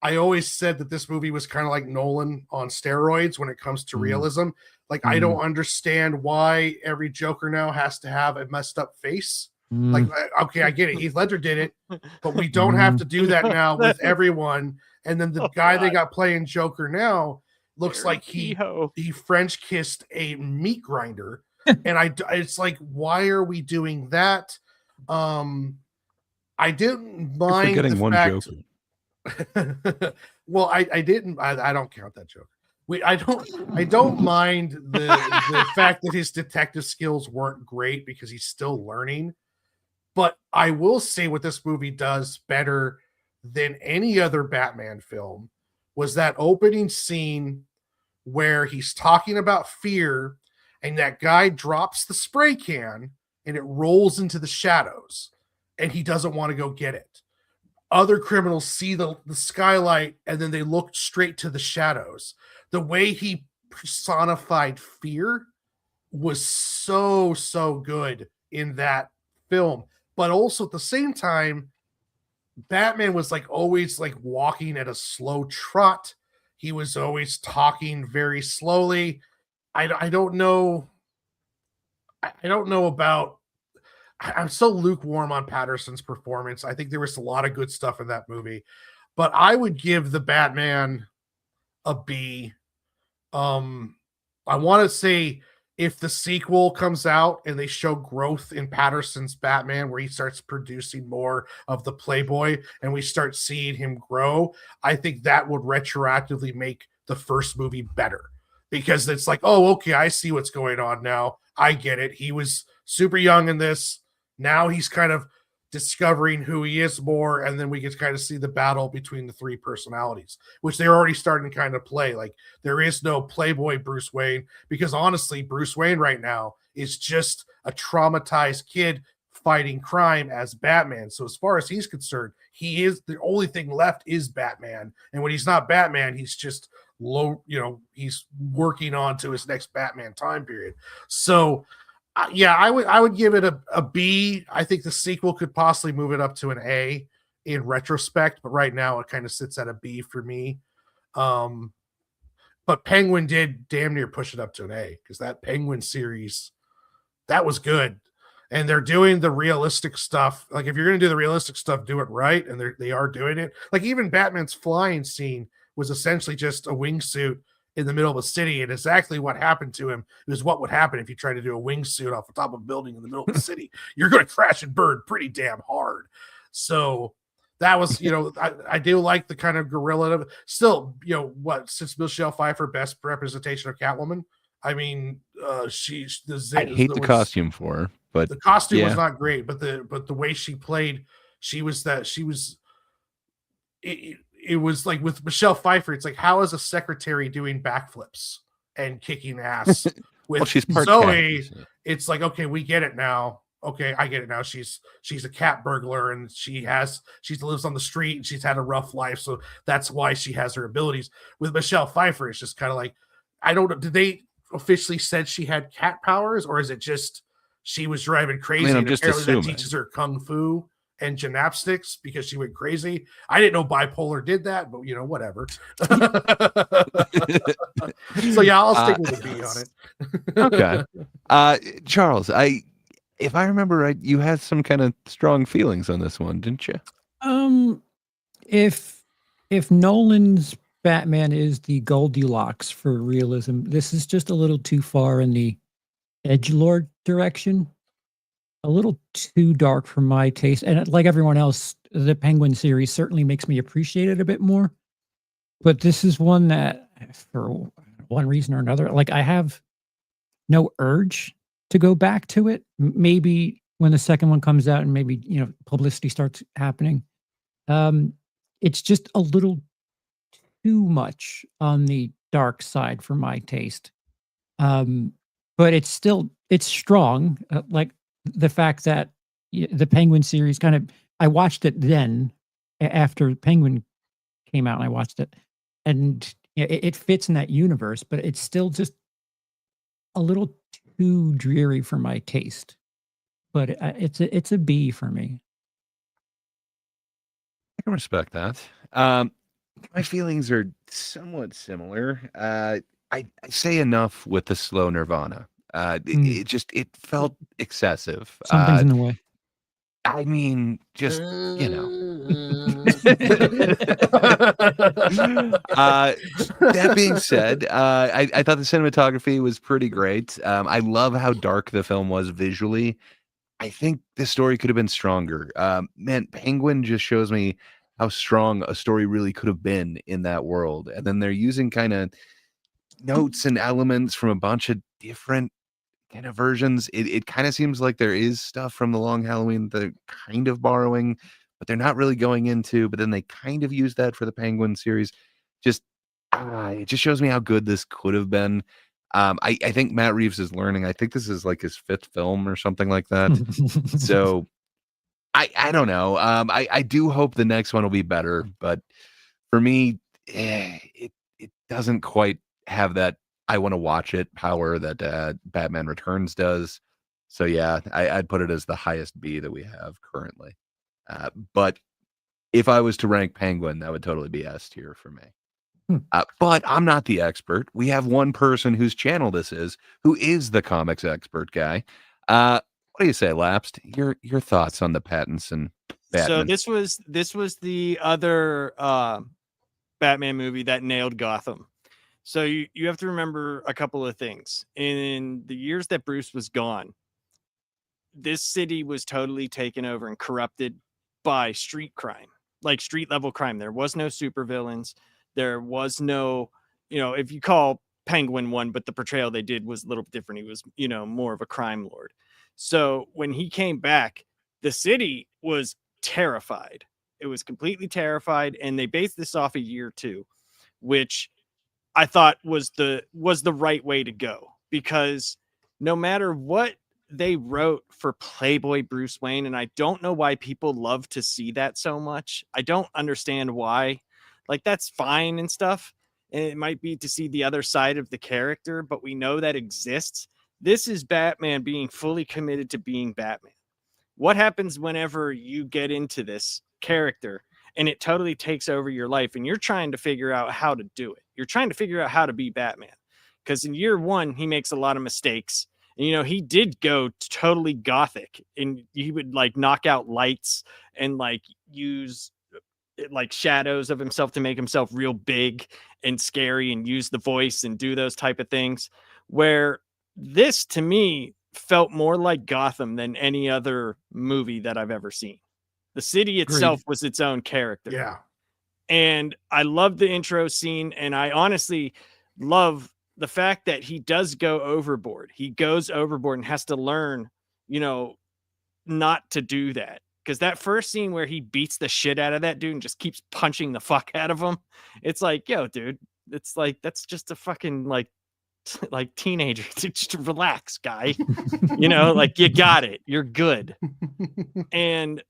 I always said that this movie was kind of like Nolan on steroids when it comes to realism. Like, I don't understand why every Joker now has to have a messed up face. Like, okay, I get it. Heath Ledger did it, but we don't have to do that now with everyone. And then the guy they got playing Joker now looks like he French kissed a meat grinder. And it's like, why are we doing that? I didn't mind forgetting the one fact. Joker. Well, I didn't. I don't count that joke. I don't mind the fact that his detective skills weren't great because he's still learning. But I will say what this movie does better than any other Batman film was that opening scene where he's talking about fear and that guy drops the spray can and it rolls into the shadows and he doesn't want to go get it. Other criminals see the skylight and then they look straight to the shadows. The way he personified fear was so good in that film. But also at the same time, Batman was like always like walking at a slow trot. He was always talking very slowly. I don't know. I don't know about. I'm so lukewarm on Patterson's performance. I think there was a lot of good stuff in that movie, but I would give the Batman a B. I want to say if the sequel comes out and they show growth in Patterson's Batman, where he starts producing more of the Playboy and we start seeing him grow, I think that would retroactively make the first movie better because it's like, oh, okay, I see what's going on now. I get it. He was super young in this. Now he's kind of discovering who he is more, and then we get to kind of see the battle between the three personalities, which they're already starting to kind of play. Like, there is no Playboy Bruce Wayne, because honestly, Bruce Wayne right now is just a traumatized kid fighting crime as Batman. So as far as he's concerned, he is the only thing left is Batman. And when he's not Batman, he's just low, he's working on to his next Batman time period. So yeah, I would give it a B. I think the sequel could possibly move it up to an A in retrospect, but right now it kind of sits at a B for me. But Penguin did damn near push it up to an A because that Penguin series, that was good. And they're doing the realistic stuff. Like, if you're going to do the realistic stuff, do it right. And they are doing it. Like, even Batman's flying scene was essentially just a wingsuit in the middle of a city, and exactly what happened to him is what would happen if you try to do a wingsuit off the top of a building in the middle of the city. You're going to crash and burn pretty damn hard. So that was, I do like the kind of guerrilla. Still, since Michelle Pfeiffer best representation of Catwoman. I mean, I hate the costume for her, but the costume was not great. But the way she played, it was like with Michelle Pfeiffer, it's like, how is a secretary doing backflips and kicking ass? With she's part Zoe, cat. it's like, okay, we get it now. Okay, I get it now. She's a cat burglar and she lives on the street and she's had a rough life, so that's why she has her abilities. With Michelle Pfeiffer, it's just kind of like, I don't know. Did they officially said she had cat powers, or is it just she was driving crazy? I'm just assuming that teaches her kung fu and gymnastics because she went crazy. I didn't know bipolar did that, but whatever. So yeah, I'll stick with a B on it. Okay. Charles, if I remember right, you had some kind of strong feelings on this one, didn't you? If Nolan's Batman is the Goldilocks for realism, this is just a little too far in the edgelord direction. A little too dark for my taste. And like everyone else, the Penguin series certainly makes me appreciate it a bit more. But this is one that, for one reason or another, like, I have no urge to go back to it. Maybe when the second one comes out and maybe, publicity starts happening. It's just a little too much on the dark side for my taste. But it's strong. Like, the fact that the Penguin series I watched it then after Penguin came out, and I watched it, and it fits in that universe, but it's still just a little too dreary for my taste. But it's a B for me. I can respect that. My feelings are somewhat similar. I say enough with the slow Nirvana. It felt excessive. Something's in the way. I mean, just that being said, I thought the cinematography was pretty great. I love how dark the film was visually. I think the story could have been stronger. Man, Penguin just shows me how strong a story really could have been in that world. And then they're using kind of notes and elements from a bunch of different kind of versions. It kind of seems like there is stuff from the Long Halloween they're kind of borrowing, but they're not really going into. But then they kind of use that for the Penguin series. Just it just shows me how good this could have been. I think Matt Reeves is learning. I think this is like his 5th film or something like that. So I don't know. I do hope the next one will be better, but for me, it doesn't quite have that I want to watch it power that Batman Returns does. So yeah, I'd put it as the highest B that we have currently. But if I was to rank Penguin, that would totally be S tier for me. But I'm not the expert. We have one person whose channel this is, who is the comics expert guy. What do you say, Lapsed? Your thoughts on the Pattinson Batman? So this was the other Batman movie that nailed Gotham. So you have to remember a couple of things. In the years that Bruce was gone, this city was totally taken over and corrupted by street crime, like street level crime. There was no supervillains. There was no, if you call Penguin one, but the portrayal they did was a little different. He was, more of a crime lord. So when he came back, the city was terrified. It was completely terrified. And they based this off a year 2, which I thought was the right way to go, because no matter what they wrote for Playboy Bruce Wayne, and I don't know why people love to see that so much. I don't understand why. Like, that's fine and stuff. And it might be to see the other side of the character, but we know that exists. This is Batman being fully committed to being Batman. What happens whenever you get into this character and it totally takes over your life and you're trying to figure out how to do it? You're trying to figure out how to be Batman. Because in year 1, he makes a lot of mistakes. And, he did go totally gothic, and he would like knock out lights and like use like shadows of himself to make himself real big and scary, and use the voice and do those type of things, where this to me felt more like Gotham than any other movie that I've ever seen. The city itself was its own character. Yeah. And I love the intro scene, and I honestly love the fact that he does go overboard. He goes overboard and has to learn, not to do that. Because that first scene where he beats the shit out of that dude and just keeps punching the fuck out of him, it's like, yo, dude, it's like, that's just a fucking like teenager. Just relax, guy. Like, you got it. You're good. And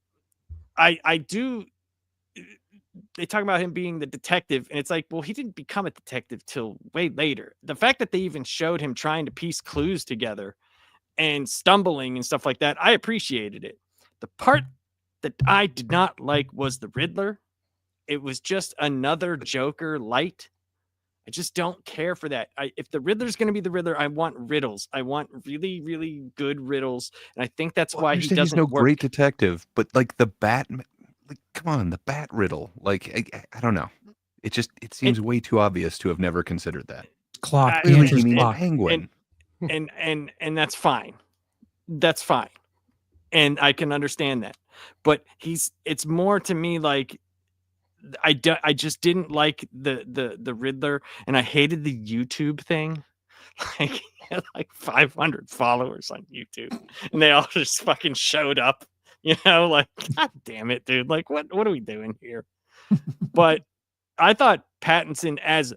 I do. They talk about him being the detective, and it's like, well, he didn't become a detective till way later. The fact that they even showed him trying to piece clues together and stumbling and stuff like that, I appreciated it. The part that I did not like was the Riddler. It was just another Joker light. I just don't care for that. If the Riddler's going to be the Riddler, I want riddles. I want really, really good riddles, and I think that's why he doesn't. He's no work. Great detective, but like the Batman. Like, come on, the Bat riddle. Like, I don't know. It seems way too obvious to have never considered that. Clock. Clearly, he means Penguin. And that's fine. That's fine. And I can understand that. But it's more to me like I just didn't like the Riddler, and I hated the YouTube thing. Like, he had like 500 followers on YouTube, and they all just fucking showed up. Like, God damn it, dude. Like, what are we doing here? But I thought Pattinson as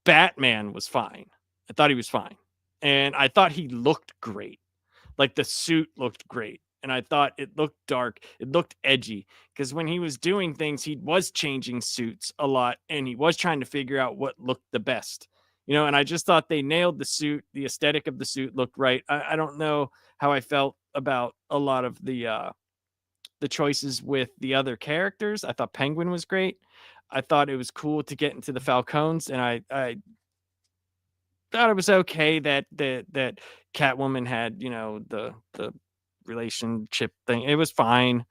Batman was fine. I thought he was fine. And I thought he looked great. Like, the suit looked great. and I thought it looked dark, it looked edgy, because when he was doing things, he was changing suits a lot, and he was trying to figure out what looked the best, and I just thought they nailed the suit. The aesthetic of the suit looked right. I don't know how I felt about a lot of the choices with the other characters. I thought Penguin was great. I thought it was cool to get into the Falcons, and I thought it was okay that Catwoman had, the relationship thing. It was fine.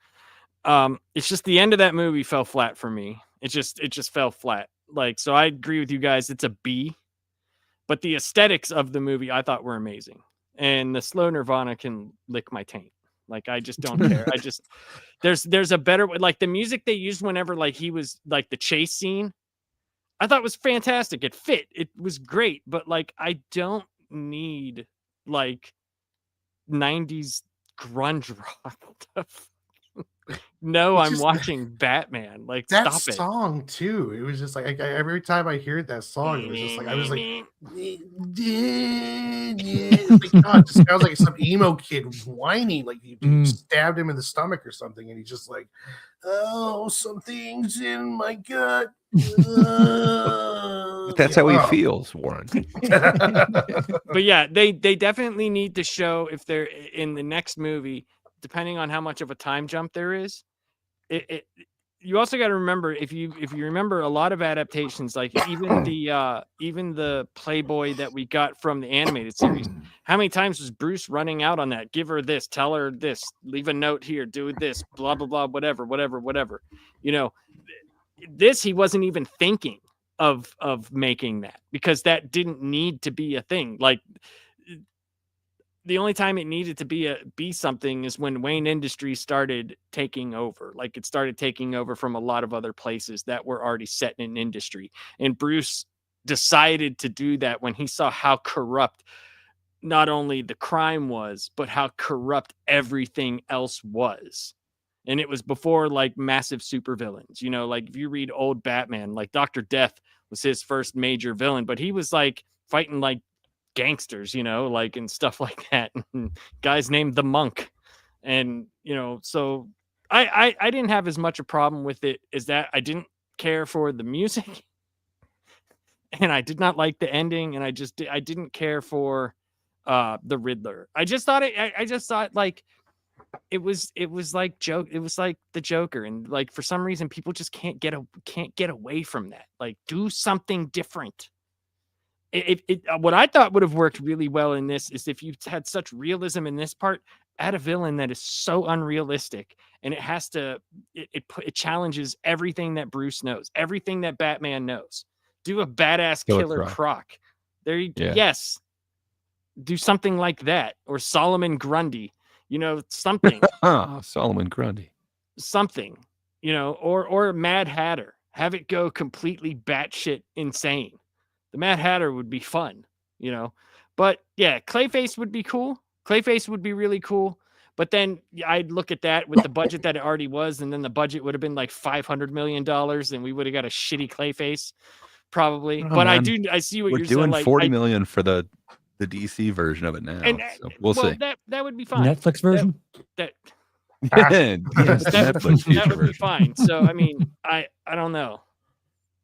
It's just the end of that movie fell flat for me. It just fell flat. Like, so I agree with you guys. It's a B, but the aesthetics of the movie I thought were amazing. And the slow Nirvana can lick my taint. Like, I just don't care. There's a better way. Like, the music they used whenever, like, he was like the chase scene, I thought was fantastic. It fit. It was great. But like, I don't need like 90s grunge rock. No, I'm watching Batman. Like, that stop it. song too. It was just like every time I heard that song, it was just like I was like, God, just sounds like some emo kid whining, like you stabbed him in the stomach or something, and he's just like, oh, something's in my gut. That's how he feels, Warren. But yeah, they definitely need to show, if they're in the next movie, depending on how much of a time jump there is, you also got to remember, if you remember a lot of adaptations, like even the Playboy that we got from the animated series, how many times was Bruce running out on that? Give her this, tell her this, leave a note here, do this, blah blah blah, whatever. This, he wasn't even thinking of making that, because that didn't need to be a thing. Like, the only time it needed to be something is when Wayne Industries started taking over. Like, it started taking over from a lot of other places that were already set in industry. And Bruce decided to do that when he saw how corrupt not only the crime was, but how corrupt everything else was. And it was before like massive supervillains. Like, if you read old Batman, like Dr. Death was his first major villain, but he was like fighting like gangsters, like, and stuff like that. Guys named the Monk. And, so I didn't have as much a problem with it as that. I didn't care for the music, and I did not like the ending, and I didn't care for the Riddler. I just thought like it was like it was like the Joker, and like for some reason people just can't get away from that. Like, do something different. What I thought would have worked really well in this is if you had such realism in this part, add a villain that is so unrealistic, and it has to it challenges everything that Bruce knows, everything that Batman knows. Do a badass Killer Croc. Yes. Do something like that, or Solomon Grundy. Something. Solomon Grundy. Something. Or Mad Hatter. Have it go completely batshit insane. The Mad Hatter would be fun, but yeah, Clayface would be cool. Clayface would be really cool. But then I'd look at that with the budget that it already was, and then the budget would have been like $500 million, and we would have got a shitty Clayface, probably. But man, I see what you're saying. We're doing $40 million for the DC version of it now. So we'll see. That would be fine. Netflix version. That Netflix would be fine. So I mean, I don't know.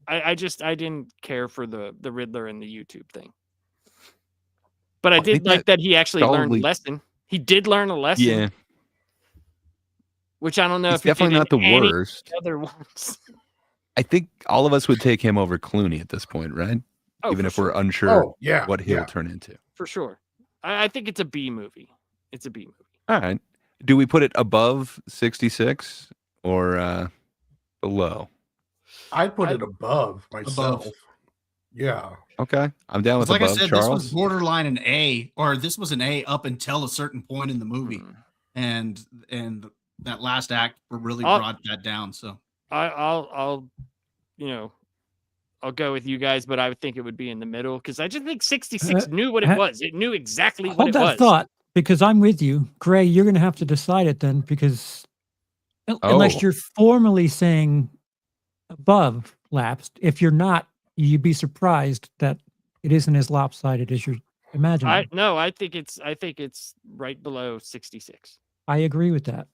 I didn't care for the Riddler and the YouTube thing, but I did like that he actually learned a lesson. He did learn a lesson. Yeah. Which I don't know if definitely not the worst. Other ones. I think all of us would take him over Clooney at this point, right? Even if we're unsure what he'll turn into. For sure. I think it's a B movie. It's a B movie. All right. Do we put it above 66 or below? I'd put it above myself. Above. Yeah. Okay. I'm down with like above, I said, Charles. this was borderline an A, or this was an A up until a certain point in the movie. And that last act really brought that down. So I'll go with you guys, but I would think it would be in the middle, because I just think 66 knew what it was. It knew exactly what it was. Hold that thought, because I'm with you. Gray, you're going to have to decide it then, because unless you're formally saying above lapsed, if you're not, you'd be surprised that it isn't as lopsided as you're imagining. I think it's right below 66. I agree with that.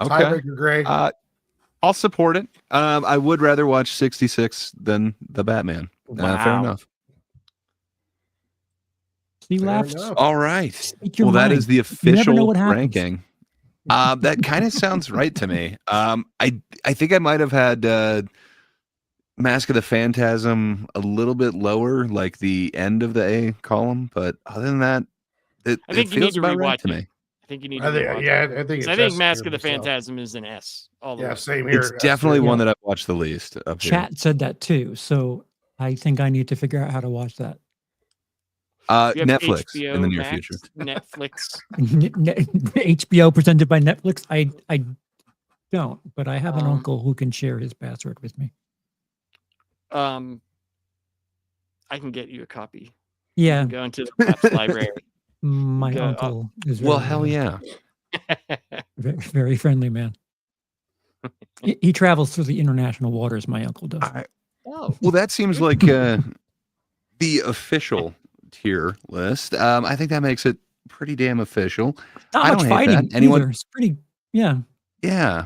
Okay. Tiebreaker, Greg. I'll support it. I would rather watch 66 than the Batman. Fair Wow. enough. See, Fair laughs. enough. All right. Speak your Well, that mind. is the You never know official what happens. ranking. That kind of sounds right to me. I think I might have had Mask of the Phantasm a little bit lower, like the end of the A column, but other than that, it I think you feels need to about right rewatch to it. me. I think you need to I think, rewatch yeah, it. I think 'Cause it's I think Mask of the Phantasm is an S all the Yeah, way. same here. It's definitely Yeah. one that I've watched the least up here. Chat said that too. So I think I need to figure out how to watch that. You have Netflix HBO in the near Max, future. Netflix. HBO presented by Netflix. I don't, but I have an uncle who can share his password with me. I can get you a copy. Yeah, You can go into the Maps library. my Go- uncle is Well, very, hell yeah. very, very friendly man. He travels through the international waters. My uncle does. Oh, Well, that seems like the official tier list. I think that makes it pretty damn official. Not I much don't hate fighting that. Anyone- either. It's pretty. Yeah. Yeah.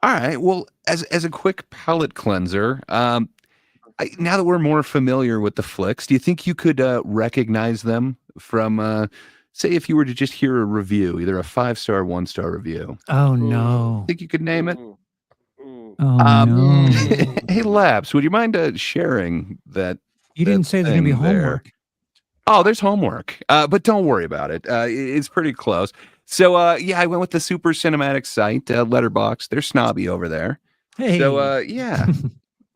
All right. Well, as a quick palate cleanser, now that we're more familiar with the flicks, do you think you could recognize them from, say, if you were to just hear a review, either a 5-star, 1-star review? Oh no. Think you could name it? Ooh. Oh no. Hey, Labs, would you mind sharing that? You didn't say there's gonna be thing there. homework. Oh, there's homework, but don't worry about it. It's pretty close. So, yeah, I went with the super cinematic site, Letterboxd. They're snobby over there. Hey. So, yeah. Do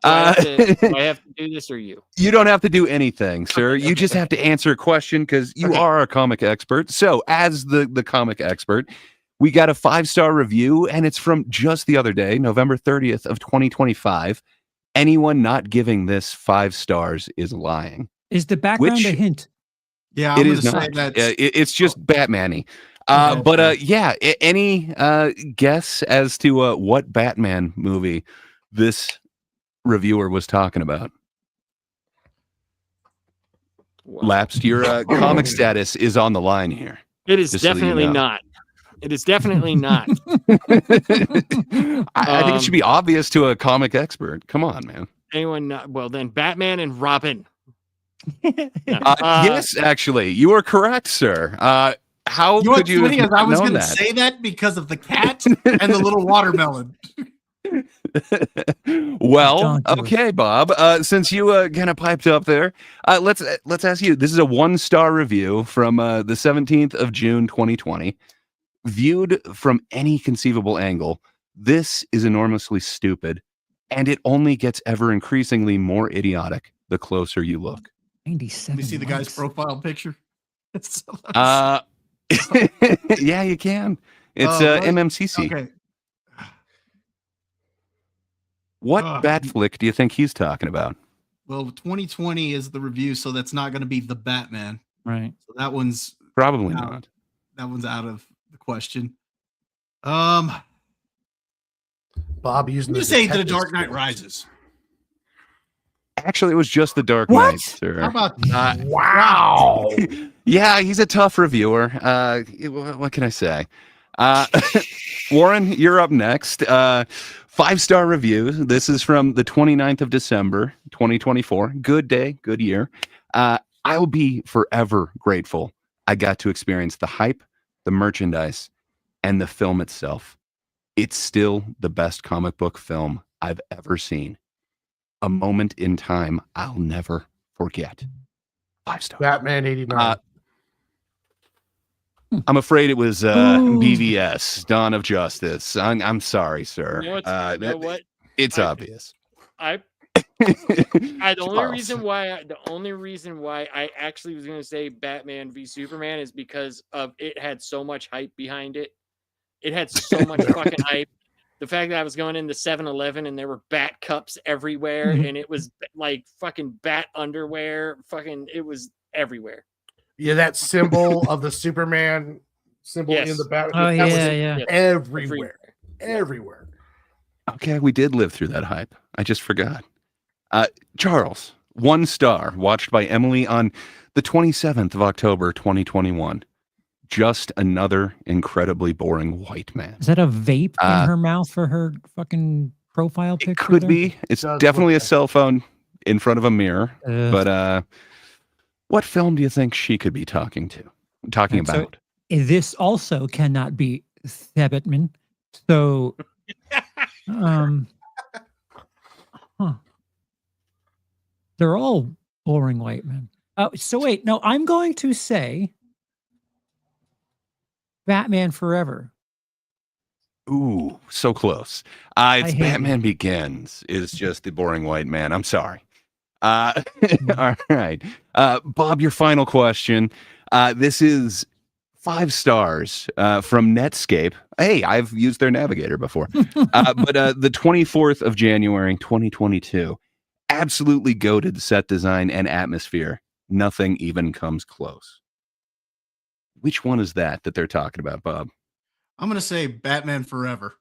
I have to do this or you? You don't have to do anything, sir. You just have to answer a question because you are a comic expert. So, as the comic expert, we got a 5-star review, and it's from just the other day, November 30th of 2025. Anyone not giving this 5 stars is lying. Is the background Which- a hint? Yeah, It I'm is gonna not. say that's It's just Batman-y. Okay. But yeah, any guess as to what Batman movie this reviewer was talking about? Wow. Lapsed, your comic status is on the line here. It is Just so that you definitely know. not. It is definitely not. I think it should be obvious to a comic expert. Come on, man. Anyone not? Well, then Batman and Robin. Yes, actually, you are correct, sir. How You know could what's you funny have is I was known going to that? say that because of the cat and the little watermelon. Well, Don't do it. okay, Bob. Since you kind of piped up there, let's ask you. This is a 1-star review from the 17th of June, 2020. Viewed from any conceivable angle, this is enormously stupid, and it only gets ever increasingly more idiotic the closer you look. 97. Let me see the guy's likes. profile picture. Yeah, you can. It's right. MMCC. Okay. What bat flick do you think he's talking about? Well, 2020 is the review, so that's not going to be the Batman. Right. So that one's Probably out. not. That one's out of the question. I'm Bob using going to say The Dark Knight Rises. Actually, it was just The Dark What? Knight, sir. How about Wow. Yeah, he's a tough reviewer. What can I say? Warren, you're up next. 5-star review. This is from the 29th of December, 2024. Good day, good year. I'll be forever grateful I got to experience the hype, the merchandise, and the film itself. It's still the best comic book film I've ever seen. A moment in time I'll never forget. 5 stars. Batman 89. I'm afraid it was BVS, Dawn of Justice. I'm sorry, sir. You know what? It's obvious. The only Charles. reason why I actually was going to say Batman v Superman is because of it had so much hype behind it. It had so much fucking hype. The fact that I was going into 7-Eleven and there were bat cups everywhere and it was like fucking bat underwear, it was everywhere. Yeah, that symbol of the Superman symbol Yes. in the Batman. Oh, that was yeah. everywhere. Everywhere. Okay, we did live through that hype. I just forgot. Charles, 1 star, watched by Emily on the 27th of October, 2021. just another incredibly boring white man. Is that a vape Uh, in her mouth for her fucking profile It picture? could there? be. It's Does definitely a look like cell phone in front of a mirror. Ugh. But what film do you think she could be talking And so- about? This also cannot be Thebetman. So, huh. They're all boring white men. So wait, no, I'm going to say Batman Forever. Ooh, so close. It's hate Batman Begins is just the boring white man. I'm sorry. All right. Bob, your final question. This is 5 stars from Netscape. Hey, I've used their navigator before. But the 24th of January, 2022. Absolutely goated set design and atmosphere. Nothing even comes close. Which one is that they're talking about, Bob? I'm gonna say Batman Forever.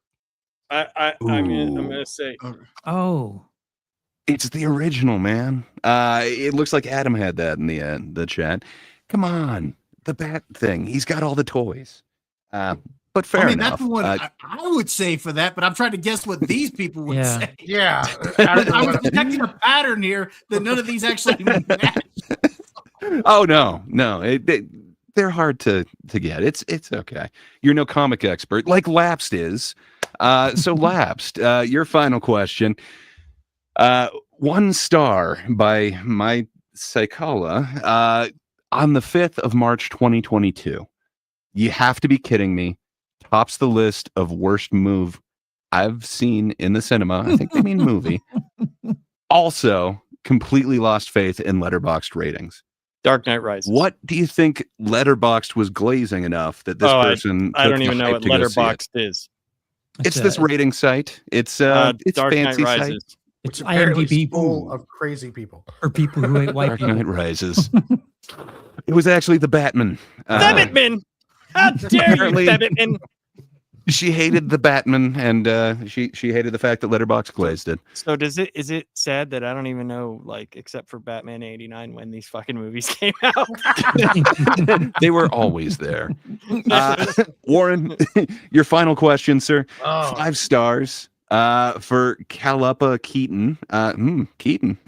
I'm gonna say Oh, It's the original, man. It looks like Adam had that in the chat. Come on, the Bat thing. He's got all the toys. But fair enough. That's the one I would say for that, but I'm trying to guess what these people would Yeah. say. Yeah. I was detecting a pattern here that none of these actually match. Oh no, they're hard to get. It's okay. You're no comic expert like Lapsed is. So Lapsed, your final question. 1 star by my Psychola on the 5th of March 2022. You have to be kidding me. Tops the list of worst move I've seen in the cinema. I think they mean movie. Also, completely lost faith in Letterboxd ratings. Dark Knight Rises. What do you think Letterboxd was glazing enough that this person? I took don't the even know hype what to go see it? Letterboxd is. It's this rating site. It's Dark fancy Knight site. Rises. it's Apparently IMDb full of crazy people. for people who hate white Dark people. Knight Rises. It was actually the Batman. Thebetman! How dare you, apparently- Thebetman! She hated the Batman, and she hated the fact that Letterboxd glazed it. So is it sad that I don't even know, like, except for Batman 89 when these fucking movies came out? They were always there. Warren, your final question, sir. Oh, 5 stars for Caluppa Keaton. Keaton.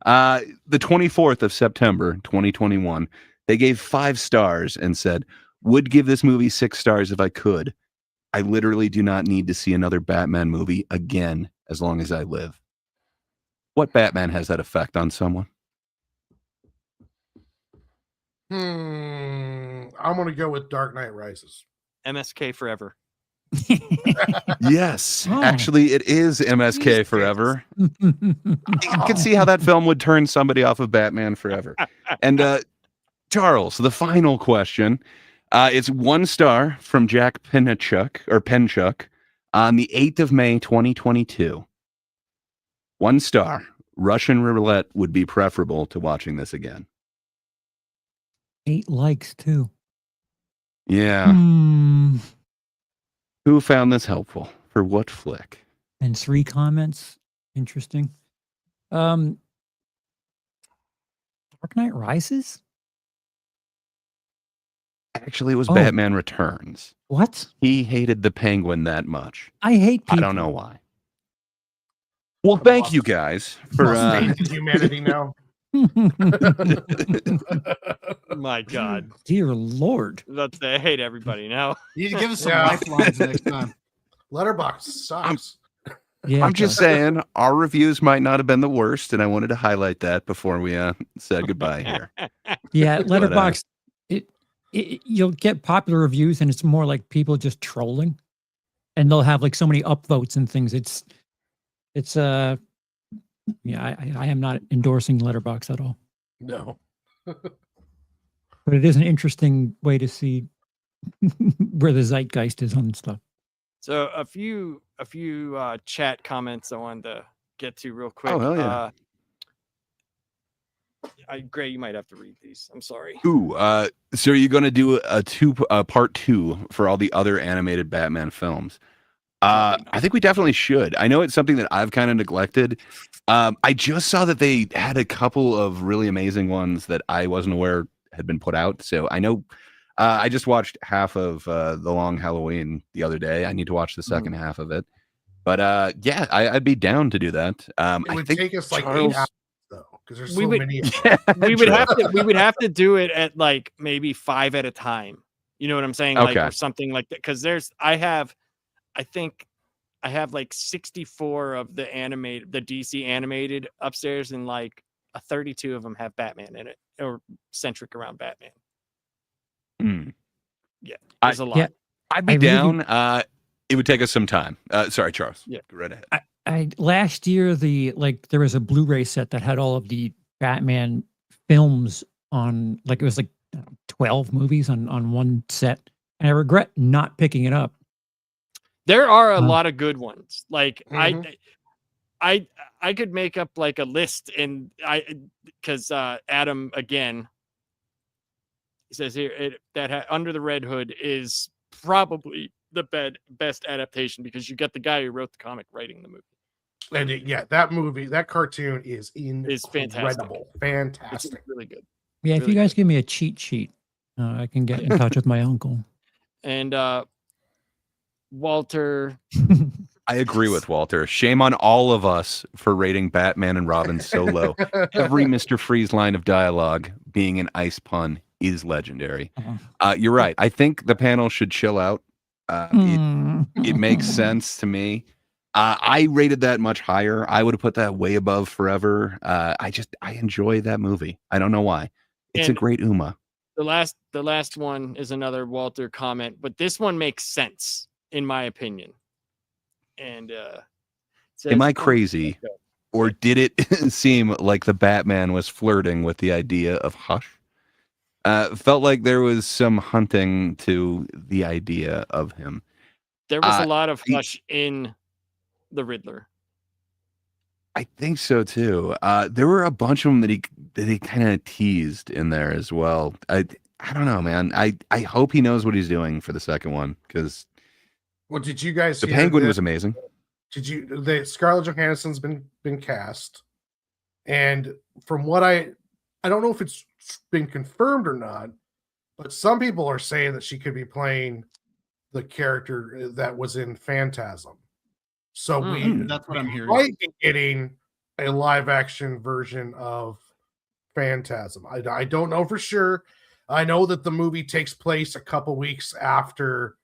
The 24th of September, 2021. They gave 5 stars and said, would give this movie 6 stars if I could. I literally do not need to see another Batman movie again as long as I live. What Batman has that effect on someone? I'm gonna go with Dark Knight Rises. MSK forever. Yes, Oh. actually, it is MSK Jesus. Forever. I can see how that film would turn somebody off of Batman Forever. And Charles, the final question. It's 1 star from Jack Penchuk on the 8th of May, 2022. 1 star. Russian roulette would be preferable to watching this again. 8 likes too. Yeah. Hmm. Who found this helpful? For what flick? And 3 comments. Interesting. Dark Knight Rises? Actually, it was Oh. Batman Returns. What? He hated the Penguin that much. I hate people. I don't know why. Well, thank you guys for Faith in humanity now. My God. Dear Lord. I hate everybody now. You need to give us some Yeah. lifelines next time. Letterboxd sucks. Yeah, I'm just saying our reviews might not have been the worst, and I wanted to highlight that before we said goodbye here. Yeah, Letterboxd. You'll get popular reviews, and it's more like people just trolling, and they'll have like so many upvotes and things. It's yeah. I am not endorsing Letterboxd at all, No. but it is an interesting way to see where the zeitgeist is on stuff. So a few chat comments I wanted to get to real quick. Oh, hell yeah. Gray, you might have to read these. I'm sorry. Ooh, so are you going to do a part 2 for all the other animated Batman films? I think we definitely should. I know it's something that I've kind of neglected. I just saw that they had a couple of really amazing ones that I wasn't aware had been put out. So I know I just watched half of The Long Halloween the other day. I need to watch the second half of it. But yeah, I'd be down to do that. It would take us like 8 hours though, because there's so many. We would have to do it at like maybe 5 at a time. You know what I'm saying? Like or something like that. Because I think I have like 64 of the DC animated upstairs, and like 32 of them have Batman in it or centric around Batman. Yeah, there's a lot. Yeah, I'd be down. It would take us some time. Sorry, Charles. Yeah, go right ahead. I last year there was a Blu-ray set that had all of the Batman films on, like it was like 12 movies on one set, and I regret not picking it up. There are a lot of good ones. Like I could make up like a list, and because Adam again, he says here that Under the Red Hood is probably the best adaptation because you got the guy who wrote the comic writing the movie. And that cartoon is incredible, fantastic. It's really good. Yeah, really if you guys give me a cheat sheet, I can get in touch with my uncle. And Walter, I agree with Walter. Shame on all of us for rating Batman and Robin so low. Every Mr. Freeze line of dialogue being an ice pun is legendary. You're right. I think the panel should chill out. It makes sense to me. I rated that much higher. I would have put that way above Forever. I enjoy that movie. I don't know why. It's a great Uma. The last one is another Walter comment, but this one makes sense in my opinion. And says, am I crazy, or did it seem like the Batman was flirting with the idea of Hush? Felt like there was some hunting to the idea of him. There was a lot of Hush in the Riddler. I think so too. There were a bunch of them that he kind of teased in there as well. I don't know, man. I hope he knows what he's doing for the second one, because did you guys? The Penguin was amazing. The Scarlett Johansson's been cast, and from what I don't know if it's been confirmed or not, but some people are saying that she could be playing the character that was in Phantasm. So that's what I'm hearing. Might be getting a live action version of Phantasm. I don't know for sure. I know that the movie takes place a couple weeks after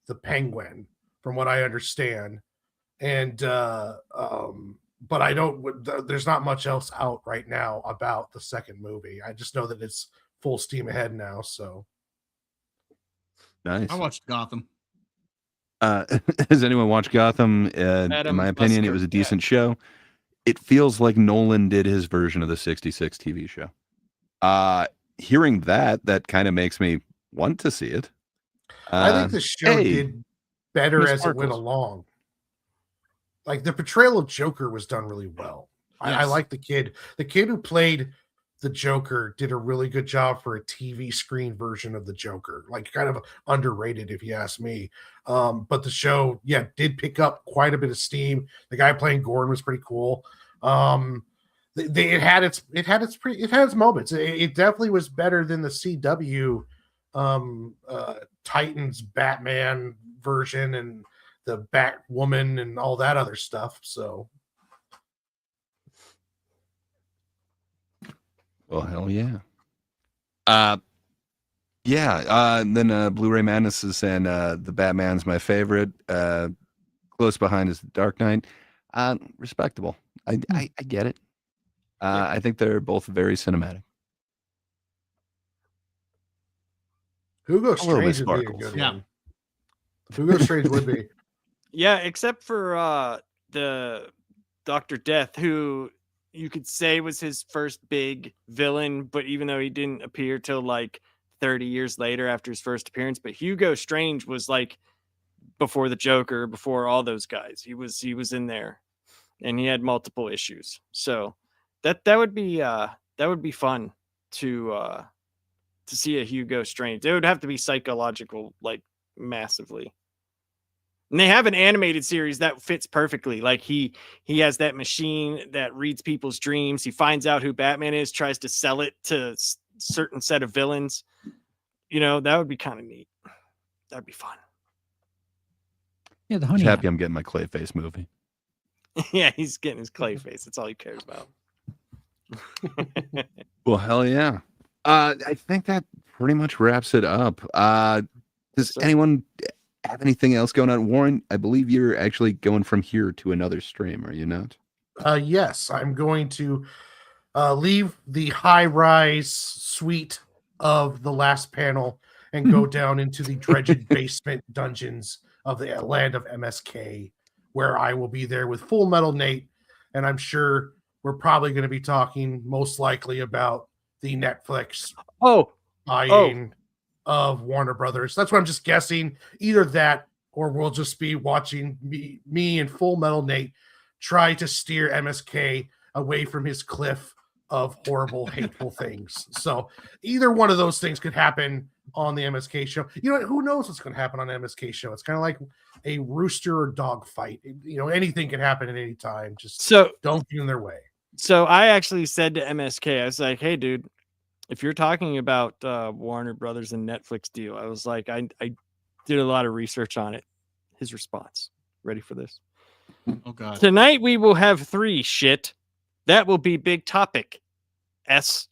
the Penguin, from what I understand, and but I don't. There's not much else out right now about the second movie. I just know that it's full steam ahead now. So nice. I watched Gotham. Has anyone watched Gotham? In my opinion, it was a decent show. It feels like Nolan did his version of the 66 TV show. Hearing that kind of makes me want to see it. I think the show did better as it went along. Like the portrayal of Joker was done really well. Yes. I like the kid. The kid who played the Joker did a really good job for a TV screen version of the Joker. Like kind of underrated, if you ask me. But the show, did pick up quite a bit of steam. The guy playing Gordon was pretty cool. It had its moments. It definitely was better than the CW Titans Batman version and the Batwoman and all that other stuff. So, well, hell yeah. Then Blu-ray Madness is saying the Batman's my favorite. Close behind is the Dark Knight. Respectable. I get it. I think they're both very cinematic. Hugo Strange would be a good one. Hugo Strange would be. Yeah, except for the Dr. Death, who you could say was his first big villain, but even though he didn't appear till like 30 years later after his first appearance, but Hugo Strange was like before the Joker, before all those guys. He was in there, and he had multiple issues. So that would be fun to see a Hugo Strange. It would have to be psychological, like massively. And they have an animated series that fits perfectly. Like he has that machine that reads people's dreams. He finds out who Batman is, tries to sell it to certain set of villains. You know, that would be kind of neat. That'd be fun. Yeah, the Just honey. happy App. I'm getting my Clayface movie. Yeah, he's getting his clay face. That's all he cares about. Well, hell yeah. I think that pretty much wraps it up. Does Sir. anyone have anything else going on? Warren, I believe you're actually going from here to another stream, are you not? Yes, I'm going to leave the high-rise suite of the last panel and go down into the dreaded basement dungeons of the land of MSK, where I will be there with Full Metal Nate, and I'm sure we're probably going to be talking most likely about the Netflix buying of Warner Brothers. That's what I'm just guessing. Either that, or we'll just be watching me and Full Metal Nate try to steer MSK away from his cliff of horrible, hateful things. So either one of those things could happen on the MSK show. You know, who knows what's going to happen on the MSK show? It's kind of like a rooster or dog fight. You know, anything can happen at any time. Just don't get in their way. So I actually said to MSK, I was like, hey, dude, if you're talking about Warner Brothers and Netflix deal, I was like, I did a lot of research on it. His response. Ready for this? Oh, God. Tonight we will have 3 shit. That will be big topic. S.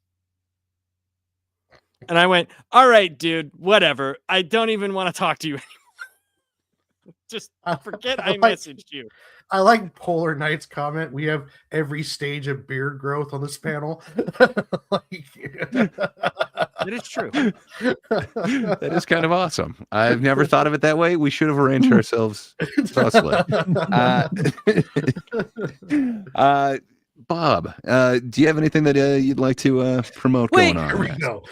And I went, all right, dude, whatever. I don't even want to talk to you anymore. Just forget I messaged you. I like Polar Knight's comment. We have every stage of beard growth on this panel. That is true. That is kind of awesome. I've never thought of it that way. We should have arranged ourselves thusly. Bob, do you have anything that you'd like to promote going on? Here we go.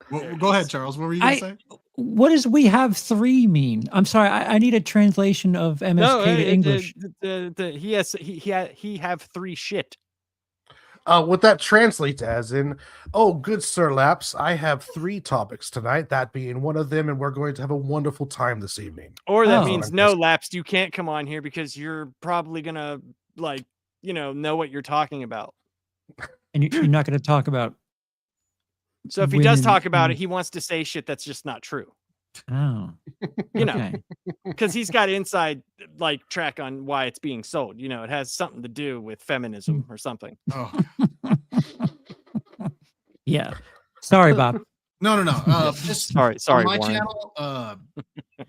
Well, go ahead, Charles. What were you going to say? What does "we have 3" mean? I'm sorry. I need a translation of MSK to English. He have 3 shit. What that translates as in, oh, good Sir Laps, I have 3 topics tonight, that being one of them, and we're going to have a wonderful time this evening. Or that means no, Laps, you can't come on here because you're probably going to, like, you know what you're talking about. And you're not going to talk about. So if he does talk about it, he wants to say shit that's just not true. Oh, you know, because he's got inside like track on why it's being sold. You know, it has something to do with feminism or something. Oh, yeah. Sorry, Bob. No. Just sorry. On my Warren. channel,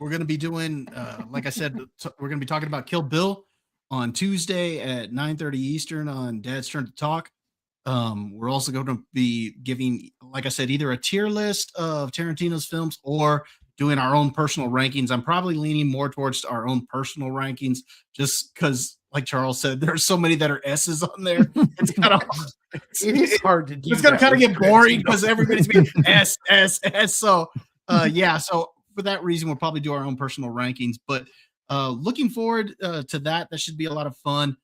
we're going to be doing, like I said, we're going to be talking about Kill Bill on Tuesday at 9:30 Eastern on Dad's Turn to Talk. We're also going to be giving, like I said, either a tier list of Tarantino's films or doing our own personal rankings. I'm probably leaning more towards our own personal rankings just because, like Charles said, there's so many that are S's on there. It's kind of it is hard to do. It's going to kind of get boring because everybody's being S. So, so for that reason, we'll probably do our own personal rankings. But looking forward to that. That should be a lot of fun.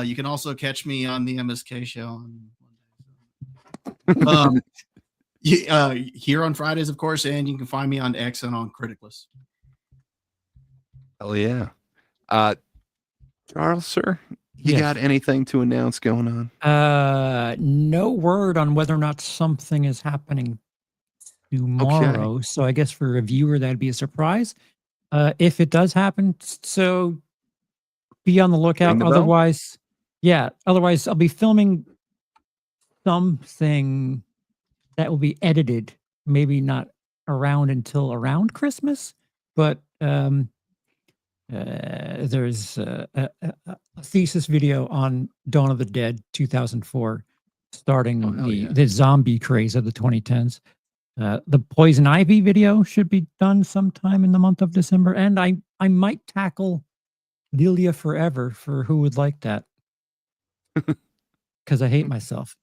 You can also catch me on the MSK show on here on Fridays, of course, and you can find me on X and on Criticless. Hell yeah. Charles, sir, you Yes. got anything to announce going on? No word on whether or not something is happening tomorrow. So I guess for a viewer, that'd be a surprise. If it does happen, so be on the lookout. Ring the bell? Otherwise I'll be filming something that will be edited, maybe not around until around Christmas, but there's a thesis video on Dawn of the Dead 2004, starting the zombie craze of the 2010s. The Poison Ivy video should be done sometime in the month of December, and I might tackle Delia Forever for who would like that, because I hate myself.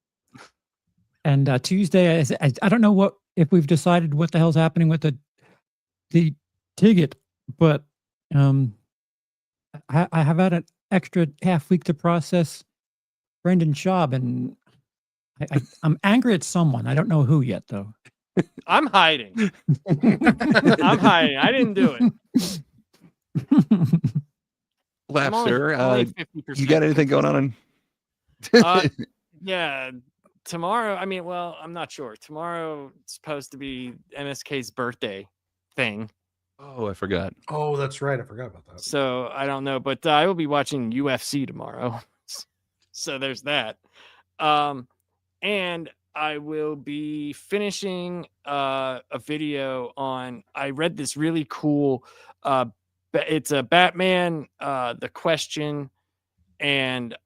And Tuesday, I don't know if we've decided what the hell's happening with the ticket, but I have had an extra half week to process Brendan Schaub, and I'm angry at someone. I don't know who yet, though. I'm hiding. I didn't do it. Lap, I'm only sir. 50%. You got anything going on? Yeah. tomorrow, I mean, well, I'm not sure. Tomorrow it's supposed to be MSK's birthday thing. Oh, I forgot. Oh, that's right. I forgot about that. So I don't know, but I will be watching UFC tomorrow. So there's that. And I will be finishing a video on. I read this really cool. It's a Batman, The Question, and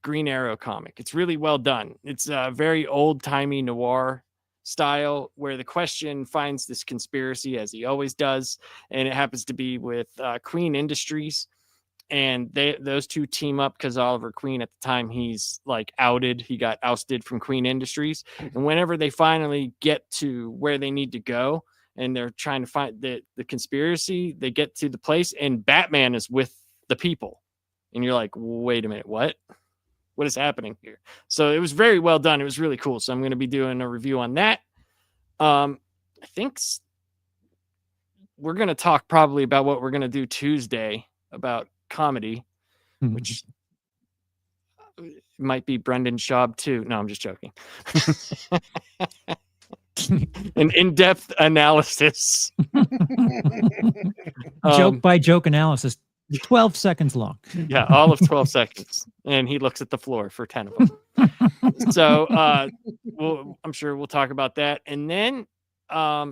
Green Arrow comic. It's really well done. It's a very old timey noir style where the Question finds this conspiracy, as he always does, and it happens to be with Queen Industries, and those two team up because Oliver Queen, at the time, he's like outed. He got ousted from Queen Industries, and whenever they finally get to where they need to go and they're trying to find the conspiracy, they get to the place and Batman is with the people, and you're like, wait a minute, what is happening here? So it was very well done. It was really cool. So I'm going to be doing a review on that. I think we're going to talk probably about what we're going to do Tuesday about comedy, which might be Brendan Schaub too. No, I'm just joking. An in-depth analysis. Joke by joke analysis. 12 seconds long. Yeah, all of 12 seconds. And he looks at the floor for 10 of them. So I'm sure we'll talk about that. And then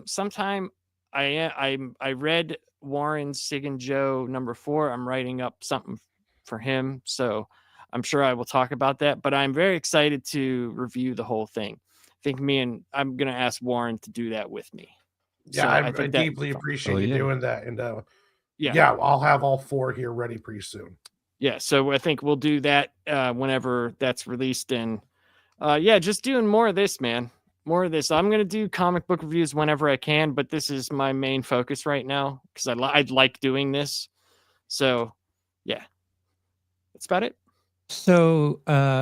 sometime I read Warren Sig and Joe #4. I'm writing up something for him. So I'm sure I will talk about that. But I'm very excited to review the whole thing. I think I'm going to ask Warren to do that with me. Yeah, So I deeply appreciate you doing that. And yeah, I'll have all 4 here ready pretty soon. Yeah, so I think we'll do that whenever that's released. And just doing more of this, man. More of this. I'm going to do comic book reviews whenever I can, but this is my main focus right now because I like doing this. So, yeah. That's about it. So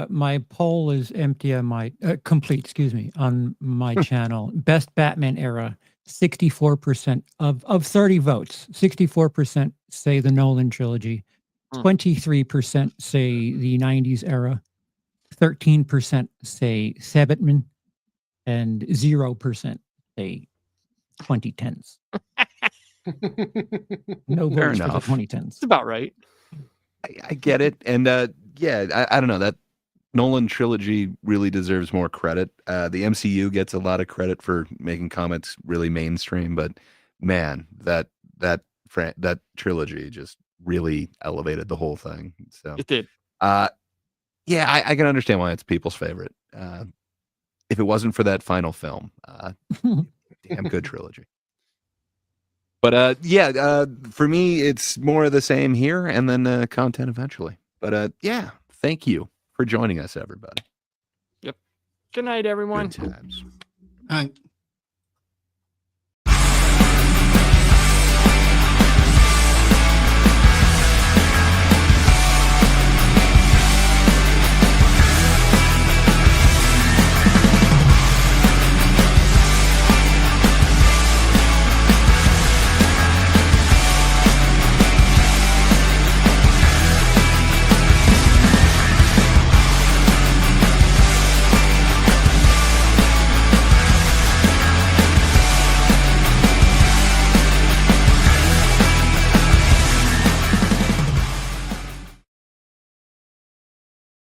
my poll is empty on my complete, excuse me, on my channel. Best Batman era, 64% of 30 votes. 64% say the Nolan trilogy. 23% say the 90s era. 13% say Sabatman, and 0% say 2010s. No votes for the 2010s. It's about right. I get it. And I don't know. That Nolan trilogy really deserves more credit. The MCU gets a lot of credit for making comics really mainstream, but man, that trilogy just really elevated the whole thing. So it did. I can understand why it's people's favorite. If it wasn't for that final film, damn good trilogy. But for me, it's more of the same here, and then content eventually. But thank you for joining us, everybody. Yep. Good night, everyone. Good times. All right.